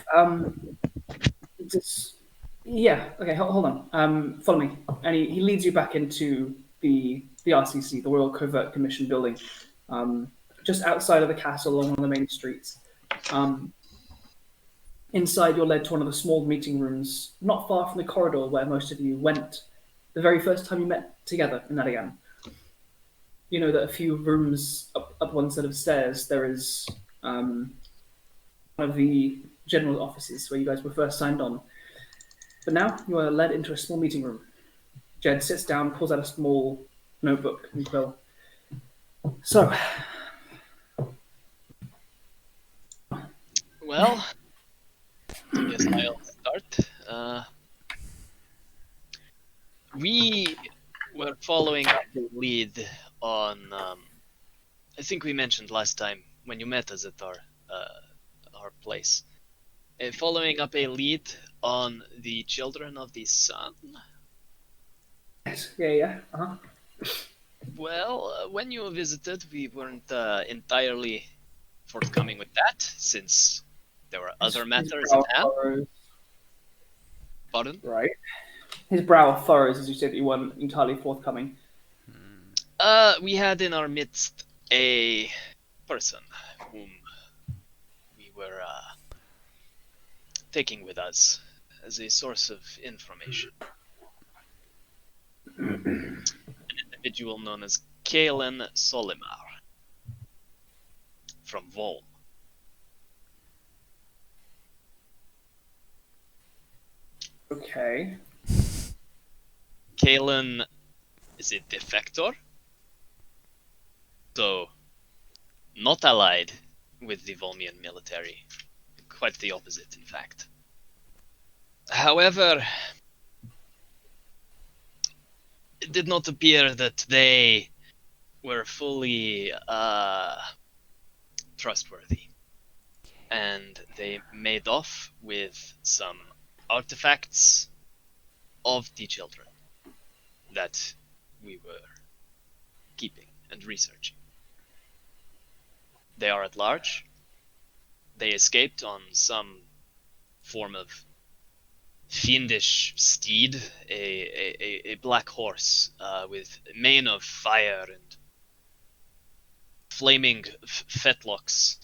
Okay, hold on. Follow me. And he leads you back into the RCC, the Royal Covert Commission building, just outside of the castle along one of the main streets. Inside, you're led to one of the small meeting rooms, not far from the corridor where most of you went the very first time you met together in Adigan. You know that a few rooms up one set of stairs, there is one of the general offices where you guys were first signed on. But now you are led into a small meeting room. Jed sits down, pulls out a small notebook and quill. So, Well, I guess I'll start. We were following up the lead on. I think we mentioned last time when you met us at our place. Following up a lead on the Children of the Sun. yes, yeah. Well, when you visited, we weren't entirely forthcoming with that, since there were other matters at hand. Pardon? Right. His brow furrows as you said that you weren't entirely forthcoming. We had in our midst a person whom we were taking with us as a source of information. An individual known as Caelan Solemar from Volm. Okay. Caelan is a defector, so not allied with the Volmian military. Quite the opposite, in fact. However, it did not appear that they were fully trustworthy, and they made off with some artifacts of the children that we were keeping and researching. They are at large. They escaped on some form of fiendish steed, a black horse with a mane of fire and flaming fetlocks.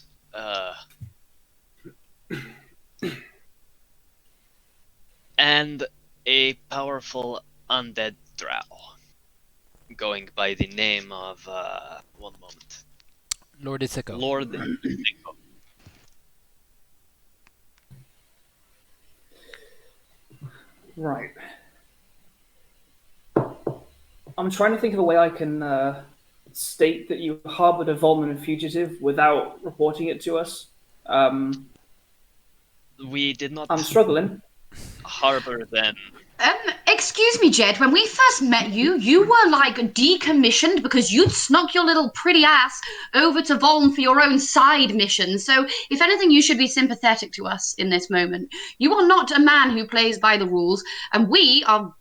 And a powerful undead drow, going by the name of, one moment. Lord Isiko. Lord Isiko. Right. I'm trying to think of a way I can state that you harbored a Volman fugitive without reporting it to us. We did not I'm struggling. harbor them. Excuse me, Jed, when we first met you, you were like decommissioned because you'd snuck your little pretty ass over to Volm for your own side mission. So, if anything, you should be sympathetic to us in this moment. You are not a man who plays by the rules, and we are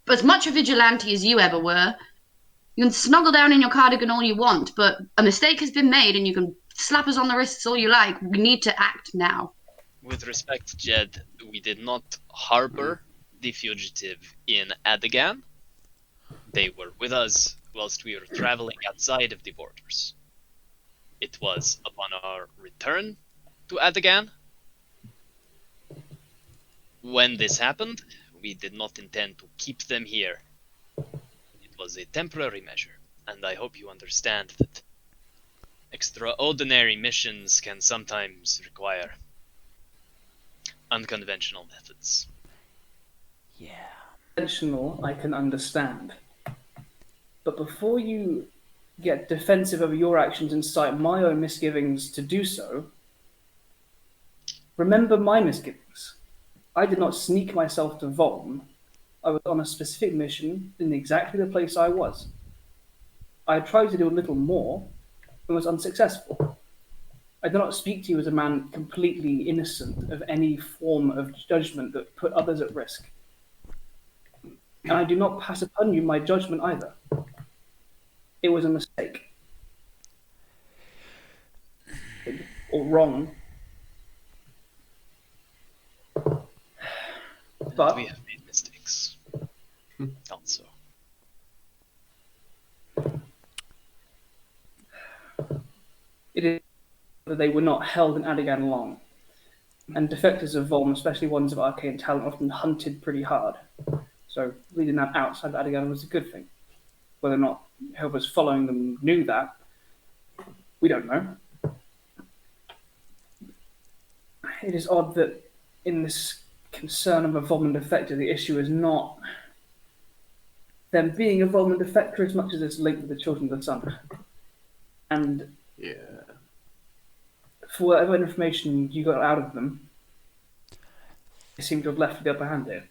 as much a vigilante as you ever were. You can snuggle down in your cardigan all you want, but a mistake has been made and you can slap us on the wrists all you like. We need to act now. With respect, Jed, we did not harbor the fugitive in Adagan. They were with us whilst we were traveling outside of the borders. It was upon our return to Adagan. When this happened, we did not intend to keep them here. It was a temporary measure, and I hope you understand that extraordinary missions can sometimes require unconventional methods. Yeah. Conventional, I can understand. But before you get defensive over your actions and cite my own misgivings to do so, remember my misgivings. I did not sneak myself to Volm. I was on a specific mission in exactly the place I was. I tried to do a little more and was unsuccessful. I do not speak to you as a man completely innocent of any form of judgment that put others at risk. And I do not pass upon you my judgment either. It was a mistake. Or wrong. But we have made mistakes. Also. It is that they were not held in Adagan long. And defectors of Volm, especially ones of arcane talent, often hunted pretty hard. So leading that outside of Adagan was a good thing. Whether or not whoever's following them knew that, we don't know. It is odd that in this concern of a Volman defector, the issue is not them being a Volman defector as much as it's linked with the Children of the Sun. And Yeah. for whatever information you got out of them, they seem to have left with the upper hand here.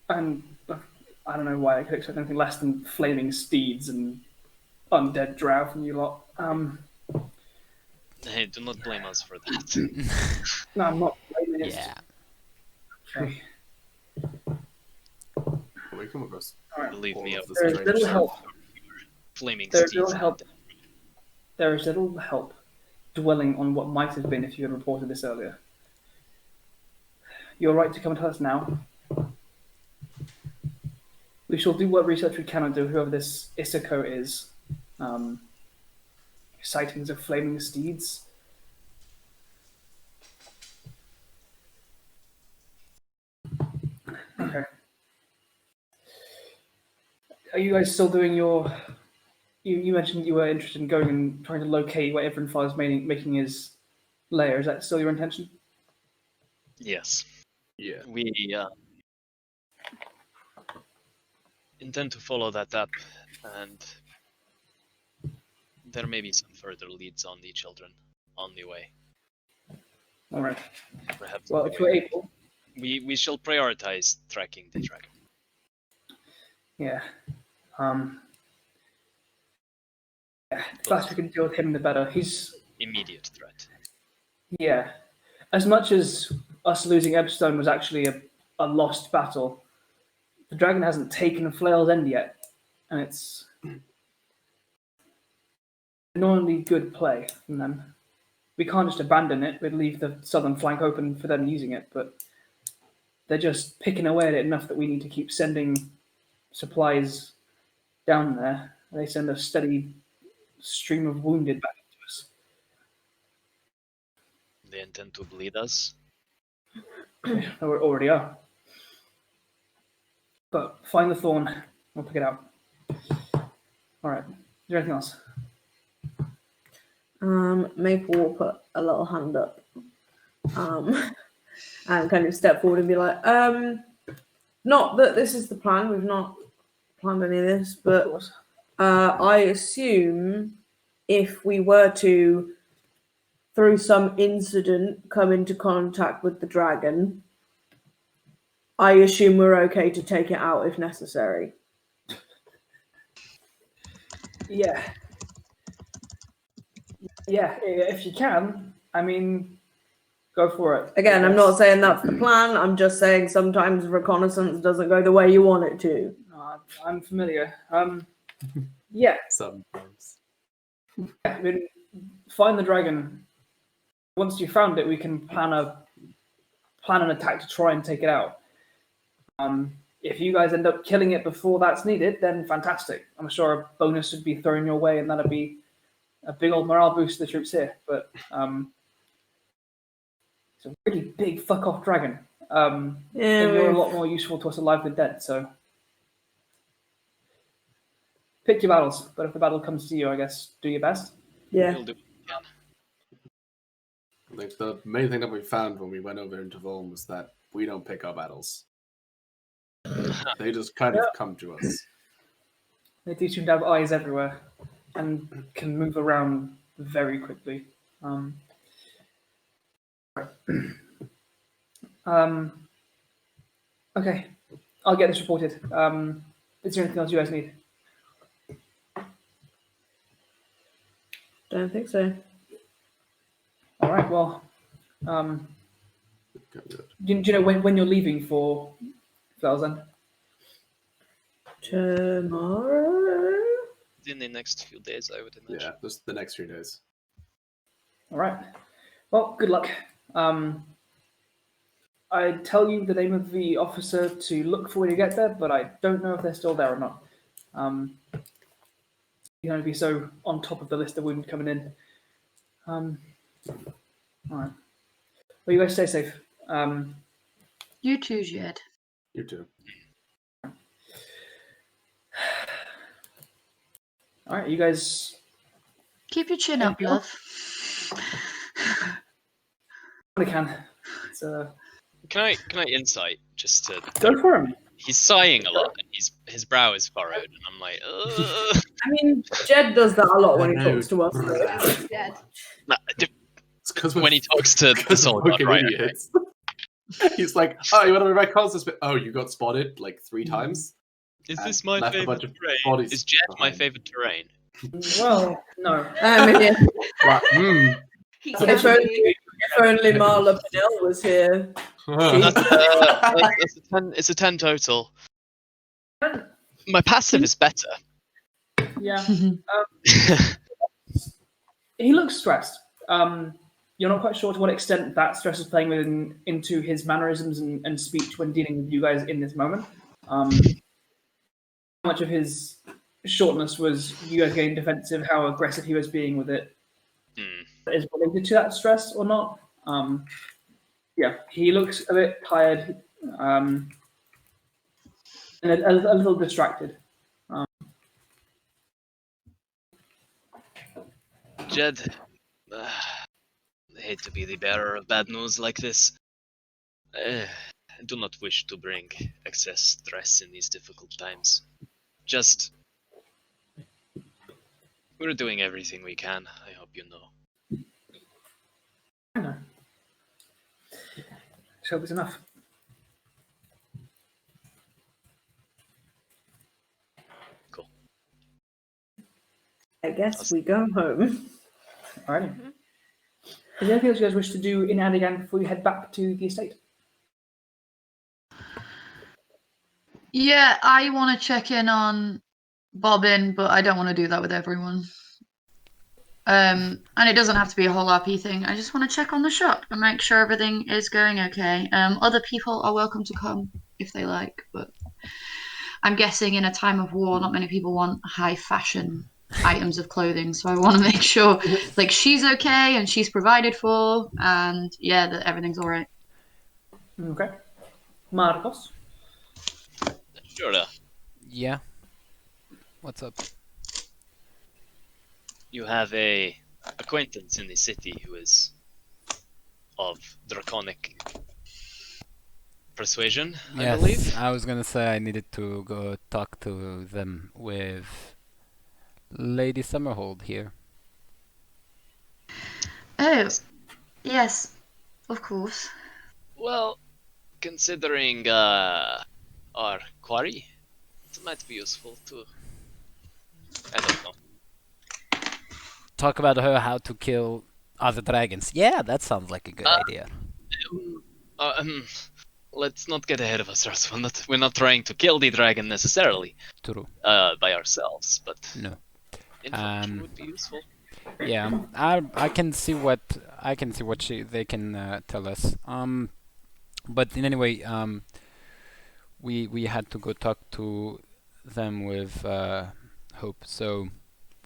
And I don't know why I could expect anything less than flaming steeds and undead drow from you lot. Hey, do not blame us for that. No, I'm not blaming it. Yeah. Okay. We come across Believe me, all of the There's strange little stuff. help. Flaming There's steeds. little help. There is little help dwelling on what might have been if you had reported this earlier. You're right to come to us now. We shall do what research we cannot do, whoever this Isako is. Sightings of flaming steeds. Okay. Are you guys still doing your... You mentioned you were interested in going and trying to locate where Everenfar is making his lair. Is that still your intention? Yes. Yeah. We intend to follow that up, and there may be some further leads on the children on the way. All right. Perhaps Well, if you're able... we shall prioritize tracking the dragon. Yeah. The faster we can deal with him, the better. He's... Immediate threat. Yeah. As much as us losing Ebstone was actually a lost battle, the dragon hasn't taken Flail's End yet. And it's annoyingly good play from them. We can't just abandon it. We'd leave the southern flank open for them using it, but they're just picking away at it enough that we need to keep sending supplies down there. They send a steady stream of wounded back to us. They intend to bleed us. We already are. But find the thorn. We'll pick it out. All right. Is there anything else? Maple will put a little hand up. And kind of step forward and be like, not that this is the plan. We've not planned any of this, but I assume if we were to, through some incident, come into contact with the dragon, I assume we're okay to take it out if necessary. Yeah. Yeah, if you can. I mean, go for it. Again, I'm not saying that's the plan. I'm just saying sometimes reconnaissance doesn't go the way you want it to. I'm familiar. Yeah. Sometimes. I mean, find the dragon. Once you found it, we can plan an attack to try and take it out. If you guys end up killing it before that's needed, then fantastic. I'm sure a bonus would be thrown your way, and that'd be a big old morale boost to the troops here. But it's a really big fuck off dragon. And you're a lot more useful to us alive than dead. So pick your battles. But if the battle comes to you, I guess do your best. Yeah. We'll do what we can. Like the main thing that we found when we went over into Volm was that we don't pick our battles. They just kind of come to us. They do seem to have eyes everywhere and can move around very quickly. Okay, I'll get this reported. Is there anything else you guys need? Don't think so. All right. Well, do you know when you're leaving for Felsen? Tomorrow? In the next few days, I would imagine. Yeah, just the next few days. All right. Well, good luck. I'd tell you the name of the officer to look for when you get there, but I don't know if they're still there or not. You know, to be so on top of the list of wounded coming in. All right. Well, you guys stay safe. You too, Jed. You too. All right, you guys. Keep your chin up, love. I can. It's, Can I insight just to? Go for him. He's sighing a lot, and his brow is furrowed, and I'm like, ugh. I mean, Jed does that a lot when he talks to us. Dead. Nah, It's because when he talks to the soldier, right? Okay. He's like, oh, you want to be my conscious? Oh, you got spotted like 3 times. Is And this my left a favorite bunch of terrain? bodies Is Jet my behind. favorite terrain? Well, no. I mean, Like, He if, can only, be. if only Marla Pinnell was here. It's a 10 total. My passive is better. Yeah. He looks stressed. You're not quite sure to what extent that stress is playing into his mannerisms and speech when dealing with you guys in this moment. How much of his shortness was you guys getting defensive, how aggressive he was being with it is related to that stress or not. Yeah, he looks a bit tired and a little distracted. Jed, I hate to be the bearer of bad news like this. I do not wish to bring excess stress in these difficult times. Just, we're doing everything we can, I hope you know. I know. Let's hope it's enough. Cool. I guess we go home. Alrighty. Is there anything else you guys wish to do in Adigan before you head back to the estate? Yeah, I want to check in on Bobbin, but I don't want to do that with everyone. And it doesn't have to be a whole RP thing. I just want to check on the shop and make sure everything is going okay. Other people are welcome to come if they like, but I'm guessing in a time of war, not many people want high fashion items of clothing. So I want to make sure, like, she's okay and she's provided for, and yeah, that everything's all right. Okay. Markos? Sure. Yeah. What's up? You have a acquaintance in the city who is of draconic persuasion, I Yes, believe. I was gonna say I needed to go talk to them with Lady Summerhold here. Oh, yes, of course. Well, considering our quarry, it might be useful to. I don't know. Talk about how to kill other dragons. Yeah, that sounds like a good idea. Uh, um, let's not get ahead of ourselves. We're not trying to kill the dragon necessarily. True. By ourselves, but No. information would be useful. Yeah, I can see what they can tell us. But in any way, we had to go talk to them with Hope. So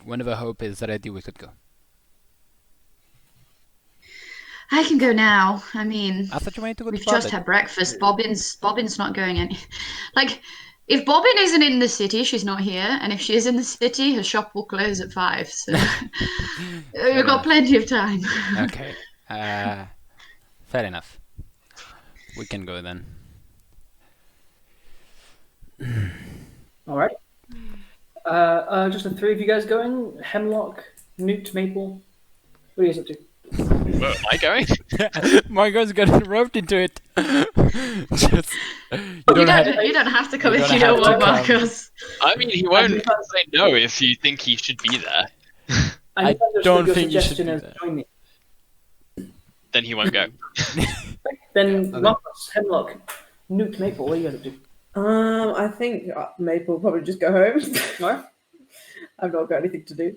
whenever Hope is ready, we could go. I can go now. I mean, I thought you wanted to go to we've just Bobbin. had breakfast. Bobbin's not going any. Like, if Bobbin isn't in the city, she's not here, and if she is in the city, her shop will close at 5. So we've got plenty of time. Okay. Fair enough. We can go then. All right. Just the three of you guys going. Hemlock, Newt, Maple. What are you guys up to? Where am I going? Markos got roped into it. Just, you don't have to come if you don't want, Markos. I mean, he won't say no if you think he should be there. I don't think you should do that. Then he won't go. Then Markos, Hemlock, Newt, Maple. What are you guys up to? I think Maple will probably just go home. Alright. I've not got anything to do.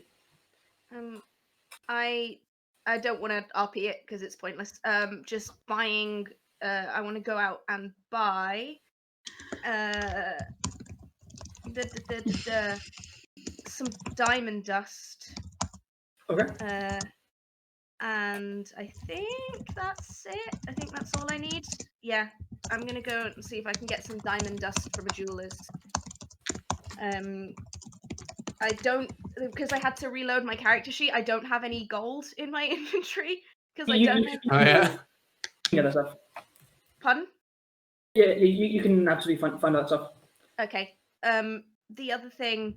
I don't want to RP it because it's pointless. Just buying. I want to go out and buy. Some diamond dust. Okay. And I think that's it. I think that's all I need. Yeah, I'm gonna go and see if I can get some diamond dust from a jeweler's. I don't, because I had to reload my character sheet. I don't have any gold in my inventory because I don't know. Oh yeah. Yeah, that stuff. Pardon? Yeah, you can absolutely find that stuff. Okay. The other thing,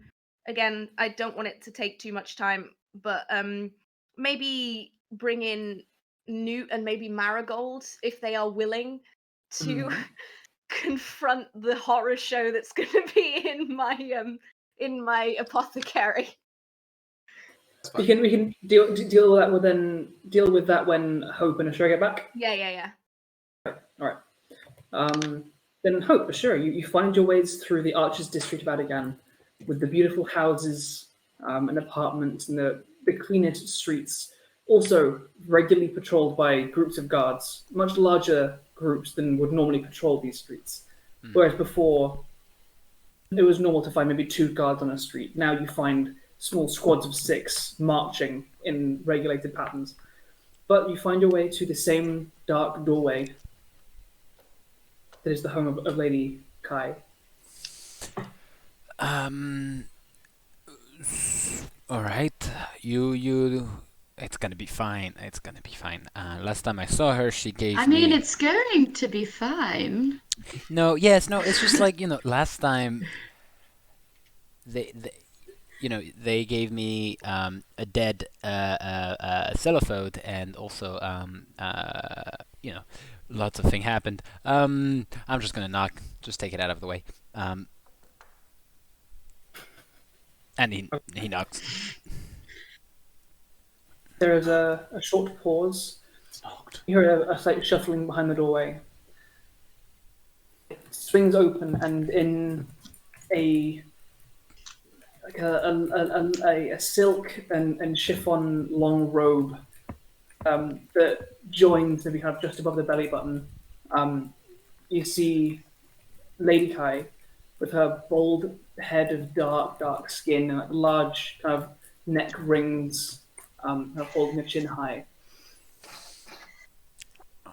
again, I don't want it to take too much time, but maybe bring in Newt and maybe Marigold if they are willing to confront the horror show that's going to be in my apothecary. We can deal with that when Hope and Ashura get back. Yeah. All right. Then Hope, Ashura, you find your ways through the Archers district of Adigan, with the beautiful houses and apartments and the cleanest streets, also regularly patrolled by groups of guards, much larger groups than would normally patrol these streets. Whereas before, it was normal to find maybe 2 guards on a street. Now you find small squads of 6 marching in regulated patterns. But you find your way to the same dark doorway that is the home of Lady Kai. All right. You. It's gonna be fine. It's gonna be fine. Last time I saw her, she gave I me. mean, it's going to be fine. No. Yes. No. It's just like last time. They gave me a dead cellophone and also lots of things happened. I'm just gonna knock. Just take it out of the way. And he knocks. There is a short pause. You hear a slight shuffling behind the doorway. It swings open, and in a silk and chiffon long robe that joins maybe kind of just above the belly button, you see Lady Kai with her bald head of dark skin and large kind of neck rings, holding her chin high.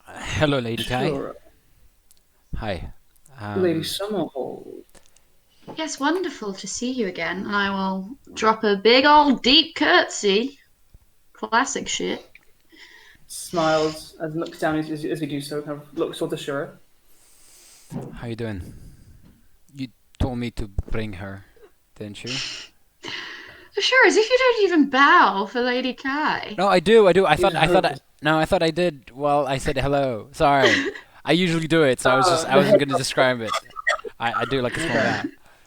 Hello, Lady Kai. Sure. Hi. Lady Summerhold. Yes, wonderful to see you again. And I will drop a big old deep curtsy. Classic shit. Smiles and looks down as you do so, kind of looks towards Ashura. How you doing? You told me to bring her, didn't you? Sure, as if you don't even bow for Lady Kai. No, I do. I He's thought hopeless. no, I thought I did. Well, I said hello. Sorry. I usually do it, so I The wasn't head going to describe it. I do like a small bow.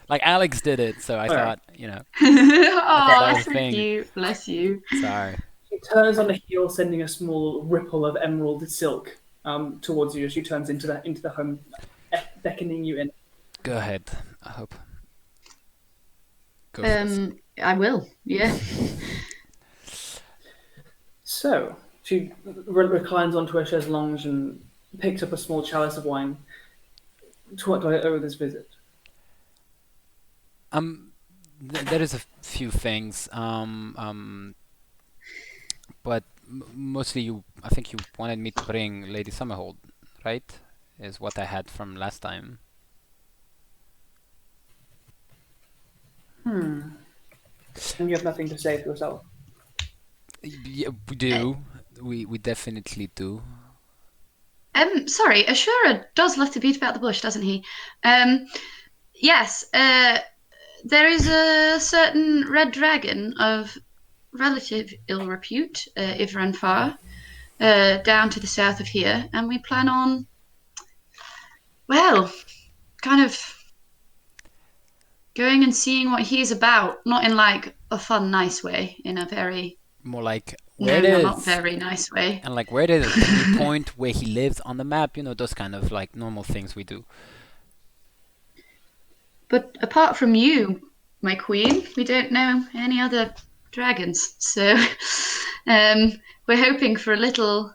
Like Alex did it, so I Alright. thought, that Oh, was a so thing. cute. Bless you. Sorry. She turns on a heel, sending a small ripple of emerald silk towards you as she turns into the home, beckoning you in. Go ahead. I hope. Go first. I will. Yeah. So she reclines onto her chaise longue and picks up a small chalice of wine. To what do I owe this visit? There is a few things. But mostly I think you wanted me to bring Lady Summerhold, right? Is what I had from last time. And you have nothing to say for yourself. Yeah, we do. We definitely do. Sorry, Ashura does love to beat about the bush, doesn't he? Yes, there is a certain red dragon of relative ill repute, Ivranfar, down to the south of here, and we plan on, well, kind of going and seeing what he's about, not in like a fun, nice way, in a very More like where it is. not very nice way. And like where it is, can you point where he lives on the map? Those kind of like normal things we do. But apart from you, my queen, we don't know any other dragons. So we're hoping for a little,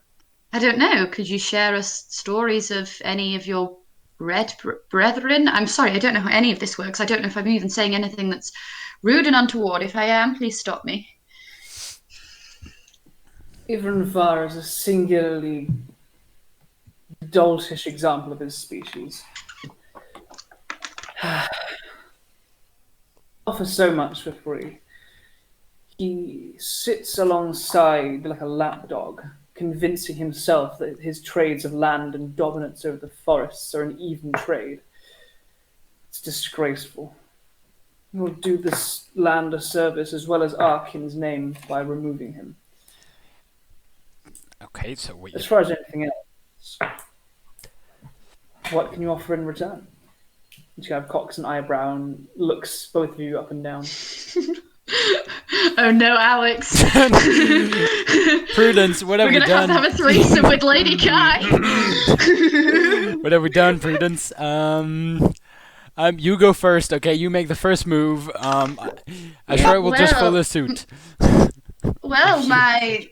I don't know, could you share us stories of any of your red brethren? I'm sorry, I don't know how any of this works. I don't know if I'm even saying anything that's rude and untoward. If I am, please stop me. Ivranvar is a singularly doltish example of his species. Offers so much for free. He sits alongside like a lapdog, convincing himself that his trades of land and dominance over the forests are an even trade. It's disgraceful. He will do this land a service as well as Arkin's name by removing him. Okay, so As far as anything else, what can you offer in return? She kind of cocks an eyebrow and looks both of you up and down. Oh no, Alex. Prudence, what have We're we gonna done? have to have a threesome with Lady Kai. What have we done, Prudence? You go first, okay? You make the first move. Ashura will just follow suit. Well, my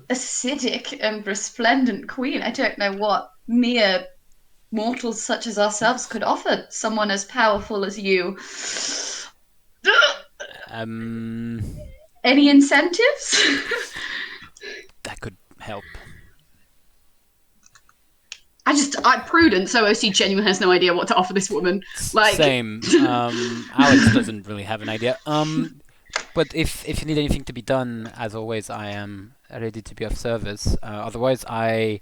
acidic and resplendent queen, I don't know what mere mortals such as ourselves could offer someone as powerful as you. Any incentives? That could help. Prudence, OOC genuinely has no idea what to offer this woman. Like Same. Alex doesn't really have an idea. But if you need anything to be done, as always, I am ready to be of service. Otherwise, I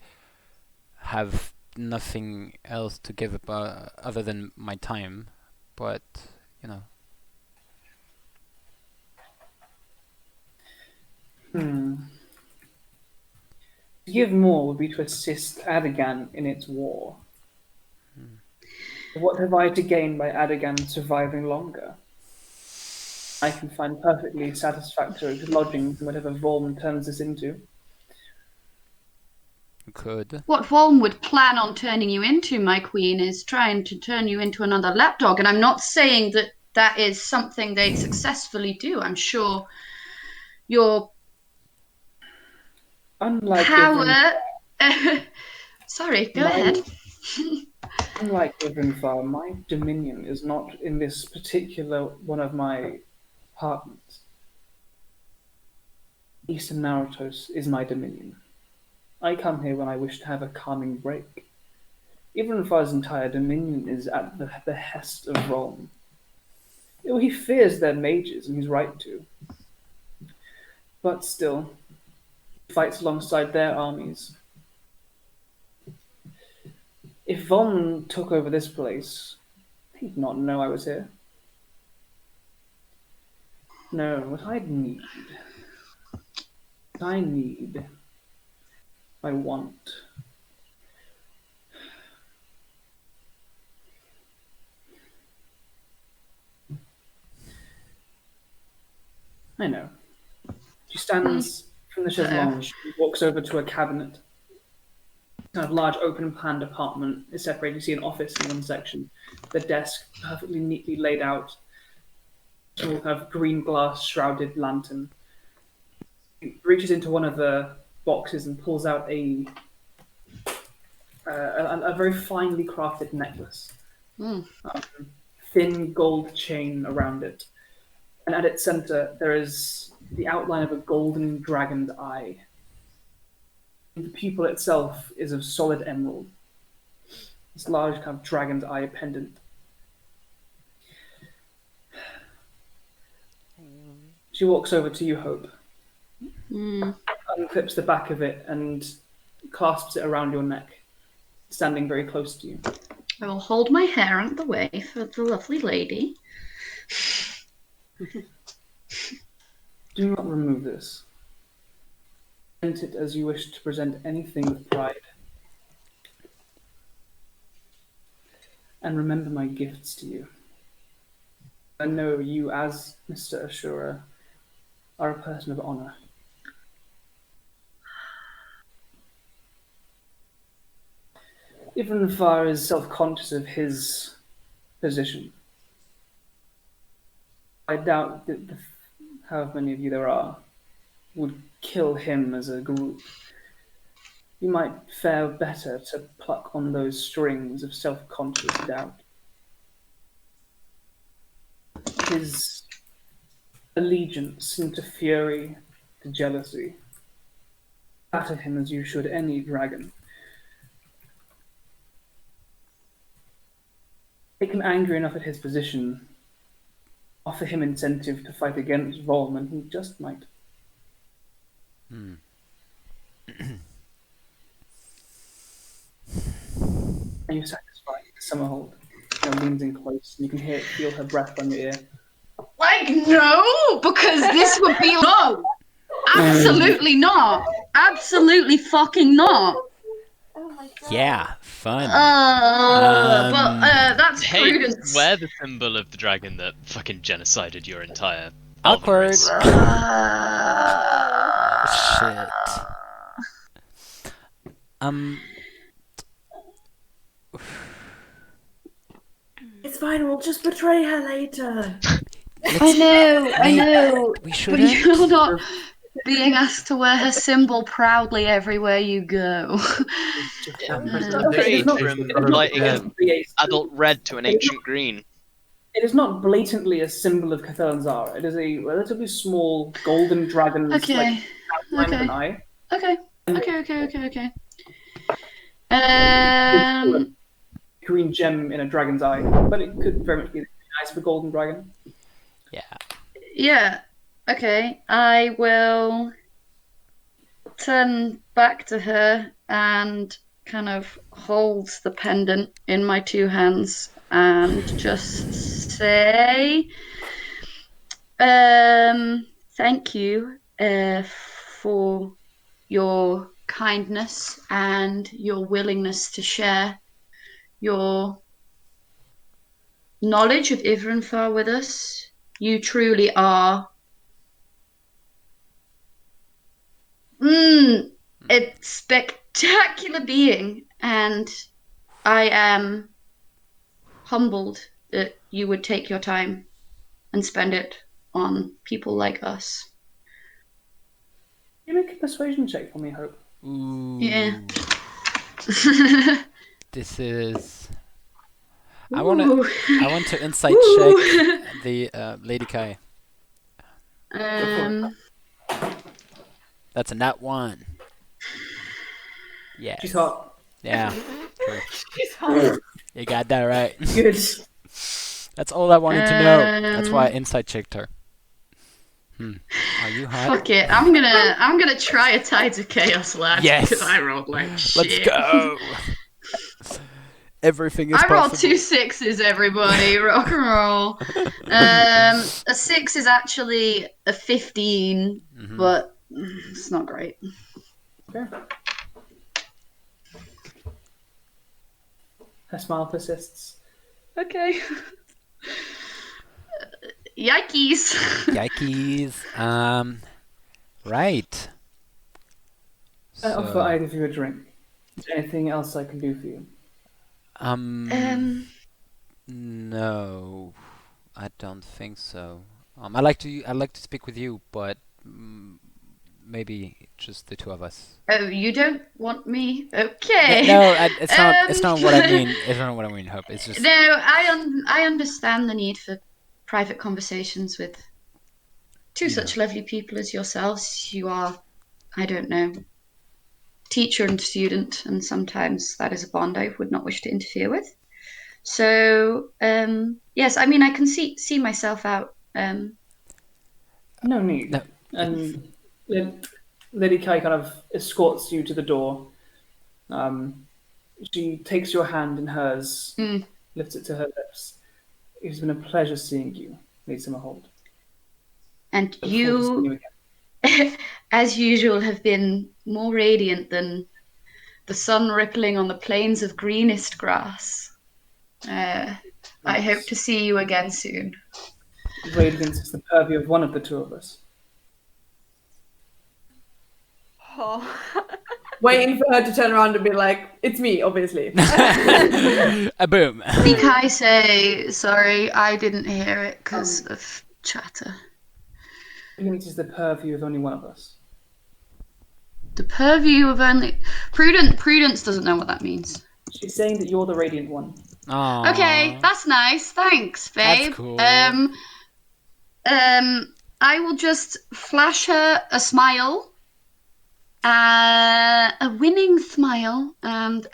have nothing else to give other than my time. But To give more would be to assist Adagan in its war. What have I to gain by Adagan surviving longer? I can find perfectly satisfactory lodgings in whatever Vorm turns this into. Could. what Volm would plan on turning you into, my queen, is trying to turn you into another lapdog. And I'm not saying that that is something they'd successfully do. I'm sure your Unlike power. Sorry, go ahead. Unlike Ivranfar, my dominion is not in this particular one of my apartments. Eastern Narutos is my dominion. I come here when I wish to have a calming break. Ivranfar's entire dominion is at the behest of Rome. He fears their mages, and he's right to. But still, he fights alongside their armies. If Von took over this place, he'd not know I was here. No, what I need, I want. I know. She stands from the chaise lounge and walks over to a cabinet. Kind of large open planned apartment is separated. You see an office in one section, the desk perfectly neatly laid out, small kind of green glass shrouded lantern. He reaches into one of the boxes and pulls out a very finely crafted necklace. Thin gold chain around it. And at its center, there is the outline of a golden dragon's eye. The pupil itself is of solid emerald. This large kind of dragon's eye pendant. She walks over to you, Hope. Unclips the back of it and clasps it around your neck, standing very close to you. I will hold my hair out of the way for the lovely lady. Do not remove this. Present it as you wish to present anything with pride. And remember my gifts to you. I know you, as Mr. Ashura, are a person of honor. Ifrenfar is self-conscious of his position. I doubt that however many of you there are would kill him as a group. You might fare better to pluck on those strings of self-conscious doubt. His allegiance into fury, to jealousy. Flatter him as you should any dragon. Make him angry enough at his position. Offer him incentive to fight against Volm, and he just might. Are you satisfied? Summerhold leans in close, and you can feel her breath on your ear. Like, no, because this would be no. Absolutely not. Absolutely fucking not. Oh my god. Yeah, fun. That's Hey, Prudence. wear the symbol of the dragon that fucking genocided your entire Awkward. race. Shit. It's fine, we'll just betray her later. I know. We But shouldn't. you're not being asked to wear her symbol proudly everywhere you go. Okay, From lighting an adult red to an ancient green. It is not blatantly a symbol of Caelan Solemar. It is a relatively small golden dragon's Okay. outline of an eye. Okay. Green gem in a dragon's eye, but it could very much be nice for golden dragon. Yeah. Okay. I will turn back to her and kind of hold the pendant in my two hands and just say, thank you for your kindness and your willingness to share your knowledge of Ifrenfar with us. You truly are a spectacular being, and I am humbled that you would take your time and spend it on people like us. You make a persuasion check for me, Hope. Ooh. Yeah. This is. I Ooh. want to insight check the Lady Kai. That's a nat 1. Yeah. She's hot. Yeah. True. She's hot. You got that right. Good. That's all I wanted to know. That's why I insight checked her. Are you hot? Fuck it. I'm gonna try a Tides of Chaos last Yes. because I rolled like shit. Let's go. Everything is I rolled possible. 2 6s, everybody. Rock and roll. A 6 is actually a 15, but it's not great. Okay. Her smile persists. Okay. Yikes. Yikes. Right. I offer either of you a drink. Is there anything else I can do for you? No, I don't think so. I'd like to speak with you, but maybe just the two of us. Oh, you don't want me? Okay. No, it's not what I mean. It's not what I mean, Hope. It's just... No, I understand the need for private conversations with two such lovely people as yourselves. You are, I don't know, teacher and student, and sometimes that is a bond I would not wish to interfere with. So, yes, I mean, I can see myself out. No need. No. And Lady Kai kind of escorts you to the door. She takes your hand in hers, lifts it to her lips. It's been a pleasure seeing you, Lady Summerhold. And Look forward to seeing you, again. as usual, have been more radiant than the sun rippling on the plains of greenest grass. I hope to see you again soon. Radiance is the purview of one of the two of us. Oh. Waiting for her to turn around and be like, it's me, obviously. A boom. Did I say, sorry, I didn't hear it because of chatter. Radiance is the purview of only one of us. The purview of only... Prudence doesn't know what that means. She's saying that you're the radiant one. Aww. Okay, that's nice. Thanks, babe. That's cool. I will just flash her a smile, a winning smile, and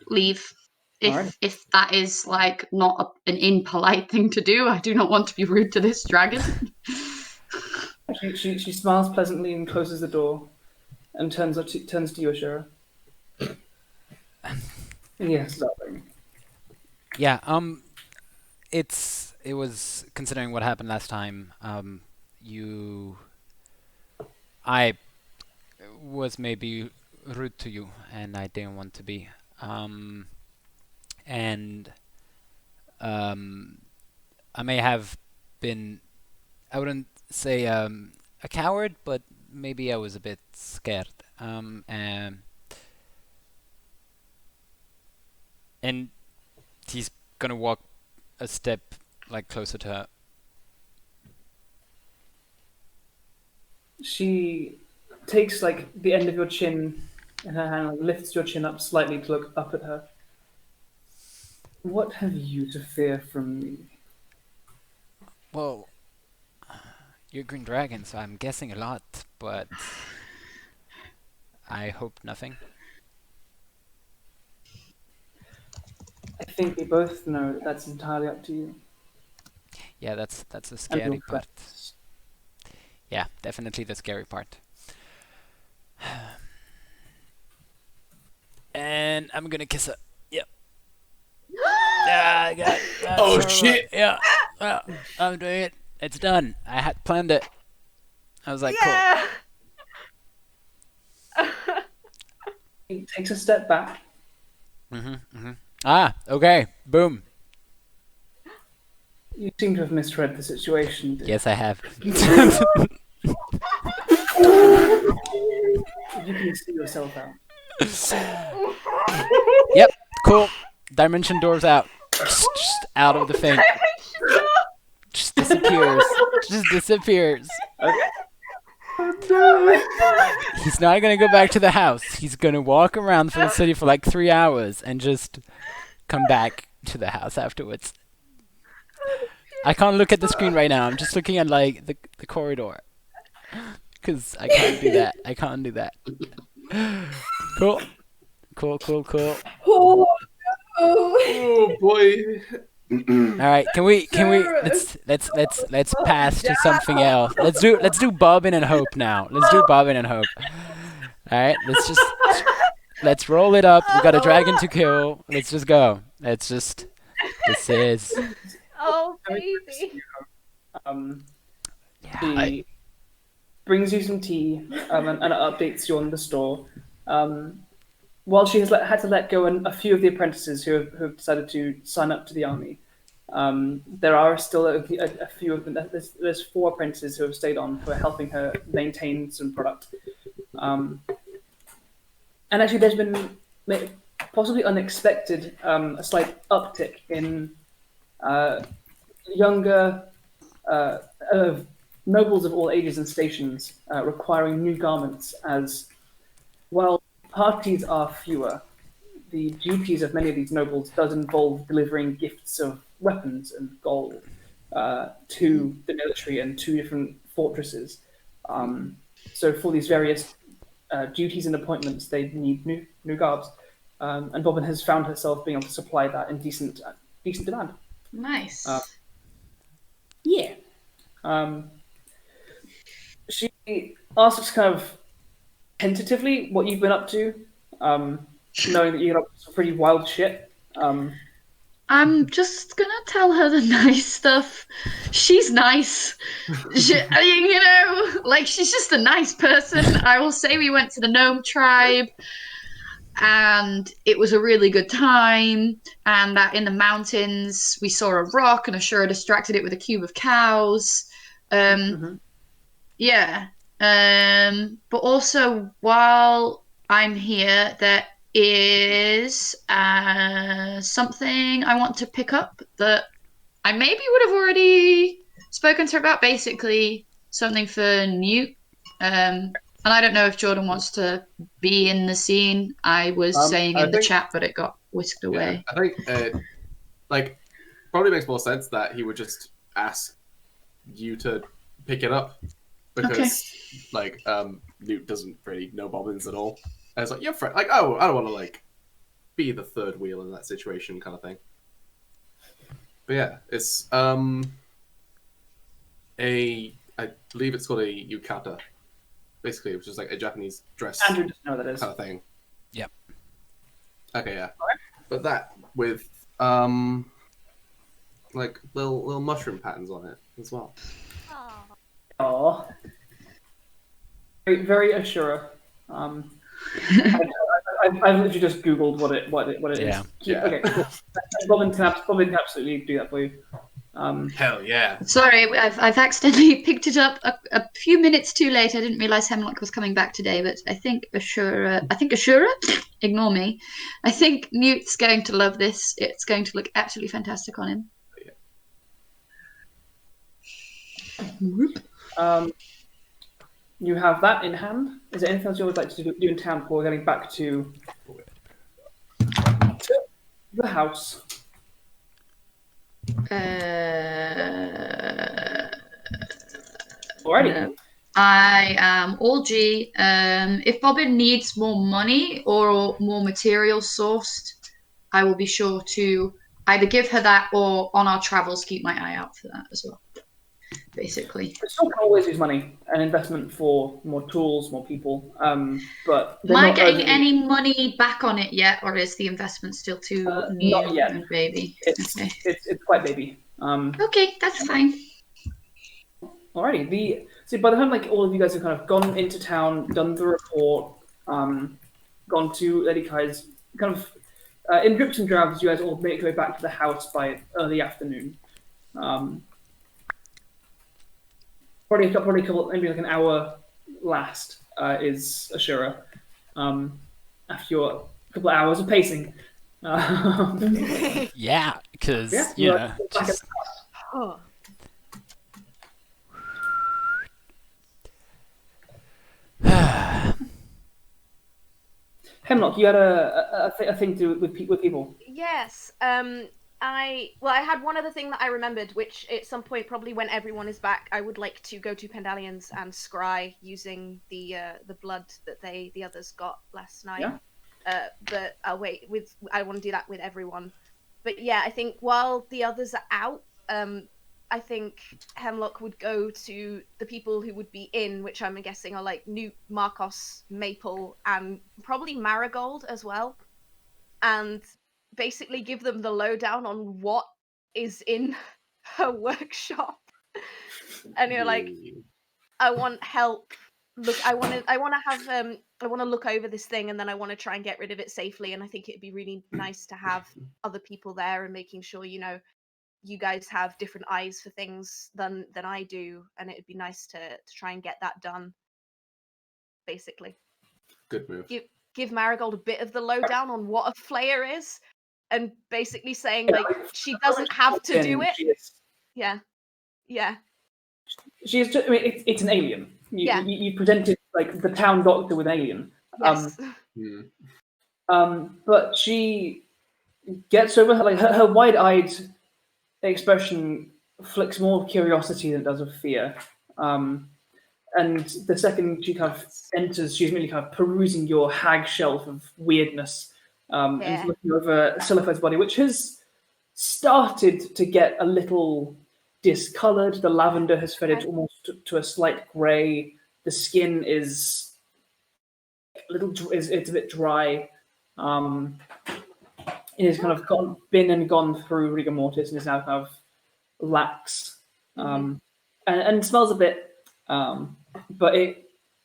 leave. If that is like not an impolite thing to do, I do not want to be rude to this dragon. She smiles pleasantly and closes the door, and turns to you, Ashura. Yes, darling. Yeah. It was, considering what happened last time. I was maybe rude to you, and I didn't want to be. I may have been, I wouldn't say a coward, but maybe I was a bit scared. And he's gonna walk a step like closer to her. She takes like the end of your chin in her hand, like, lifts your chin up slightly to look up at her. What have you to fear from me? Well, you're Green Dragon, so I'm guessing a lot, but I hope nothing. I think we both know that that's entirely up to you. Yeah, that's the And scary your part. friends. Yeah, definitely the scary part. And I'm gonna kiss her. Yep. Yeah, I got it. That's Oh, horrible. shit. Yeah, I'm doing it. It's done. I had planned it. I was like, Yeah. He takes a step back. cool. Ah, okay. Boom. You seem to have misread the situation. Did Yes, I have. you can see yourself out. Yep, cool. Dimension door's out. Just out of the thing. Just disappears. Just disappears. He's not gonna go back to the house. He's gonna walk around for the city for like 3 hours and just come back to the house afterwards. I can't look at the screen right now. I'm just looking at like the corridor. Cause I can't do that. I can't do that. Cool. Cool. Oh, no. Oh boy. All right, can we let's pass to something else. Let's do Bobbin and Hope now. Let's do Bobbin and Hope. All right, let's just Let's roll it up. We got a dragon to kill. Let's just go. This is. Oh, baby. She brings you some tea and updates you on the store. While she has had to let go a few of the apprentices who have decided to sign up to the army, there are still a few of them. There's 4 apprentices who have stayed on, who are helping her maintain some product. And actually, there's been possibly unexpected a slight uptick in younger nobles of all ages and stations requiring new garments, as while parties are fewer, the duties of many of these nobles does involve delivering gifts of weapons and gold to the military and to different fortresses. So for these various duties and appointments, they need new garbs. And Bobbin has found herself being able to supply that in decent demand. Nice. Yeah. She asks kind of tentatively what you've been up to, knowing that you're up to some pretty wild shit. I'm just gonna tell her the nice stuff. She's nice. She's just a nice person. I will say we went to the gnome tribe and it was a really good time, and that in the mountains we saw a rock and Ashura distracted it with a cube of cows. Yeah. But also, while I'm here, there is something I want to pick up that I maybe would have already spoken to her about. Basically, something for Newt. And I don't know if Jordan wants to be in the scene. I was saying in the chat, but it got whisked away. I think, probably makes more sense that he would just ask you to pick it up. Because, Newt doesn't really know bobbins at all. And it's like, you're friend. I don't want to, be the third wheel in that situation kind of thing. But yeah, it's, I believe it's called a yukata. Basically, which is like a Japanese dress Andrew doesn't know what that is. kind of thing. Yep. Okay, yeah. But that with, little mushroom patterns on it as well. Oh, very, very Ashura. I've literally just Googled what it is. Yeah. Okay, cool. Robin can absolutely do that for you. Hell yeah. Sorry, I've accidentally picked it up a few minutes too late. I didn't realize Hemlock was coming back today, but I think Ashura, ignore me. I think Newt's going to love this. It's going to look absolutely fantastic on him. You have that in hand. Is there anything else you would like to do in town before getting back to the house? Alrighty. No. I am all G. If Bobbin needs more money or more material sourced, I will be sure to either give her that or on our travels keep my eye out for that as well. Basically, We still can always use money, an investment for more tools, more people. But am I getting any money back on it yet, or is the investment still too new not yet. and baby? It's quite baby. Okay, that's fine. Alrighty. So by the time all of you guys have kind of gone into town, done the report, gone to Lady Kai's, kind of in drips and drabs, you guys all make your way back to the house by early afternoon. Probably a couple, maybe an hour last is Ashura. After your couple of hours of pacing. Yeah, because Hemlock, you had a thing to do with people. Yes. I had one other thing that I remembered, which at some point, probably when everyone is back, I would like to go to Pendalian's and scry using the blood that the others got last night. Yeah. But I'll wait I want to do that with everyone. But yeah, I think while the others are out, I think Hemlock would go to the people who would be in, which I'm guessing are like Newt, Markos, Maple, and probably Marigold as well, and basically give them the lowdown on what is in her workshop. And you're like, I want help. Look, I want to look over this thing, and then I want to try and get rid of it safely. And I think it'd be really nice to have other people there and making sure, you guys have different eyes for things than I do, and it'd be nice to try and get that done. Basically, good move. Give Marigold a bit of the lowdown on what a flayer is, and basically saying like she doesn't have to do it. Yeah. She is just, I mean, it's an alien. Yeah. You presented like the town doctor with alien. Yes. But she gets over her wide-eyed expression flicks more of curiosity than it does of fear. And the second she kind of enters, she's really kind of perusing your hag shelf of weirdness, and looking over Silipha's body, which has started to get a little discolored. The lavender has faded almost to a slight grey. The skin is it's a bit dry. It has kind of gone through rigor mortis and is now kind of lax, and smells a bit. But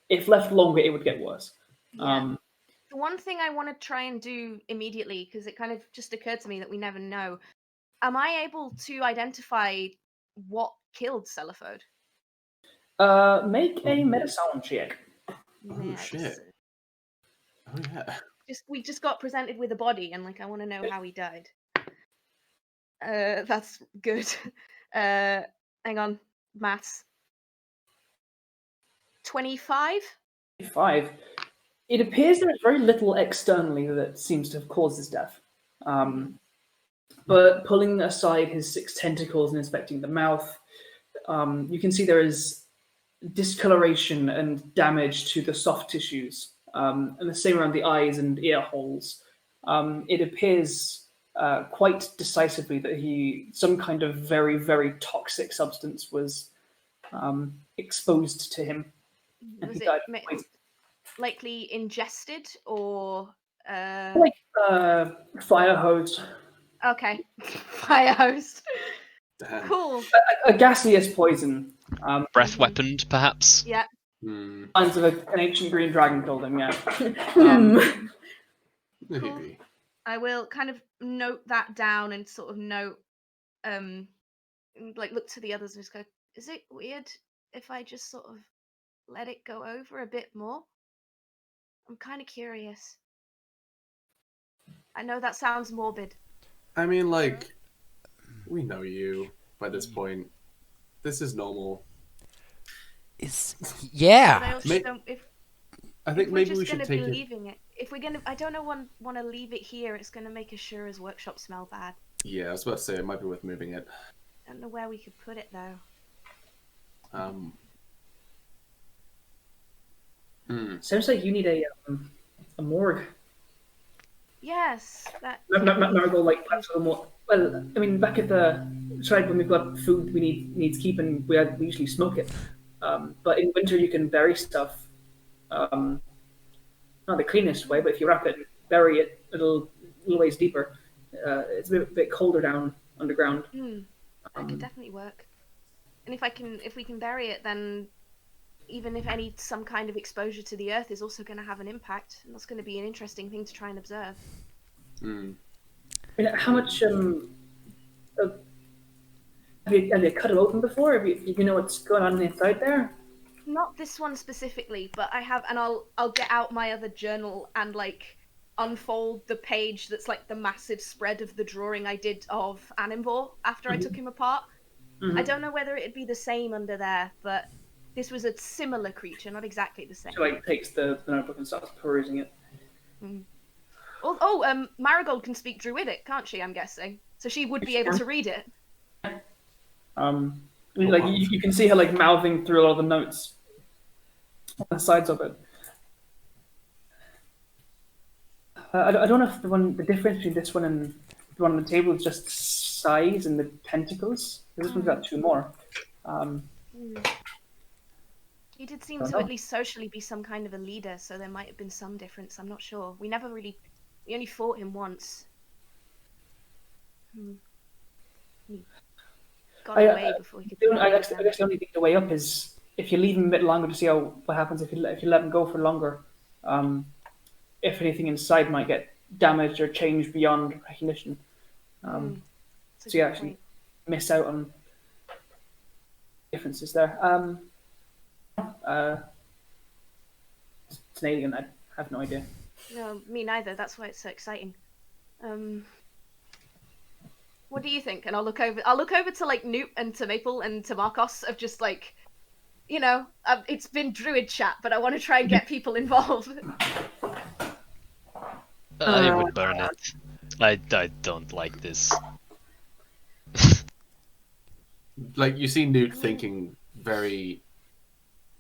if left longer, it would get worse. The one thing I want to try and do immediately, because it kind of just occurred to me that we never know, am I able to identify what killed Selifode? Make a medicine check. Oh shit! Oh yeah. We just got presented with a body, and like I want to know how he died. That's good. Hang on, maths. 25. 25. It appears there is very little externally that seems to have caused his death. But pulling aside his 6 tentacles and inspecting the mouth, you can see there is discoloration and damage to the soft tissues, and the same around the eyes and ear holes. It appears quite decisively that some kind of very, very toxic substance was exposed to him. Was it likely ingested or like fire hose? Okay, fire hose. Damn. Cool. A gaseous poison. Breath weaponed, perhaps. Yeah. Signs of an ancient green dragon killed him. Yeah. Cool. I will kind of note that down and sort of note, like look to the others and just go, is it weird if I just sort of let it go over a bit more? I'm kind of curious. I know that sounds morbid. I mean, like, we know you by this point. This is normal. Yeah. But I also don't, I think maybe we should take it. Leaving it. If we're gonna, I don't know, want to leave it here. It's gonna make Ashura's workshop smell bad. Yeah, I was about to say it might be worth moving it. I don't know where we could put it though. Sounds like you need a morgue. Yes, that. Marigold, like perhaps a little more. Well, I mean, back at the tribe when we've got food we needs keeping, we usually smoke it. But in winter you can bury stuff. Not the cleanest way, but if you wrap it and bury it a little ways deeper, it's a bit colder down underground. That could definitely work. And if we can bury it, then even if some kind of exposure to the earth is also going to have an impact, and that's going to be an interesting thing to try and observe. I mean, how much have you cut it open before? Do you know what's going on inside there? Not this one specifically, but I have, and I'll get out my other journal and like unfold the page that's like the massive spread of the drawing I did of Animbor after I took him apart. I don't know whether it'd be the same under there, but this was a similar creature, not exactly the same. So like takes the notebook and starts perusing it. Marigold can speak Druidic, can't she? I'm guessing, so she would be able to read it. I mean, like you can see her like mouthing through a lot of the notes on the sides of it. I don't know if the difference between this one and the one on the table is just size and the tentacles. This one's got 2 more. He did seem to at least socially be some kind of a leader, so there might have been some difference. I'm not sure. We only fought him once. He got away before he could. I guess the only thing, the way up is if you leave him a bit longer to see what happens if you let him go for longer. If anything inside might get damaged or changed beyond recognition. So you actually miss out on differences there. It's an alien. I have no idea. No, me neither. That's why it's so exciting. What do you think? And I'll look over to like Newt and to Maple and to Markos of just like, it's been druid chat, but I want to try and get people involved. I would burn it. I don't like this. Like, you see Newt thinking very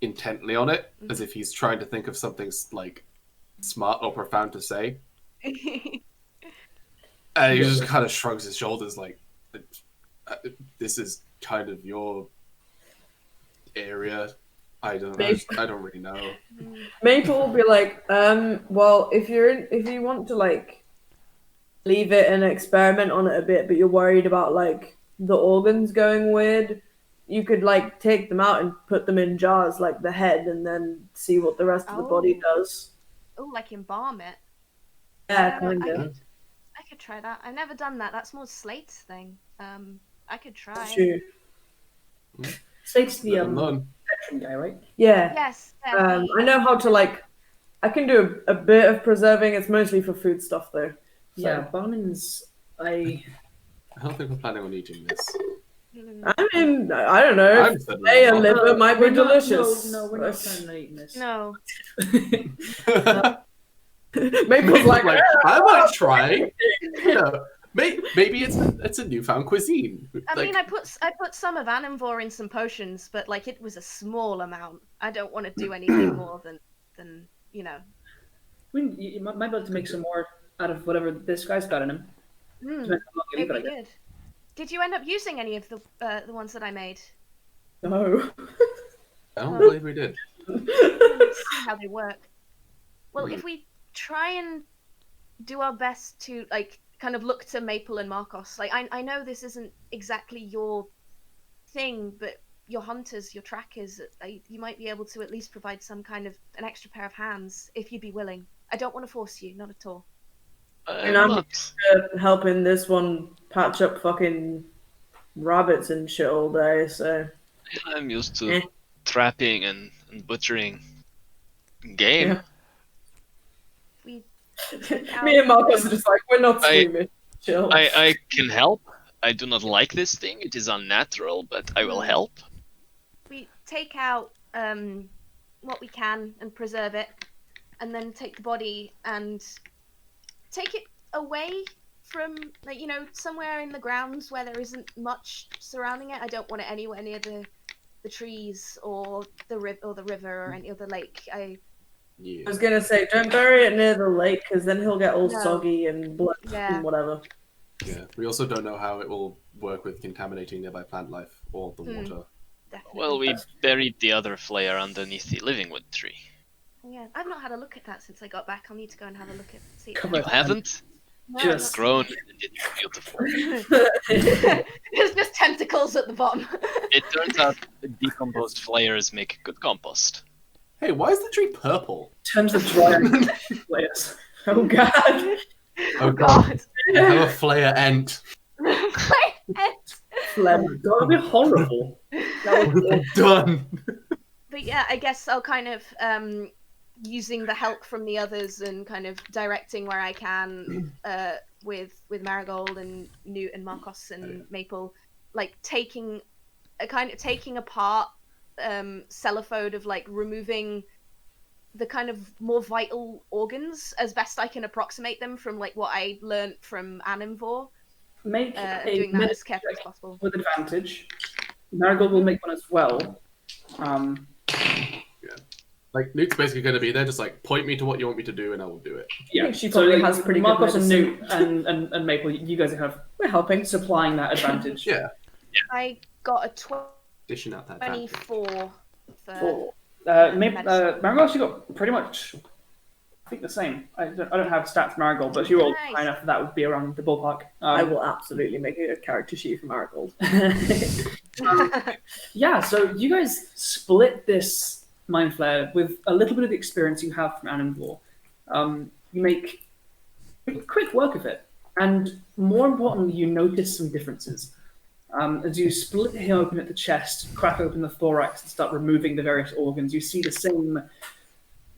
intently on it, as if he's trying to think of something like smart or profound to say. And he just kind of shrugs his shoulders like, this is kind of your area. I don't really know. Maple will be like, well, if you want to like leave it and experiment on it a bit, but you're worried about like the organs going weird, you could like take them out and put them in jars, like the head, and then see what the rest of the body does. Oh, like embalm it. Yeah, kind of. I could try that. I've never done that. That's more Slate's thing. I could try. Sure. Slate's the veteran guy, right? Yeah. Yes. I know how to like. I can do a bit of preserving. It's mostly for food stuff, though. So. Yeah, Bonins. I don't think we're planning on eating this. I mean, I don't know. A liver might be delicious. No, we're not planning on eating this. No. Maple's like, I might try. Maybe it's a newfound cuisine. I mean, I put some of Animvor in some potions, but like it was a small amount. I don't want to do anything more than. I mean, you might be able to make some more out of whatever this guy's got in him. Maybe good. Did you end up using any of the ones that I made? No. I don't believe we did. See how they work. Well, if we try and do our best to like kind of look to Maple and Markos. Like I know this isn't exactly your thing, but your hunters, your trackers, you might be able to at least provide some kind of an extra pair of hands if you'd be willing. I don't want to force you, not at all. And I'm helping this one patch up fucking rabbits and shit all day, so... I'm used to trapping and butchering game. Yeah. Me and Markos are just like, we're not squeamish. Chill. I can help. I do not like this thing. It is unnatural, but I will help. We take out what we can and preserve it, and then take the body and take it away from, like, somewhere in the grounds where there isn't much surrounding it. I don't want it anywhere near the trees or the river or any other lake. I was gonna say, don't bury it near the lake, because then he'll get all soggy and blood and whatever. Yeah, we also don't know how it will work with contaminating nearby plant life or the water. Definitely. Well, we buried the other flare underneath the living wood tree. Yeah, I've not had a look at that since I got back. I'll need to go and have a look at it. You haven't? No, It's grown and it's beautiful. There's just tentacles at the bottom. It turns out decomposed flares make good compost. Hey, why is the tree purple? Turns the dry players. Oh god. Oh god. I have a flare ent. That would be horrible. That would be done. But yeah, I guess I'll kind of using the help from the others and kind of directing where I can with Marigold and Newt and Markos and Maple, like taking apart Cephalophode of like removing the kind of more vital organs as best I can approximate them from like what I learned from Animvor. Make doing that as carefully as possible. With advantage. Marigold will make one as well. Yeah. Like, Newt's basically going to be there, just like, point me to what you want me to do and I will do it. Yeah, she probably has pretty Markos good and Newt and Maple, you guys have We're helping. supplying that advantage. Yeah, I got a dishing out that advantage. 24 for. Four. Maybe medicine. Marigold, you got pretty much, I think, the same. I don't have stats for Marigold, but if you rolled Nice. high enough, that would be around the ballpark. I will absolutely make a character sheet for Marigold. Yeah, so you guys split this mind flare with a little bit of the experience you have from Annenvor. You make quick work of it, and more importantly, you notice some differences. As you split him open at the chest, crack open the thorax, and start removing the various organs, you see the same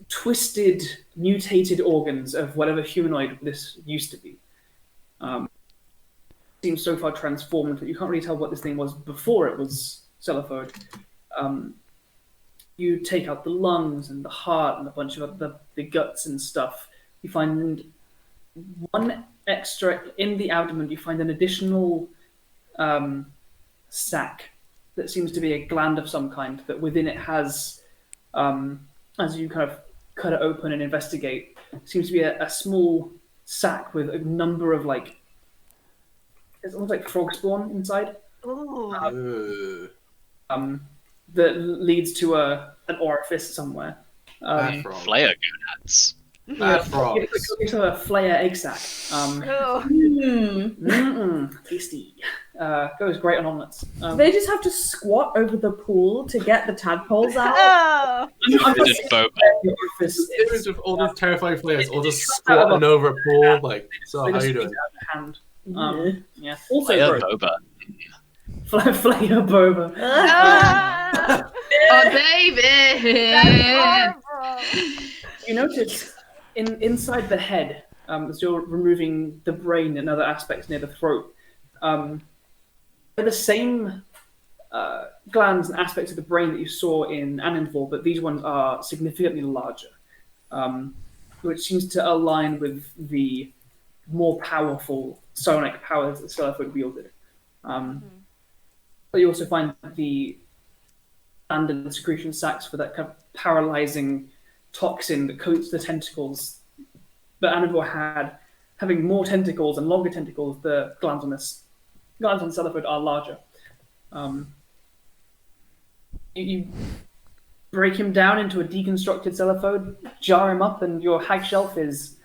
twisted, mutated organs of whatever humanoid this used to be. Seems so far transformed that you can't really tell what this thing was before it was Celophode. You take out the lungs and the heart and a bunch of the guts and stuff. You find one extra in the abdomen. You find an additional sac that seems to be a gland of some kind. That within it has, as you kind of cut it open and investigate, seems to be a small sac with a number of it's almost like frog spawn inside. Ooh. That leads to an orifice somewhere. Flare gonads. Bad frogs. It's a flare egg sac. Tasty. Goes great on omelets. They just have to squat over the pool to get the tadpoles out. Oh. Fitted boat. Image of all these terrifying flares, all just squatting over a pool. Like, so They how just you doing? squeeze out of the hand. Yeah. Also, Flare gross. boba. Flare boba. Ah! Oh, David! That's horrible. You notice inside the head, as you're removing the brain and other aspects near the throat, they're the same glands and aspects of the brain that you saw in Annenvor, but these ones are significantly larger, which seems to align with the more powerful psionic powers that Celophode wielded. But you also find the abandoned secretion sacs for that kind of paralyzing toxin that coats the tentacles that Annenvor had. Having more tentacles and longer tentacles, the glands on Celophode are larger. You break him down into a deconstructed Celophode, jar him up, and your hag shelf is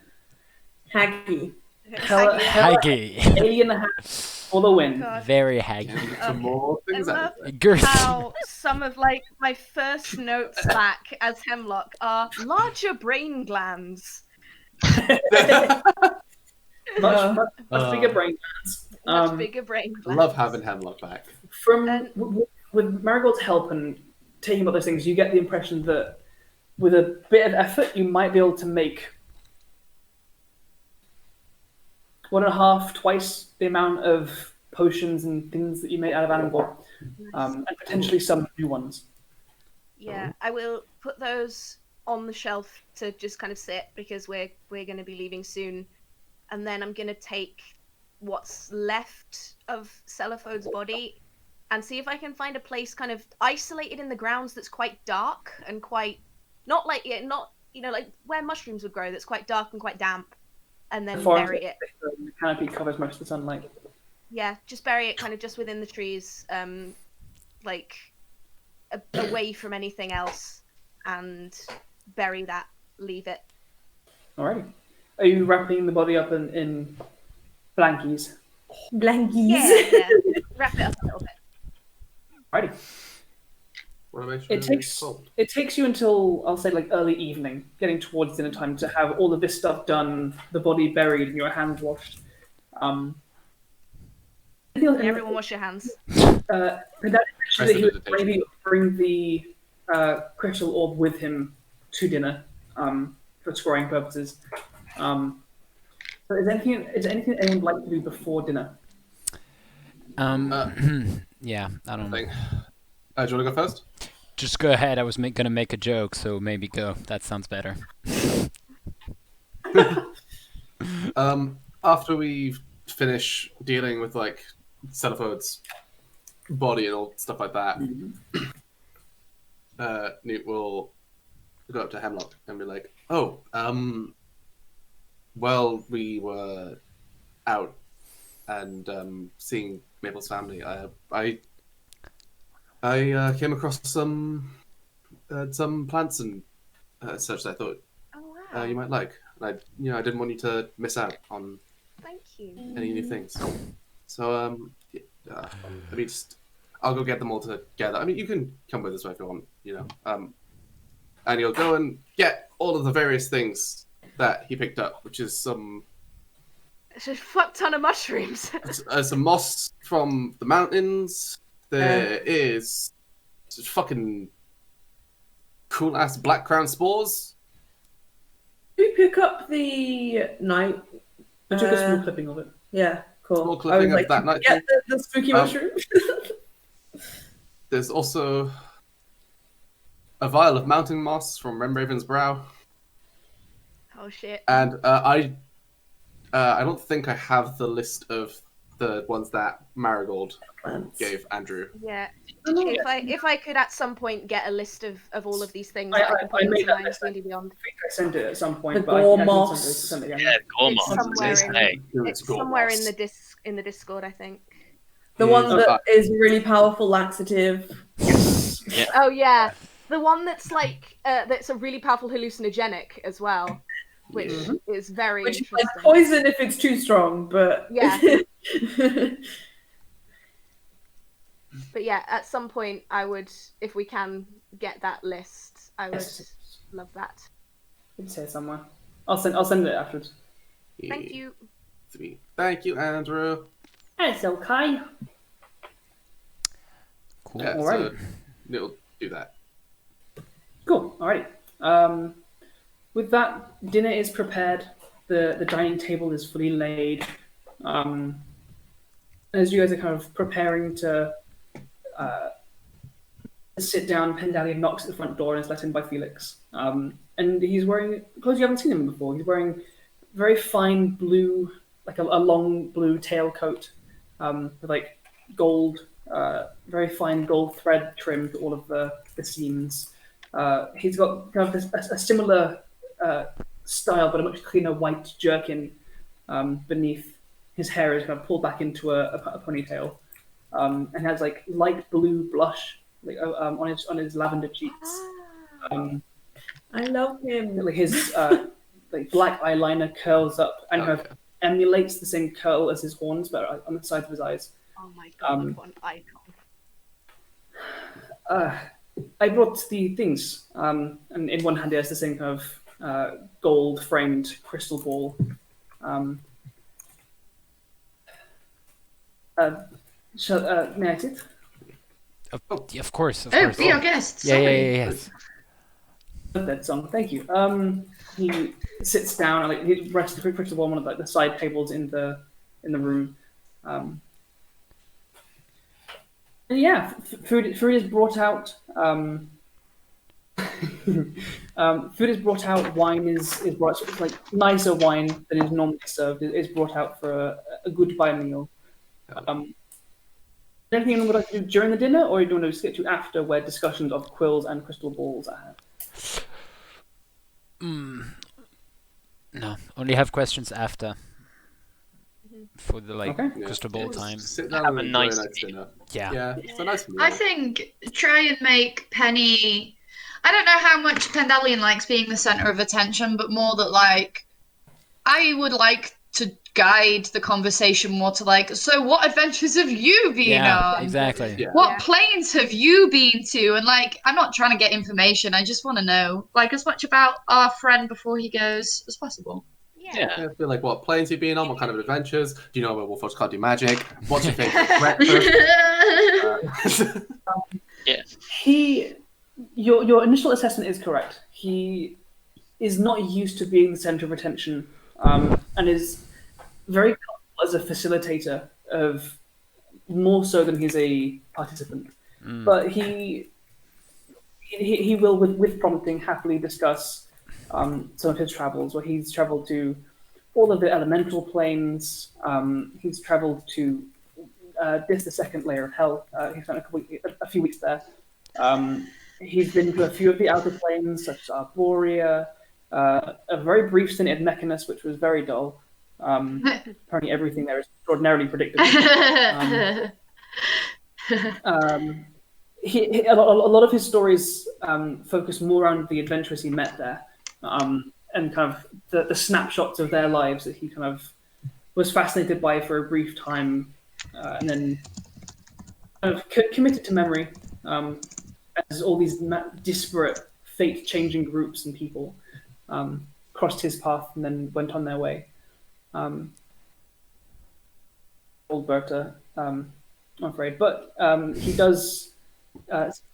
Haggy. Haggy. alien hag for the win. God. Very haggy. Some more I things love Girthy. how some of my first notes back as Hemlock are larger brain glands. Much bigger brain glands. Much bigger brain I glands. love having Hemlock back. With Marigold's help and taking about those things, you get the impression that with a bit of effort, you might be able to make 1.5 twice the amount of potions and things that you made out of Annenvor, and potentially some new ones. Yeah, I will put those on the shelf to just kind of sit because we're going to be leaving soon, and then I'm going to take what's left of Celophode's body and see if I can find a place kind of isolated in the grounds that's quite dark and quite not like where mushrooms would grow. That's quite dark and quite damp, and then bury it. The canopy covers most of the sunlight. Yeah, just bury it kind of just within the trees, away from anything else, and bury that. Leave it. Alrighty. Are you wrapping the body up in blankies? Blankies. Yeah. Wrap it up a little bit. Alrighty. Want to make sure It takes you until, I'll say, early evening, getting towards dinner time, to have all of this stuff done, the body buried and your hands washed. Everyone wash your hands. And that eventually he would maybe bring the crystal orb with him to dinner for scoring purposes. So is anything anyone would like to do before dinner? Yeah, I don't know. do you want to go first? Just go ahead. I was gonna make a joke, so maybe go. That sounds better. After we finish dealing with Celophode's body and all stuff like that, Newt will go up to Hemlock and be like, "Oh, well, we were out and seeing Mabel's family, I came across some plants and such that I thought Oh wow. you might like. And I didn't want you to miss out on Thank you. any new things. So I'll go get them all together. I mean, you can come with us if you want, and you'll go and get all of the various things that he picked up, which is It's a fuck ton of mushrooms. some moss from the mountains. There is fucking cool ass black crown spores. Did you pick up the night? I took a small clipping of it. Yeah, cool. Small clipping of that night. Get the spooky mushroom. There's also a vial of mountain moss from Remraven's Brow. Oh shit. And I don't think I have the list of the ones that Marigold gave Andrew. Yeah. If I could at some point get a list of all of these things, I can put made into that my list. D&D Beyond. I think I sent it at some point, The but I gore can moss. send it again. Yeah, Gormos. It's somewhere in the Discord, I think. The one that is really powerful laxative. Yeah. Oh yeah, the one that's like that's a really powerful hallucinogenic as well, which is very Which is interesting. like poison if it's too strong, but Yeah. But yeah, at some point I would, if we can get that list, I would love that. It's here somewhere. I'll send it afterwards. Thank you. Sweet. Thank you, Andrew. It's okay. Cool. Yeah, Alright. so it'll do that. Cool. Alright. With that, dinner is prepared. The dining table is fully laid. As you guys are kind of preparing to sit down, Pendalian knocks at the front door and is let in by Felix. And he's wearing clothes you haven't seen him before. He's wearing very fine blue, like a long blue tailcoat with like gold, very fine gold thread trim to all of the seams. He's got kind of a similar style, but a much cleaner white jerkin beneath. His hair is kind of pulled back into a ponytail, and has like light blue blush like on his lavender cheeks. I love him. Like his like black eyeliner curls up and kind of emulates the same curl as his horns, but on the sides of his eyes. Oh my god, what an icon. I brought the things, and in one hand he has the same kind of gold-framed crystal ball. May I sit? Of course. Be our guest. Yeah, yes. That song. Thank you. He sits down and like he rests the crystal ball on one of like the side tables in the room. And yeah, food is brought out. Food is brought out. Wine is brought. So it's like nicer wine than is normally served. It is brought out for a goodbye meal. Anything anyone would like to do during the dinner, or do you want to skip to after, where discussions of quills and crystal balls are had? No, only have questions after. For the crystal ball time. Sit down Have and a enjoy nice a nice dinner. Yeah. It's a nice meal. I think try and make Penny. I don't know how much Pendalian likes being the center of attention, but more that like I would like to guide the conversation more to like, so what adventures have you been on? Exactly. Yeah. What planes have you been to? And like, I'm not trying to get information. I just want to know like as much about our friend before he goes as possible. Yeah. I feel like what planes you've been on, what kind of adventures. Do you know where Wolfforge can't do magic? What's your favorite breakfast? Your initial assessment is correct. He is not used to being the center of attention, and is very comfortable as a facilitator of more so than he's a participant. But he will, with prompting, happily discuss some of his travels, where he's traveled to all of the elemental planes. He's traveled to the second layer of hell. He's spent a few weeks there. He's been to a few of the outer planes, such as Arborea, a very brief stint at Mechanus, which was very dull. Apparently, everything there is extraordinarily predictable. A lot of his stories focus more around the adventurers he met there, and kind of the snapshots of their lives that he kind of was fascinated by for a brief time, and then kind of committed to memory, as all these disparate, fate-changing groups and people crossed his path and then went on their way. Old Berta, I'm afraid, but he does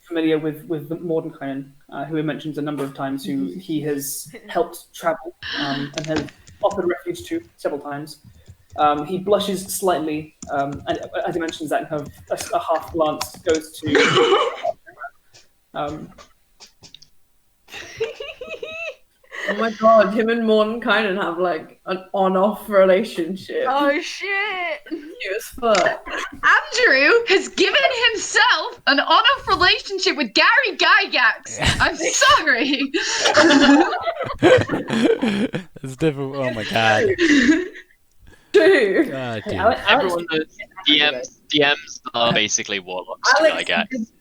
familiar with Mordenkainen, who he mentions a number of times, who he has helped travel and has offered refuge to several times. He blushes slightly, and as he mentions that, kind of a half glance goes to. Oh my god, him and Mordenkainen have like an on-off relationship. Oh shit! Cute as fuck. Andrew has given himself an on-off relationship with Gary Gygax. I'm sorry. It's difficult. Oh my god. Dude. God, dude. Everyone knows DMs are basically warlocks to Gygax. Just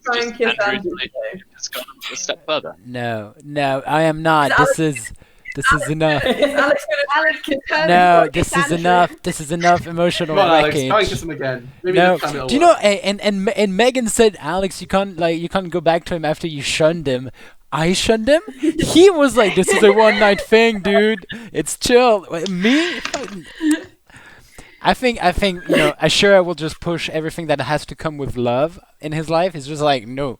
Andrew's relationship has gone a step further. No, I am not. This is enough. Alex No, this is enough. This is enough emotional Come on, Alex, wreckage. try and kiss him again. Maybe No, this time it'll do you work. know? And Megan said, Alex, you can't go back to him after you shunned him. I shunned him. He was like, this is a one-night thing, dude. It's chill. Me? I think Ashura will just push everything that has to come with love in his life. He's just like, no,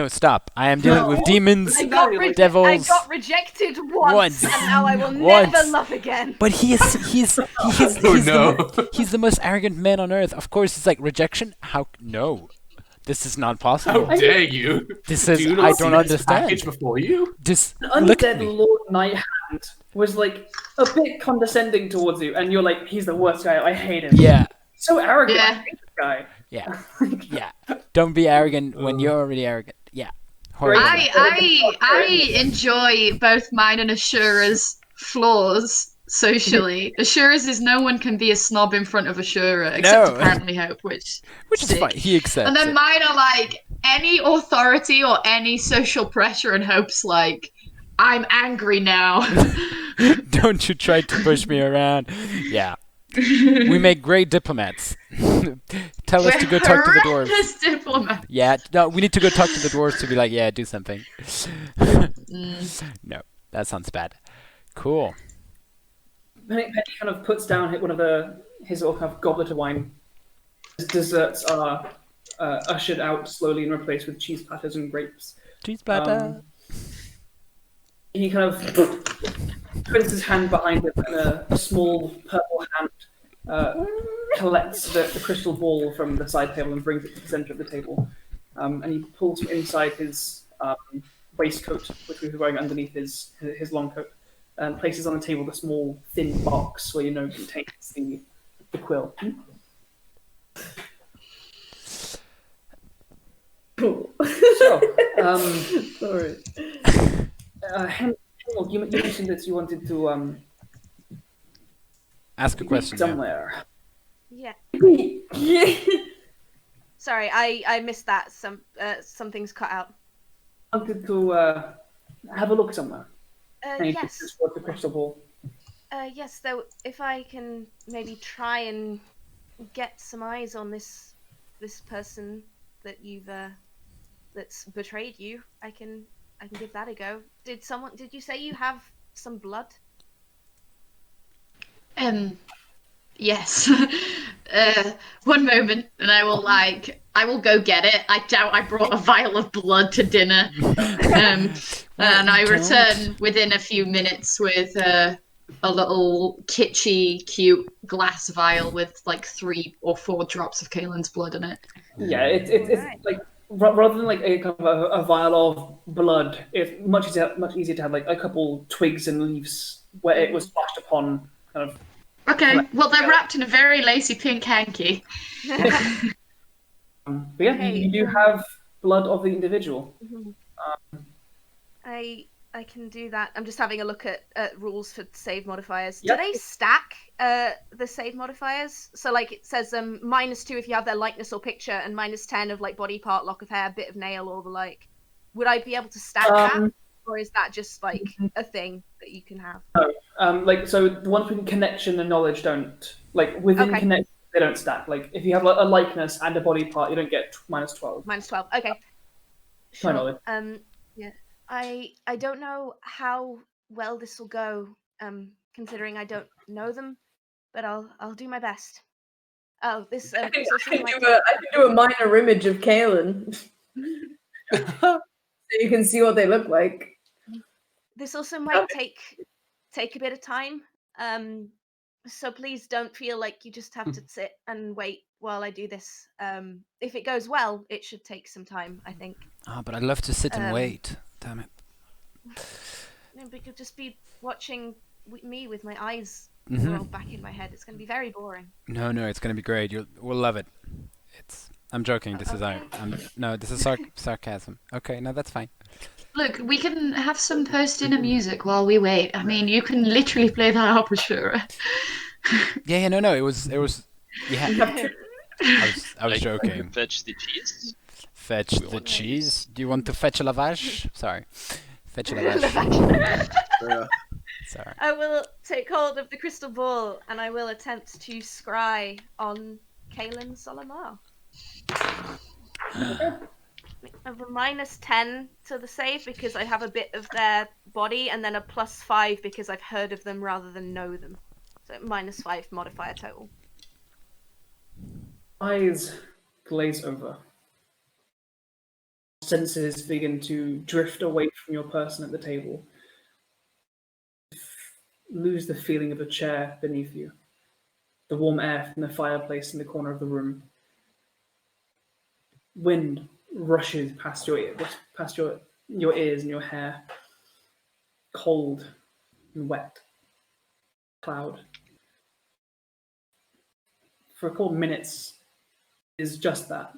stop. I am dealing with demons, devils. I got rejected once, and now I will never love again. But he's the most arrogant man on earth. Of course, it's like rejection. How? No, this is not possible. How dare you? This is. Do you not I see don't this understand. package before you? Just look at Undead me. Lord Night Hand was like a bit condescending towards you, and you're like, he's the worst guy. I hate him. Yeah. So arrogant. Yeah. I hate this guy. Yeah. Yeah. Don't be arrogant when you're already arrogant. Yeah. Horrible. I enjoy both mine and Ashura's flaws socially. Ashura's is no one can be a snob in front of Ashura, except No. apparently Hope, which is fine. He accepts. And then it. mine are like any authority or any social pressure, and Hope's like, I'm angry now. Don't you try to push me around. Yeah. We make great diplomats. Tell us to go talk to the dwarves. Horrendous diplomat. Yeah, no, we need to go talk to the dwarves to be like, yeah, do something. No, that sounds bad. Cool. Penny kind of puts down one of his little kind of goblet of wine. His desserts are ushered out slowly and replaced with cheese platters and grapes. Cheese platter. He kind of puts his hand behind him, and a small purple hand collects the crystal ball from the side table and brings it to the center of the table. And he pulls from inside his waistcoat, which he was wearing underneath his long coat, and places on the table the small, thin box where contains the quill. Cool. So, Sorry. Hemlock, you mentioned that you wanted to Ask a question. somewhere. Yeah. Yeah. Sorry, I missed that. Something's cut out. Wanted to have a look somewhere. And he Yes. just towards the crystal ball. Yes. Though, if I can maybe try and get some eyes on this person that you've that's betrayed you, I can give that a go. Did you say you have some blood? Yes. One moment, and I will go get it. I doubt I brought a vial of blood to dinner. And I return within a few minutes with a little kitschy, cute glass vial with like 3 or 4 drops of Caelan's blood in it. Yeah, it's like rather than like a kind of a vial of blood, it's much easier to have like a couple twigs and leaves where it was splashed upon, kind of. Okay, well they're wrapped in a very lacy pink hanky. But yeah, Okay, you do have blood of the individual. I I can do that. I'm just having a look at rules for save modifiers. Yep. Do they stack the save modifiers? So like it says -2 if you have their likeness or picture, and -10 of like body part, lock of hair, bit of nail, or the like. Would I be able to stack that, or is that just like a thing that you can have? Like so, the ones with connection and knowledge don't like within connection. They don't stack. Like if you have a likeness and a body part, you don't get -12. -12. Okay. Sure. Knowledge. Yeah. I don't know how well this will go, considering I don't know them, but I'll do my best. Oh, this I can do a minor image of Caelan, so you can see what they look like. This also might take a bit of time. So please don't feel like you just have to sit and wait while I do this. If it goes well, it should take some time, I think. But I'd love to sit and wait. Damn it. No, but you'll just be watching me with my eyes Mm-hmm. rolled back in my head. It's going to be very boring. No, it's going to be great. We'll love it. I'm joking. This Okay. this is sarcasm. Okay, no, that's fine. Look, we can have some post-dinner music while we wait. I mean, you can literally play that up, Ashura. Yeah, no, it was. Yeah. I was joking. Fetch the cheese. Fetch the cheese. Do you want to fetch a lavage? Sorry. Fetch a lavage. Sorry. I will take hold of the crystal ball and I will attempt to scry on Caelan Solemar. I have a -10 to the save because I have a bit of their body, and then a +5 because I've heard of them rather than know them. So -5 modifier total. Eyes glaze over. Senses begin to drift away from your person at the table. Lose the feeling of a chair beneath you. The warm air from the fireplace in the corner of the room. Wind rushes past your ears and your hair. Cold and wet. Cloud. For a couple minutes is just that.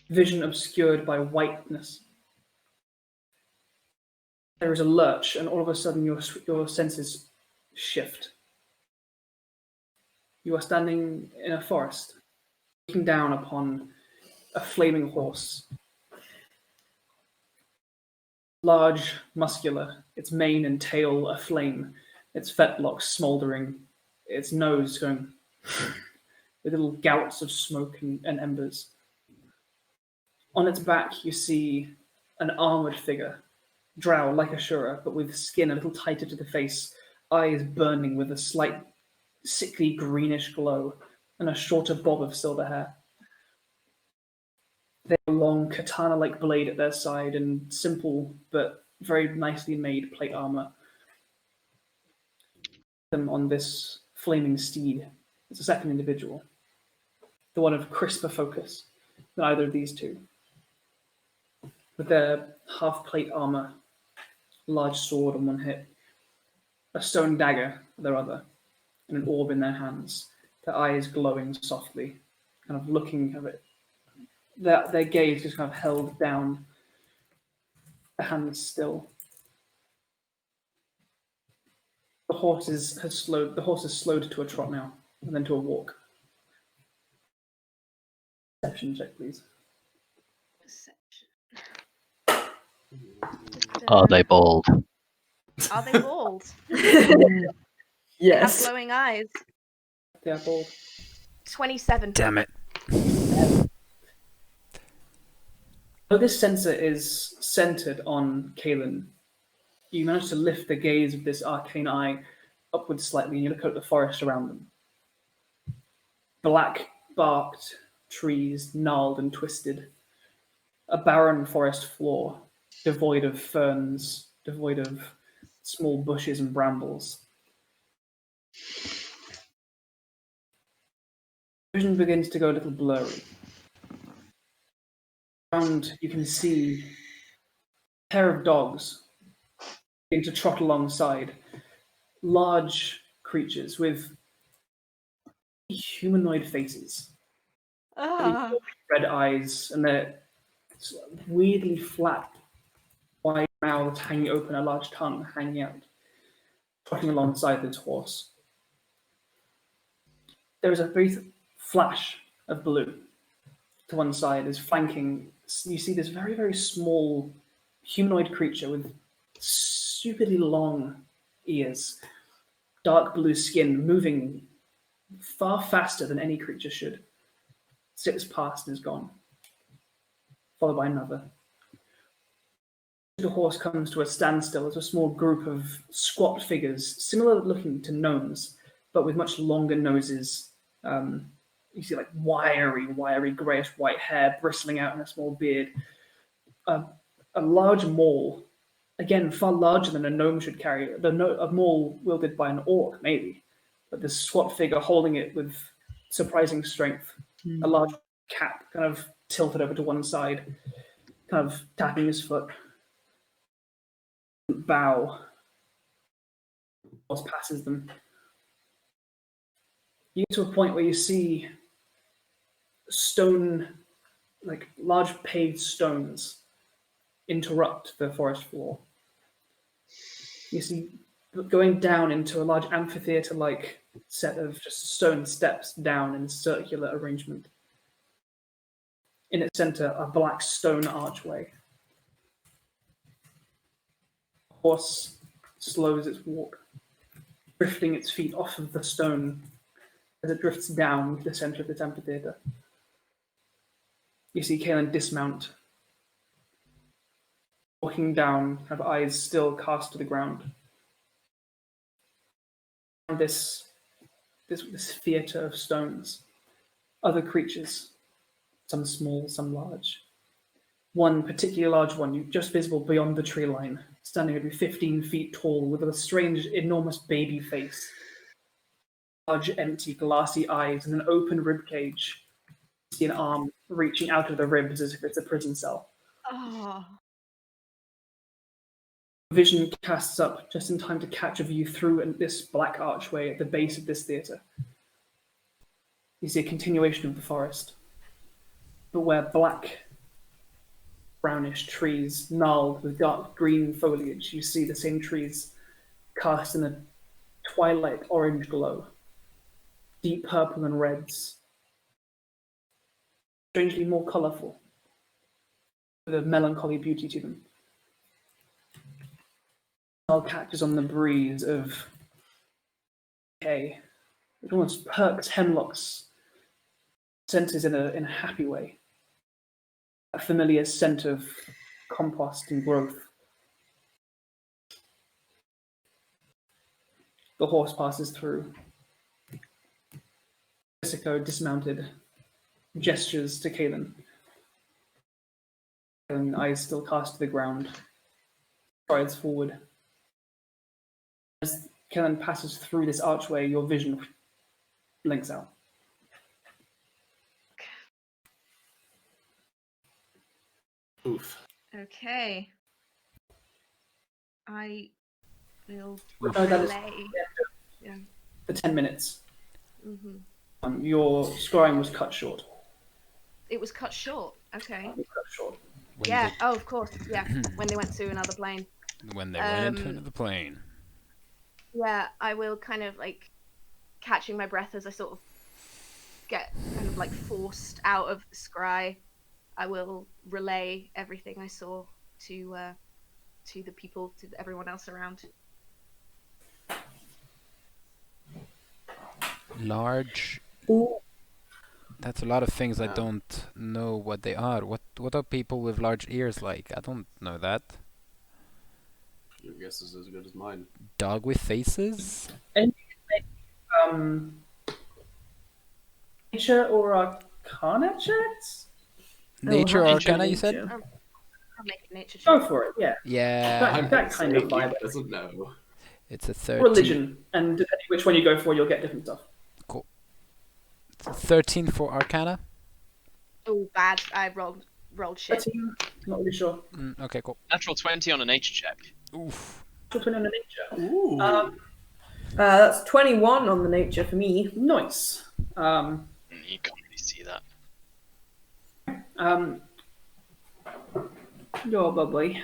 Vision obscured by whiteness. There is a lurch, and all of a sudden your senses shift. You are standing in a forest, looking down upon a flaming horse. Large, muscular, its mane and tail aflame, its fetlocks smouldering, its nose going with little gouts of smoke and embers. On its back, you see an armored figure, drow like Ashura, but with skin a little tighter to the face, eyes burning with a slight sickly greenish glow, and a shorter bob of silver hair. They have a long katana-like blade at their side and simple but very nicely made plate armor. Them on this flaming steed is a second individual, the one of crisper focus than either of these two. With their half-plate armor, large sword on one hip, a stone dagger on their other, and an orb in their hands, their eyes glowing softly, kind of looking at it. Their gaze is kind of held down, their hands still. The horse has slowed to a trot now, and then to a walk. Perception check, please. Are they bald? Are they bald? Yes. They have glowing eyes. They are bald. 27. Damn it. Though this sensor is centered on Caelan, you manage to lift the gaze of this arcane eye upwards slightly, and you look at the forest around them. Black-barked trees, gnarled and twisted. A barren forest floor, devoid of ferns, devoid of small bushes and brambles. Vision begins to go a little blurry. Around, you can see a pair of dogs beginning to trot alongside. Large creatures with humanoid faces. Red eyes, and they're weirdly flat, wide mouth hanging open, a large tongue hanging out, trotting alongside this horse. There is a brief flash of blue to one side, as flanking, you see this very, very small humanoid creature with stupidly long ears, dark blue skin, moving far faster than any creature should. Zips past and is gone, followed by another. The horse comes to a standstill as a small group of squat figures, similar looking to gnomes, but with much longer noses. You see like wiry greyish-white hair bristling out in a small beard. A large maul, again, far larger than a gnome should carry. A maul wielded by an orc, maybe. But this squat figure holding it with surprising strength. A large cap kind of tilted over to one side, kind of tapping his foot. Bow. Horse passes them. You get to a point where you see stone, like large paved stones, interrupt the forest floor. You see, going down into a large amphitheater-like set of just stone steps down in a circular arrangement. In its center, a black stone archway. The horse slows its walk, drifting its feet off of the stone as it drifts down to the center of this amphitheater. You see Caelan dismount, walking down, have eyes still cast to the ground. This theater of stones, other creatures, some small, some large. One particularly large one, just visible beyond the tree line, standing maybe 15 feet tall with a strange, enormous baby face. Large, empty, glassy eyes and an open rib cage. You see an arm reaching out of the ribs as if it's a prison cell. Oh. Vision casts up just in time to catch a view through this black archway at the base of this theatre. You see a continuation of the forest, but where black, brownish trees gnarled with dark green foliage, you see the same trees cast in a twilight orange glow, deep purple and reds, strangely more colourful, with a melancholy beauty to them. Smell catches on the breeze of decay. It almost perks Hemlock's senses in a happy way. A familiar scent of compost and growth. The horse passes through. Jessica, dismounted, gestures to Caelan. And eyes still cast to the ground. Strides forward. As Caelan passes through this archway, your vision blinks out. Oof. Okay. I will No, that is relay. Yeah. for 10 minutes. Mm-hmm. Your scrying was cut short. It was cut short. Okay. It was cut short. Yeah. Oh, of course. Yeah. When they went to another plane. When they went into another plane. Yeah, I will kind of like catching my breath as I sort of get kind of like forced out of scry. I will relay everything I saw to the people, to everyone else around. Large. That's a lot of things I don't know what they are. What are people with large ears like? I don't know that. Your guess is as good as mine. Dog with faces? And nature or arcana checks? Nature or arcana, you nature. said? I'll make a nature check. Go for it, yeah. Yeah. That kind of vibe. Doesn't know. It's a 13. Religion, and depending which one you go for, you'll get different stuff. Cool. It's a 13 for arcana. Oh, bad. I rolled shit. 13? Not really sure. Okay, cool. Natural 20 on a nature check. Oof. 20 on the nature. Ooh. That's 21 on the nature for me. Nice. You can't really see that. You're bubbly.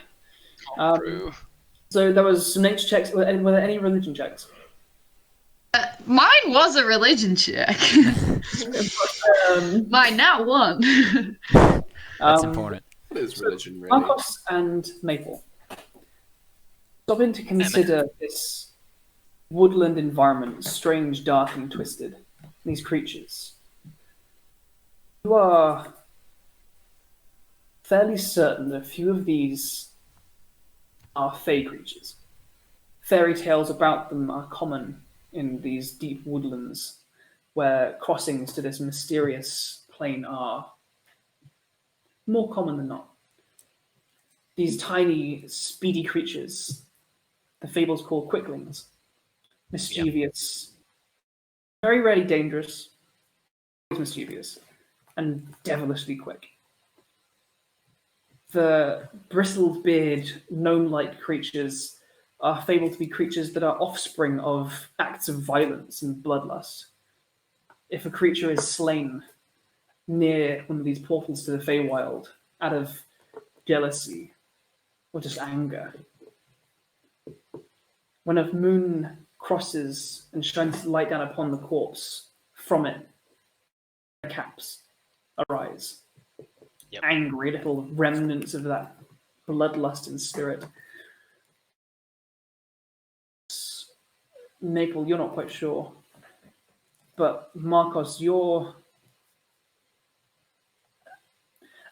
True. So there was some nature checks. Were there any religion checks? Mine was a religion check. My nat one. That's important. What is religion, really? Markos and Maple. Stopping to consider this woodland environment, strange, dark, and twisted. These creatures. You are fairly certain that a few of these are fey creatures. Fairy tales about them are common in these deep woodlands, where crossings to this mysterious plane are more common than not. These tiny, speedy creatures, the fables call quicklings, mischievous, very rarely dangerous, always mischievous, and devilishly quick. The bristled-beard, gnome-like creatures are fabled to be creatures that are offspring of acts of violence and bloodlust. If a creature is slain near one of these portals to the Feywild out of jealousy or just anger, when a moon crosses and shines light down upon the corpse, from it, caps arise. Yep. Angry little remnants of that bloodlust and spirit. Maple, you're not quite sure. But Markos, you're...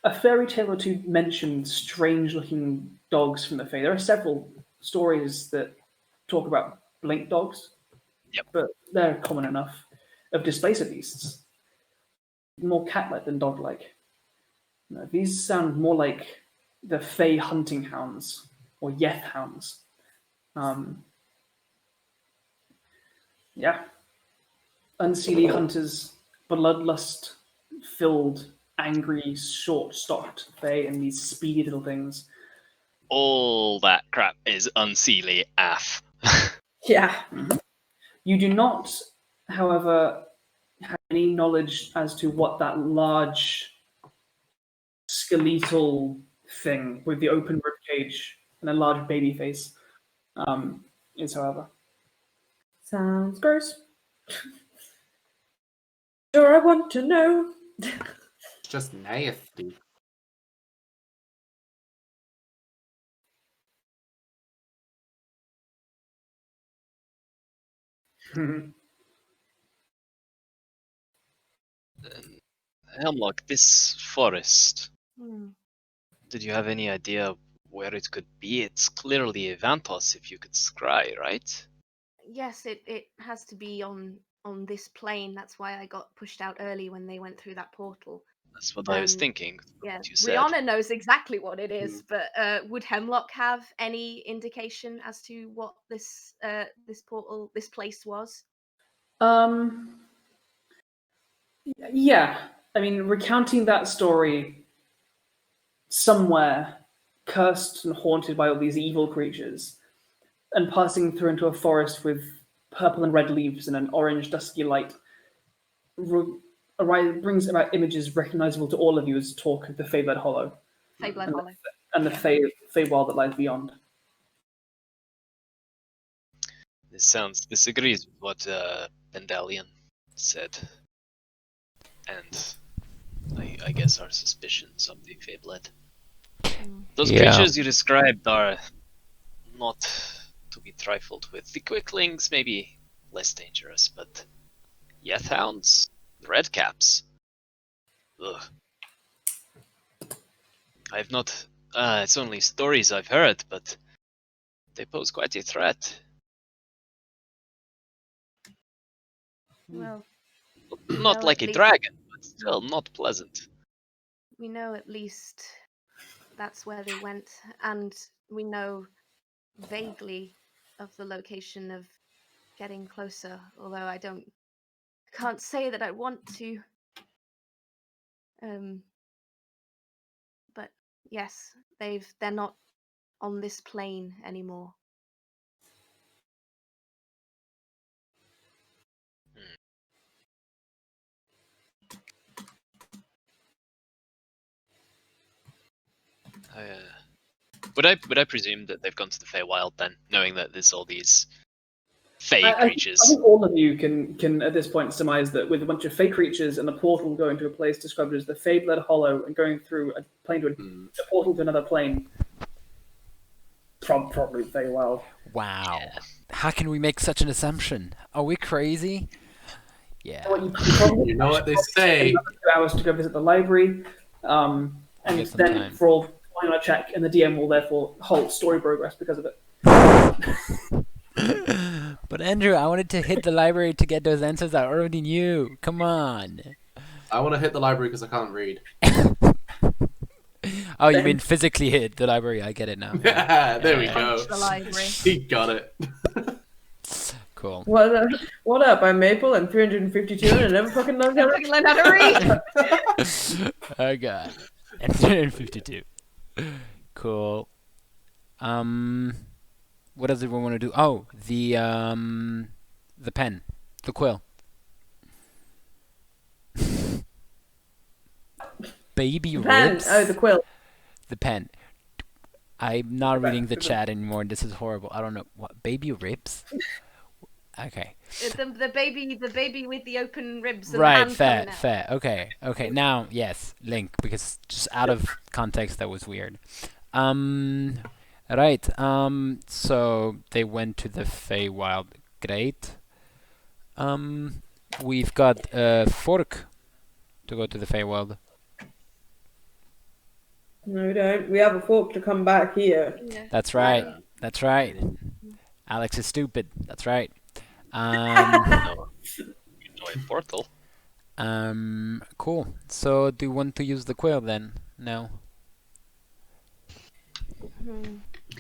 A fairy tale or two mentioned strange-looking dogs from the Fae. There are several stories that talk about blink dogs, but they're common enough, of displacer beasts. More cat-like than dog-like. No, these sound more like the Fey hunting hounds, or Yeth hounds. Unseelie hunters, bloodlust-filled, angry, short-stocked Fey, and these speedy little things. All that crap is unseelie AF. Yeah. Mm-hmm. You do not, however, have any knowledge as to what that large skeletal thing with the open ribcage and a large baby face is, however. Sounds gross. Sure, I want to know. Just nasty. Hemlock, this forest. Hmm. Did you have any idea where it could be? It's clearly Evantos if you could scry, right? Yes, it has to be on this plane. That's why I got pushed out early when they went through that portal. That's what I was thinking. Yeah, What you said. Riona knows exactly what it is, but would Hemlock have any indication as to what this portal, this place was? Yeah. I mean, recounting that story somewhere cursed and haunted by all these evil creatures, and passing through into a forest with purple and red leaves and an orange dusky light, brings about images recognizable to all of you as talk of the Feyblood Hollow. Feyblood Hollow. And the Feywild that lies beyond. This agrees with what Pendalian said. And I guess our suspicions of the Feyblood. Those creatures you described are not to be trifled with. The quicklings may be less dangerous, but Yeth hounds, the redcaps. Ugh. I've not. It's only stories I've heard, but they pose quite a threat. Well, Not like a dragon, but still not pleasant. We know at least that's where they went, and we know vaguely of the location of getting closer, although I can't say that I want to. But yes, they're not on this plane anymore. Would I presume that they've gone to the Feywild then, knowing that there's all these Fey creatures? I think all of you can at this point surmise that with a bunch of Fey creatures and a portal going to a place described as the Fey-Blood Hollow and going through a plane to a portal to another plane, probably Feywild. Wow. How can we make such an assumption? Are we crazy? Yeah. Well, you know what they say. 2 hours to go visit the library, and then for all final check, and the DM will therefore halt story progress because of it. But Andrew, I wanted to hit the library to get those answers I already knew. Come on. I want to hit the library because I can't read. Oh, you mean physically hit the library? I get it now. Yeah, there we go. The library. He got it. Cool. What up? I'm Maple. I'm 352 and I never fucking learned how to read. Oh god. And 352. Cool. What does everyone want to do? Oh, the pen, the quill. Baby ribs. Oh, the quill. The pen. I'm not reading the chat anymore. This is horrible. I don't know what baby ribs. Okay. The baby with the open ribs. And Right. the hand Fair. Okay. Now, yes, Link, because just out of context that was weird. Right. So they went to the Feywild. Great. We've got a fork to go to the Feywild. No, we don't. We have a fork to come back here. Yeah. That's right. That's right. Alex is stupid. That's right. Enjoy portal. Cool. So do you want to use the quill then? No.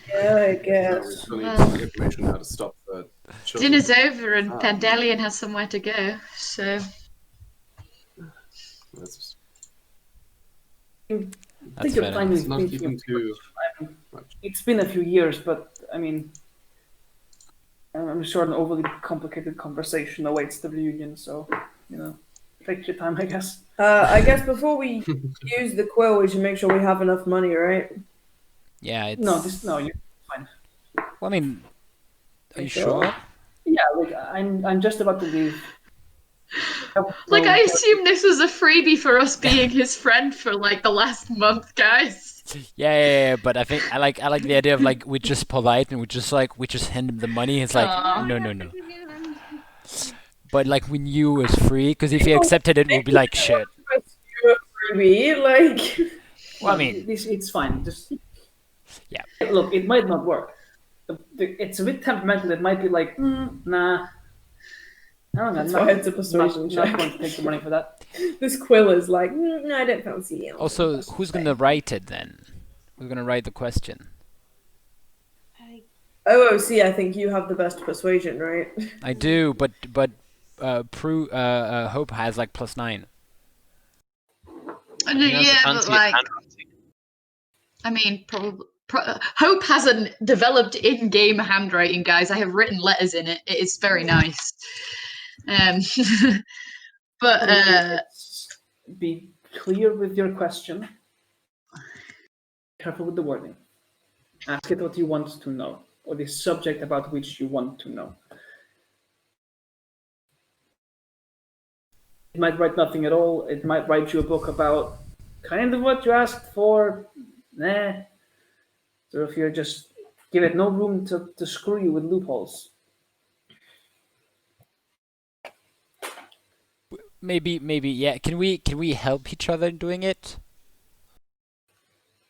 Yeah, I guess. We still need information how to stop the children. Dinner's over and Pandelian has somewhere to go, so... That's I think your time is not even too much. It's been a few years, but I mean, I'm sure an overly complicated conversation awaits the reunion. So, take your time, I guess. I guess before we use the quill, we should make sure we have enough money, right? Yeah, it's... No, you're fine. Well, I mean, are you sure? Yeah, like I'm just about to leave. Like, I assume this was a freebie for us being his friend for, like, the last month, guys. Yeah, but I think I like the idea of, like, we're just polite and we just hand him the money. It's like, no. But, like, we knew it was free, because if he accepted it, we'd be like, shit. Freebie, like... Well, I mean... It's fine, just... Yeah. Look, it might not work. It's a bit temperamental. It might be like, nah. I don't know. That's why it's a persuasion check. Not going to take the money for that. This quill is like, no, I don't fancy it. Also, who's going to write it then? Who's going to write the question? OOC, I think you have the best persuasion, right? I do, but Hope has like +9. Yeah, but like... I mean, probably... Hope hasn't developed in-game handwriting, guys. I have written letters in it. It is very nice. But be clear with your question. Careful with the wording. Ask it what you want to know, or the subject about which you want to know. It might write nothing at all. It might write you a book about kind of what you asked for. Nah. So if you just give it no room to screw you with loopholes. Maybe, yeah. Can we help each other doing it?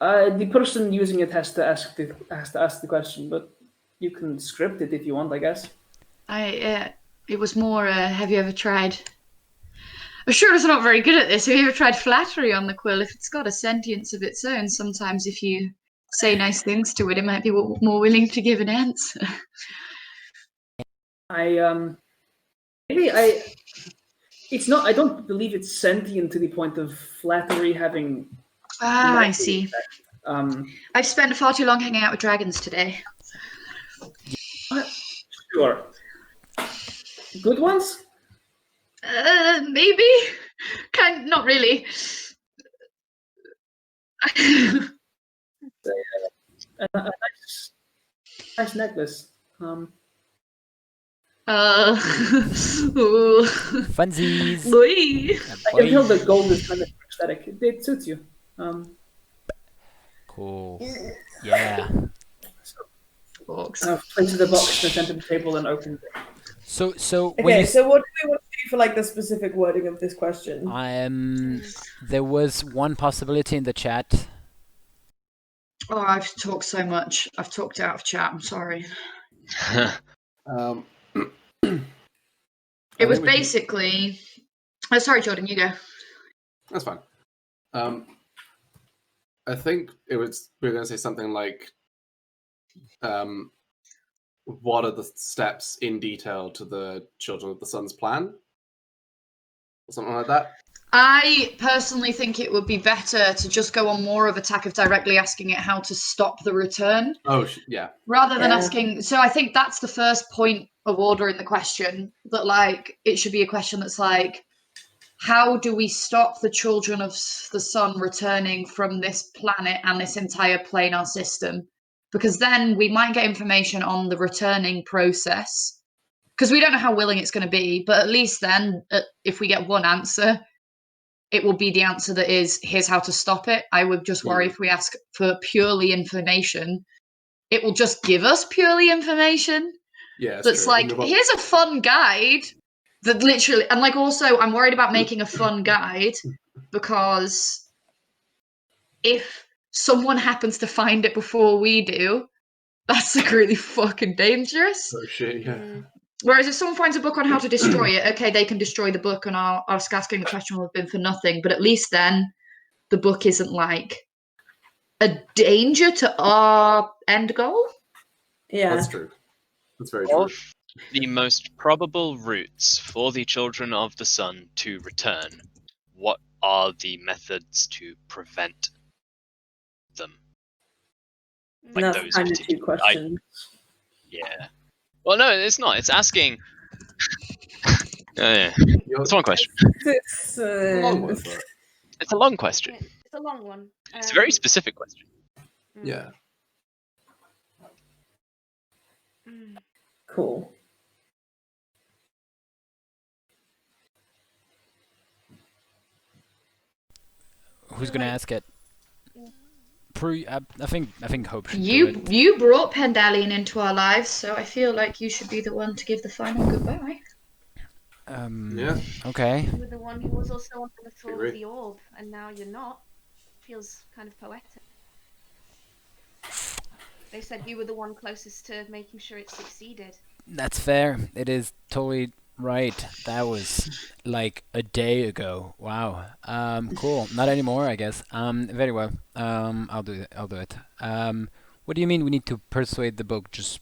The person using it has to ask the question, but you can script it if you want, I guess. It was more. Have you ever tried? Ashura's not very good at this. Have you ever tried flattery on the quill? If it's got a sentience of its own, sometimes if you say nice things to it, it might be more willing to give an answer. It's not. I don't believe it's sentient to the point of flattery having. I see. Effect. I've spent far too long hanging out with dragons today. Sure. Good ones? Maybe. Not really. a nice necklace. Ooh. Funsies. Louis. I can tell the gold is kind of aesthetic. It suits you. Cool. Yeah. I've placed the box in the center of the table and opened it. So when Okay, you so what do we want to do for like the specific wording of this question? there was one possibility in the chat. Oh, I've talked so much. I've talked out of chat. I'm sorry. It was basically. Oh, sorry, Jordan. You go. That's fine. I think we were going to say something like, what are the steps in detail to the Children of the Sun's plan? Or something like that. I personally think it would be better to just go on more of a tack of directly asking it how to stop the return. Oh, yeah. Rather than asking. So I think that's the first point of order in the question. That like it should be a question that's like, how do we stop the Children of the Sun returning from this planet and this entire planar system? Because then we might get information on the returning process. Because we don't know how willing it's going to be, but at least then, if we get one answer, it will be the answer that is, here's how to stop it. I would just worry if we ask for purely information, it will just give us purely information. Yeah, that's like, here's a fun guide that literally, and like also, I'm worried about making a fun guide because if someone happens to find it before we do, that's like really fucking dangerous. Oh shit, yeah. Whereas if someone finds a book on how to destroy it, okay, they can destroy the book and our asking the question will have been for nothing. But at least then the book isn't like a danger to our end goal. Yeah. That's true. That's very true. Of the most probable routes for the Children of the Sun to return, what are the methods to prevent them? Like That's those kind of two particular questions. Yeah. Well, no, it's not. It's asking. Yeah. It's one question. It's a long one, but... It's a long question. It's a long one. It's a very specific question. Yeah. Cool. Who's gonna ask it? I think Hope should do it. You brought Pendalian into our lives, so I feel like you should be the one to give the final goodbye. Yeah. Okay. You were the one who was also on the floor of the orb, and now you're not. Feels kind of poetic. They said you were the one closest to making sure it succeeded. That's fair. It is totally right. That was like a day ago. Wow. Cool. Not anymore, I guess. Very well. I'll do it. What do you mean we need to persuade the book? Just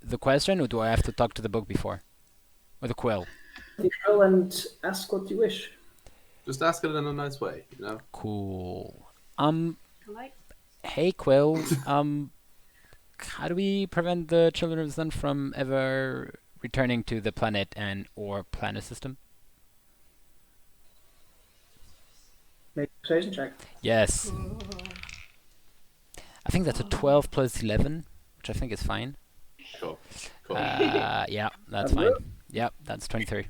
the question, or do I have to talk to the book before? Or the quill? The quill and ask what you wish. Just ask it in a nice way, you know? Cool. Polite. Hey Quill, how do we prevent the Children of the Sun from ever returning to the planet and or planet system? Make a persuasion check. Yes. I think that's a 12 plus 11, which I think is fine. Cool. Yeah, that's fine. Yep, that's 23.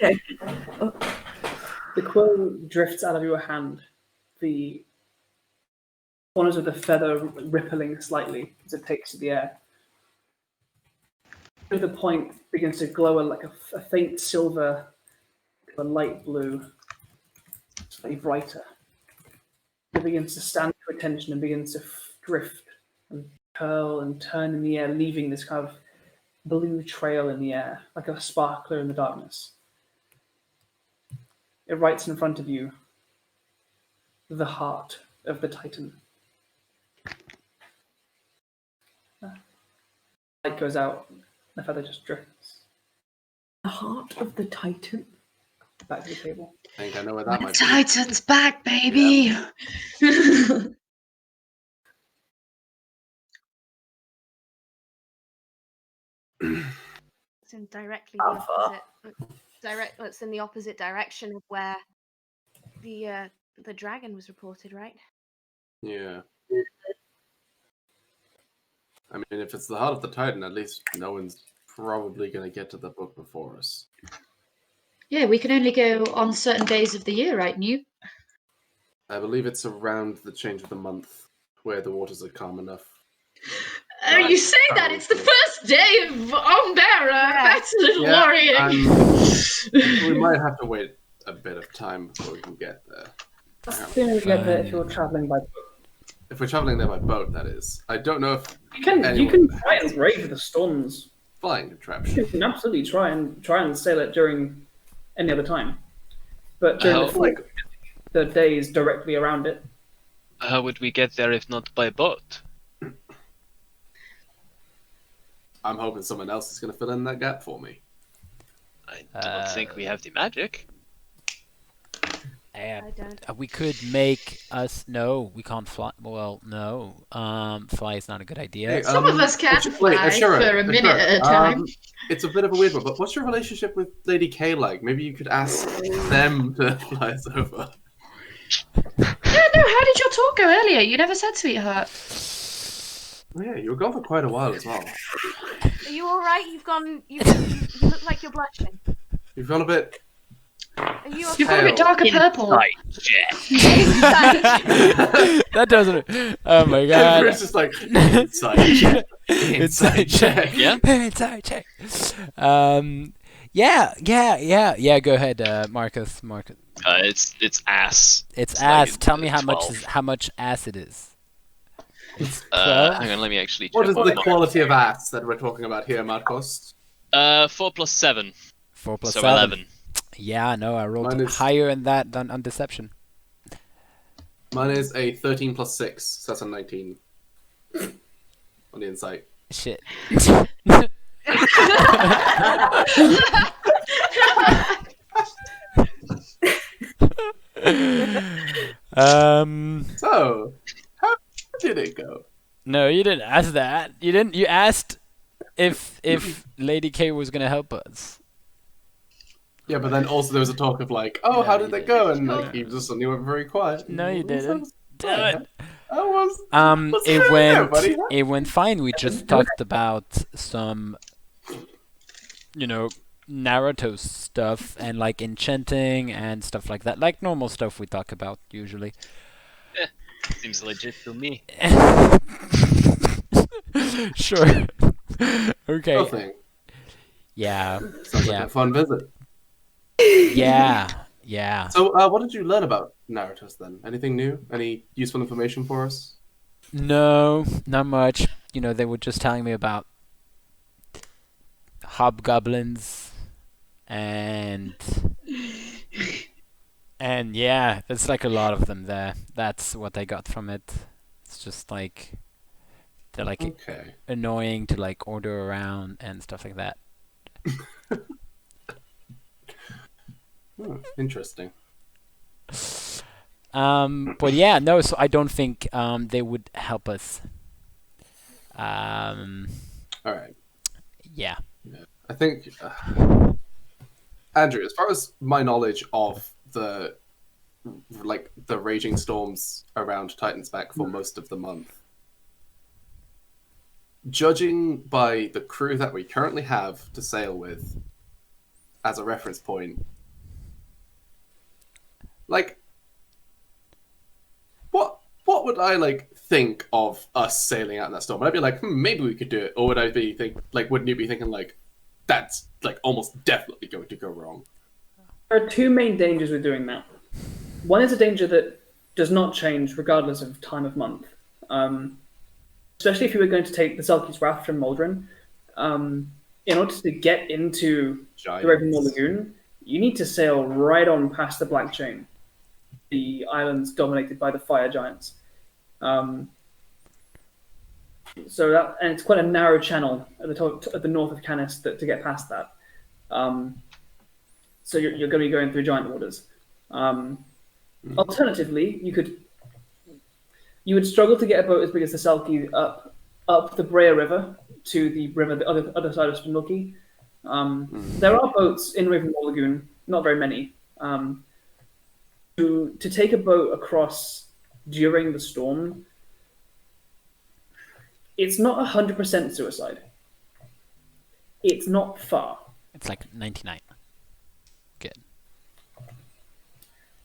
Okay. The quill drifts out of your hand. The corners of the feather rippling slightly as it takes to the air. The point begins to glow like a faint silver, a light blue, slightly brighter. It begins to stand to attention and begins to drift and curl and turn in the air, leaving this kind of blue trail in the air, like a sparkler in the darkness. It writes in front of you, the heart of the Titan. Light goes out, the feather just drifts. The heart of the Titan? Back to the table. I think I know where that might be. Titan's back, baby! Yeah. It's in directly the opposite. It's in the opposite direction of where the dragon was reported, right? Yeah. I mean, if it's the heart of the Titan, at least no one's probably going to get to the book before us. Yeah, we can only go on certain days of the year, right, Newt? I believe it's around the change of the month where the waters are calm enough. Oh, you say that? It's the first day of Umbera. Yeah. That's a little worrying. We might have to wait a bit of time before we can get there. That's the only way to get there if you're traveling by boat. If we're traveling there by boat, that is. I don't know if You can try and brave the storms. flying contraption. You can absolutely try and sail it during any other time, but during the days directly around it. How would we get there if not by boat? I'm hoping someone else is going to fill in that gap for me. I don't think we have the magic. I don't. We could make us. No, we can't fly. Well, no. Fly is not a good idea. Hey, Some of us can fly Ashura, for a minute at a time. It's a bit of a weird one, but what's your relationship with Lady K like? Maybe you could ask them to fly us over. Yeah, no, how did your talk go earlier? You never said sweetheart. Oh, yeah, you were gone for quite a while as well. Are you all right? You look like you're blushing. You've gone a bit. Are you You've okay? got a bit darker purple. That doesn't. Oh my god. It's just like inside check. Inside check. Yeah. Inside check. Yeah. Go ahead, Markos. It's ass. It's It's ass. like Tell me how 12. much ass it is. It's Hang on, let me actually check. What is the quality of ass that we're talking about here, Markos? 4 plus 7. 4 plus So 7. 11. Yeah, no, I rolled Mine is- higher than that on deception. Mine is a 13 plus 6, so that's a 19 on the insight. Shit. So, how did it go? No, you didn't ask that. You didn't. You asked if Lady K was gonna help us. Yeah, but then also there was a talk of like, oh, No, how you did that didn't. go? And like, you just suddenly went very quiet. No, you didn't. Damn it. I was. What's It going on there, went. buddy? It went fine. We just talked about some, Naruto stuff and like enchanting and stuff like that, like normal stuff we talk about usually. Seems legit to me. Sure. Okay. Nothing. Yeah. Sounds Yeah. like a fun visit. Yeah. So, what did you learn about Naruto's then? Anything new? Any useful information for us? No, not much. They were just telling me about hobgoblins and yeah, there's like a lot of them there. That's what I got from it. It's just like they're like Okay. annoying to like order around and stuff like that. Interesting. But yeah, no. So I don't think they would help us. All right. Yeah. I think, Andrew, as far as my knowledge of the raging storms around Titan's Back for most of the month, judging by the crew that we currently have to sail with as a reference point, like, what would I think of us sailing out in that storm? Would I be like, maybe we could do it, or would I be wouldn't you be thinking like, that's almost definitely going to go wrong? There are two main dangers with doing that. One is a danger that does not change regardless of time of month. Especially if you were going to take the Selkie's Wrath from Moldrin. In order to get into the Ravenmoor Lagoon, you need to sail right on past the Black Chain, the islands dominated by the fire giants. So it's quite a narrow channel at the north of Canis to get past that. So you're going to be going through giant waters. Alternatively, you would struggle to get a boat as big as the Selkie up the Brea River to the river the other side of Spindlekey. There are boats in Ravenmoor Lagoon, not very many. To take a boat across during the storm It's not 100% suicide. It's not far. It's like 99. Good.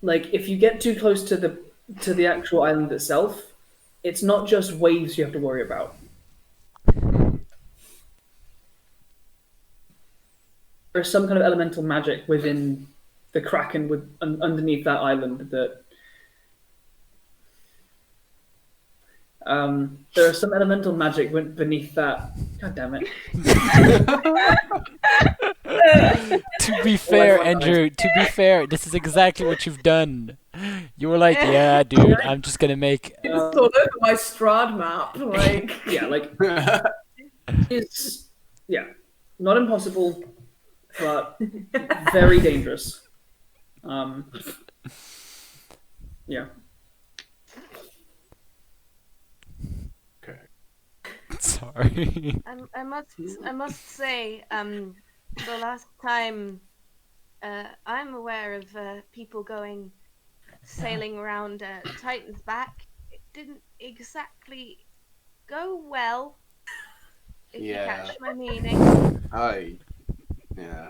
Like if you get too close to the actual island itself, it's not just waves you have to worry about. There's some kind of elemental magic within the Kraken underneath that island that there is some elemental magic beneath that. God damn it. To be fair, Andrew, to be fair, this is exactly what you've done. You were like, yeah, dude, I'm just gonna make... It's all over my Strahd map. Like, yeah, like... It's... Yeah. Not impossible, but very dangerous. Yeah. Okay. Sorry. I must say, the last time I'm aware of people going sailing around Titan's back, it didn't exactly go well. If you catch my meaning. Yeah.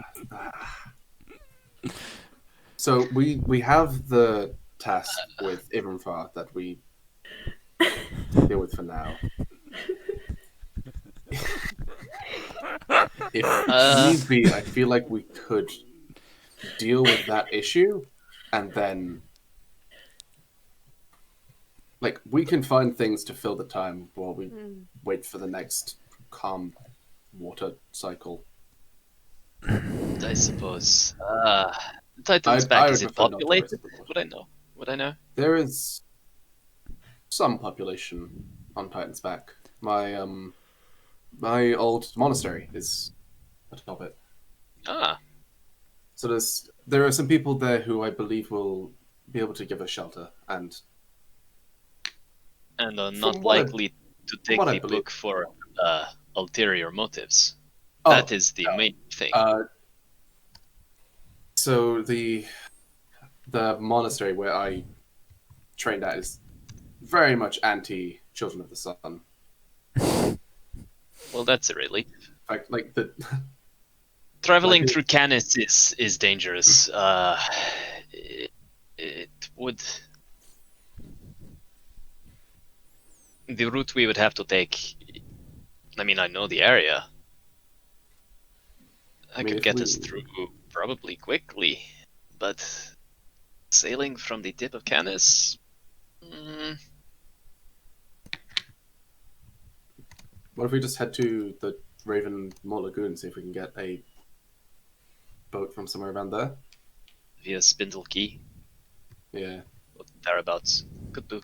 So we have the task with Ibramfar that we deal with for now. If need be, I feel like we could deal with that issue, and then like we can find things to fill the time while we wait for the next calm water cycle. I suppose. Titan's back, is it populated? Would I know? There is some population on Titan's back. My old monastery is atop it. So there are some people there who I believe will be able to give us shelter and are not likely to take the book for ulterior motives. That is the main thing. So the monastery where I trained at is very much anti Children of the Sun. Well, that's a relief. Like the traveling through Canis is dangerous. It would. The route we would have to take. I mean, I know the area. I could get us through probably quickly, but sailing from the tip of Canis. What if we just head to the Raven Moor Lagoon, see if we can get a boat from somewhere around there? Via Spindle Key. Yeah. Thereabouts. Could do.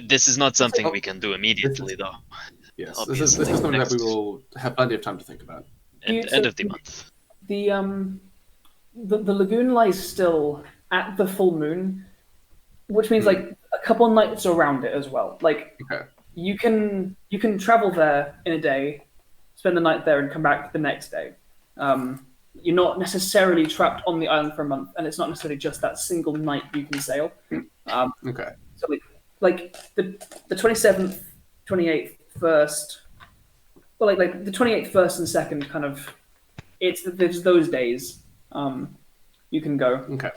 This is not something we can do immediately, though. Yes, this is something that we will have plenty of time to think about. End of the month. The lagoon lies still at the full moon, which means like a couple nights around it as well. Like you can travel there in a day, spend the night there, and come back the next day. You're not necessarily trapped on the island for a month, and it's not necessarily just that single night you can sail. So like the 27th, 28th, 1st, well, like the 28th, 1st, and 2nd, kind of. There's those days. You can go. Okay.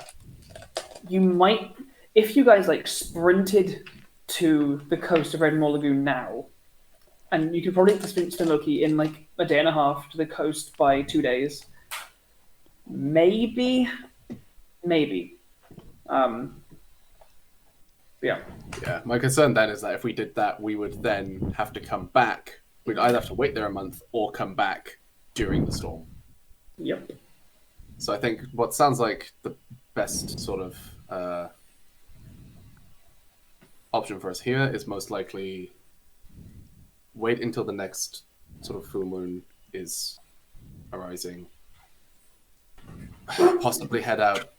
You might, if you guys like sprinted to the coast of Redmore Lagoon now, and you could probably sprint to Loki in like a day and a half to the coast by 2 days. Maybe. Yeah. Yeah. My concern then is that if we did that, we would then have to come back. We'd either have to wait there a month or come back during the storm. Yep. So I think what sounds like the best sort of option for us here is most likely wait until the next sort of full moon is arising. Possibly head out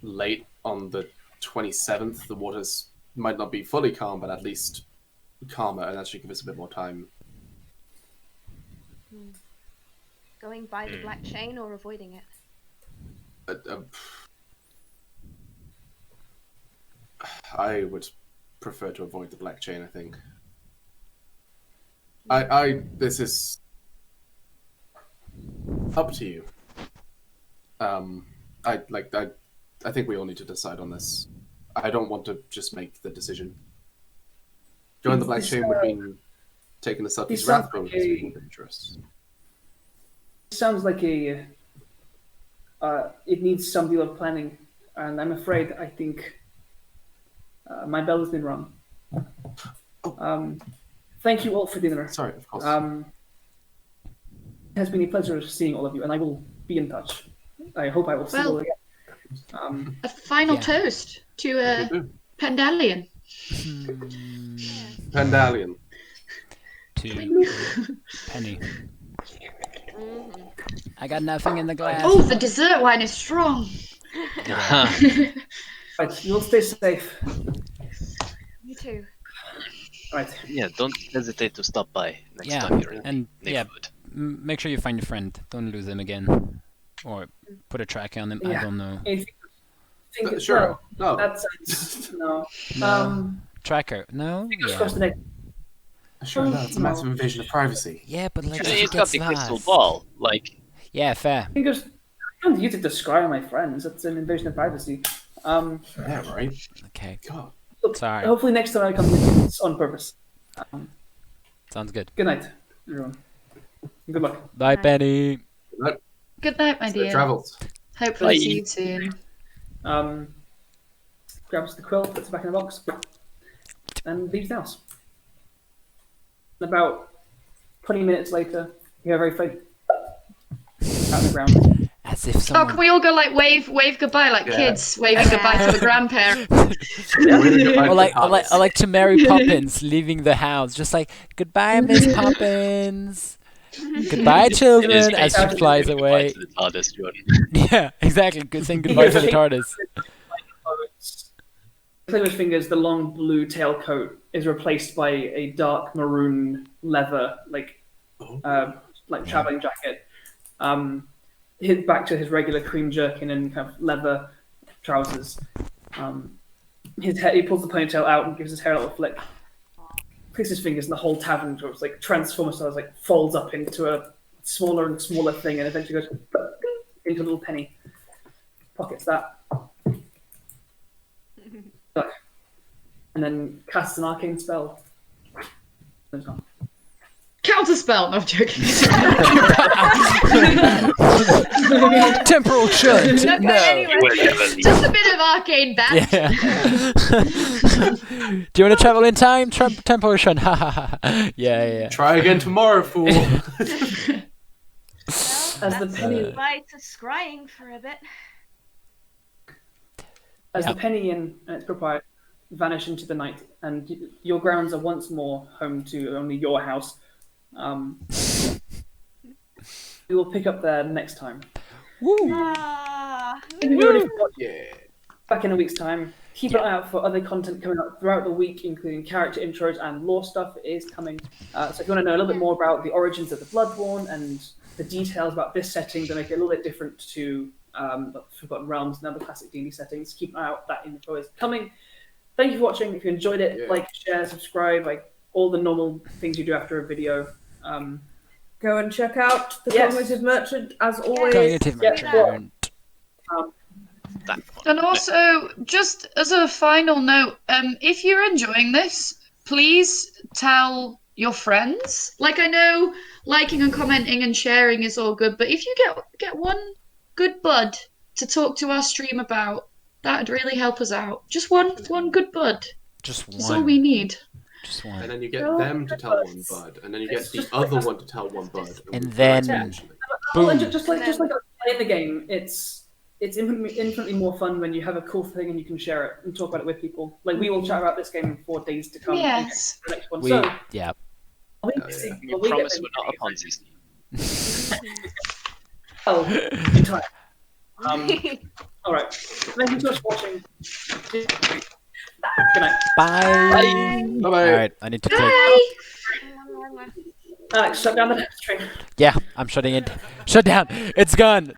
late on the 27th. The waters might not be fully calm, but at least calmer, and that should give us a bit more time. Going by the black chain or avoiding it? I would prefer to avoid the black chain, I think. This is up to you. I think we all need to decide on this. I don't want to just make the decision. Join the Black Chain would mean taking the Sultan's Wrath Boat is being dangerous. It sounds like it needs some deal of planning, and I'm afraid I think my bell has been rung. Thank you all for dinner. Sorry, of course. It has been a pleasure seeing all of you, and I will be in touch. I hope I will see you all again. A final toast to Pendalion. Pendalion. To Penny. I got nothing in the glass. Oh, the dessert wine is strong. Right, you'll stay safe. You too. Right. Yeah, don't hesitate to stop by next time you're in the neighborhood. Make sure you find your friend. Don't lose him again. Or put a track on him. Yeah. I don't know. Sure. No. That sounds... No. No. Tracker. No? Yeah. Sure, no, it's a massive invasion of privacy. Yeah, but like, He's got the crystal ball. Like, yeah, fair. I don't use it to describe my friends. It's an invasion of privacy. Yeah, right. Okay. God. Look, Sorry. hopefully next time I come with you, it's on purpose. Sounds good. Good night, everyone. Good luck. Bye, Penny. Good night, my dear. Travels. Hopefully see you soon. Grabs the quill, puts it back in the box, and leaves the house. About 20 minutes later, you hear a very faint out of the ground. As if someone... Oh, can we all go like wave goodbye like kids waving goodbye to the grandparents? or like to Mary Poppins leaving the house, just like goodbye, Miss Poppins. Goodbye, children, as she flies away. To the TARDIS, Jordan. Yeah, exactly. Good saying goodbye to the TARDIS. With his fingers, the long blue tailcoat is replaced by a dark maroon leather, traveling jacket. Hit back to his regular cream jerkin and kind of leather trousers. His hair, he pulls the ponytail out and gives his hair a little flick. Clicks his fingers, and the whole tavern sort of like transforms, so like folds up into a smaller and smaller thing, and eventually goes into a little penny. Pockets that. And then casts an arcane spell. Counterspell. No, I'm joking. Temporal shunt. No. Just a bit of arcane bat. Yeah. Do you want to travel in time? Temporal shunt. Ha ha ha. Yeah. Try again tomorrow, fool. As the penny, Goodbye to scrying for a bit. as the penny and its proprietor vanish into the night, and your grounds are once more home to only your house. We will pick up there next time. Woo! Back in a week's time. Keep an eye out for other content coming up throughout the week, including character intros and lore stuff is coming. So if you want to know a little bit more about the origins of the Bloodborne and the details about this setting that make it a little bit different to Forgotten Realms and other classic D&D settings, keep an eye out. That info is coming. Thank you for watching. If you enjoyed it, like, share, subscribe, like all the normal things you do after a video. Go and check out the Cognitive Merchant as always. Cognitive Merchant. And also, just as a final note, if you're enjoying this, please tell your friends. Like, I know liking and commenting and sharing is all good, but if you get one good bud to talk to our stream about, that'd really help us out. Just one good bud. Just one. That's all we need. Just one. And then you get them to tell one bud, and then you get the other one to tell one bud. And then, boom. Just like in the game, it's infinitely more fun when you have a cool thing and you can share it and talk about it with people. Like, we will chat about this game for days to come. Yes. The next one. We So, We promise we're not a Ponzi scheme. in time. All right. Thank you so much for watching. Good night. Bye. Bye. All right, I need to click. Bye. Alex, shut down the stream. Yeah, I'm shutting it. Shut down. It's gone.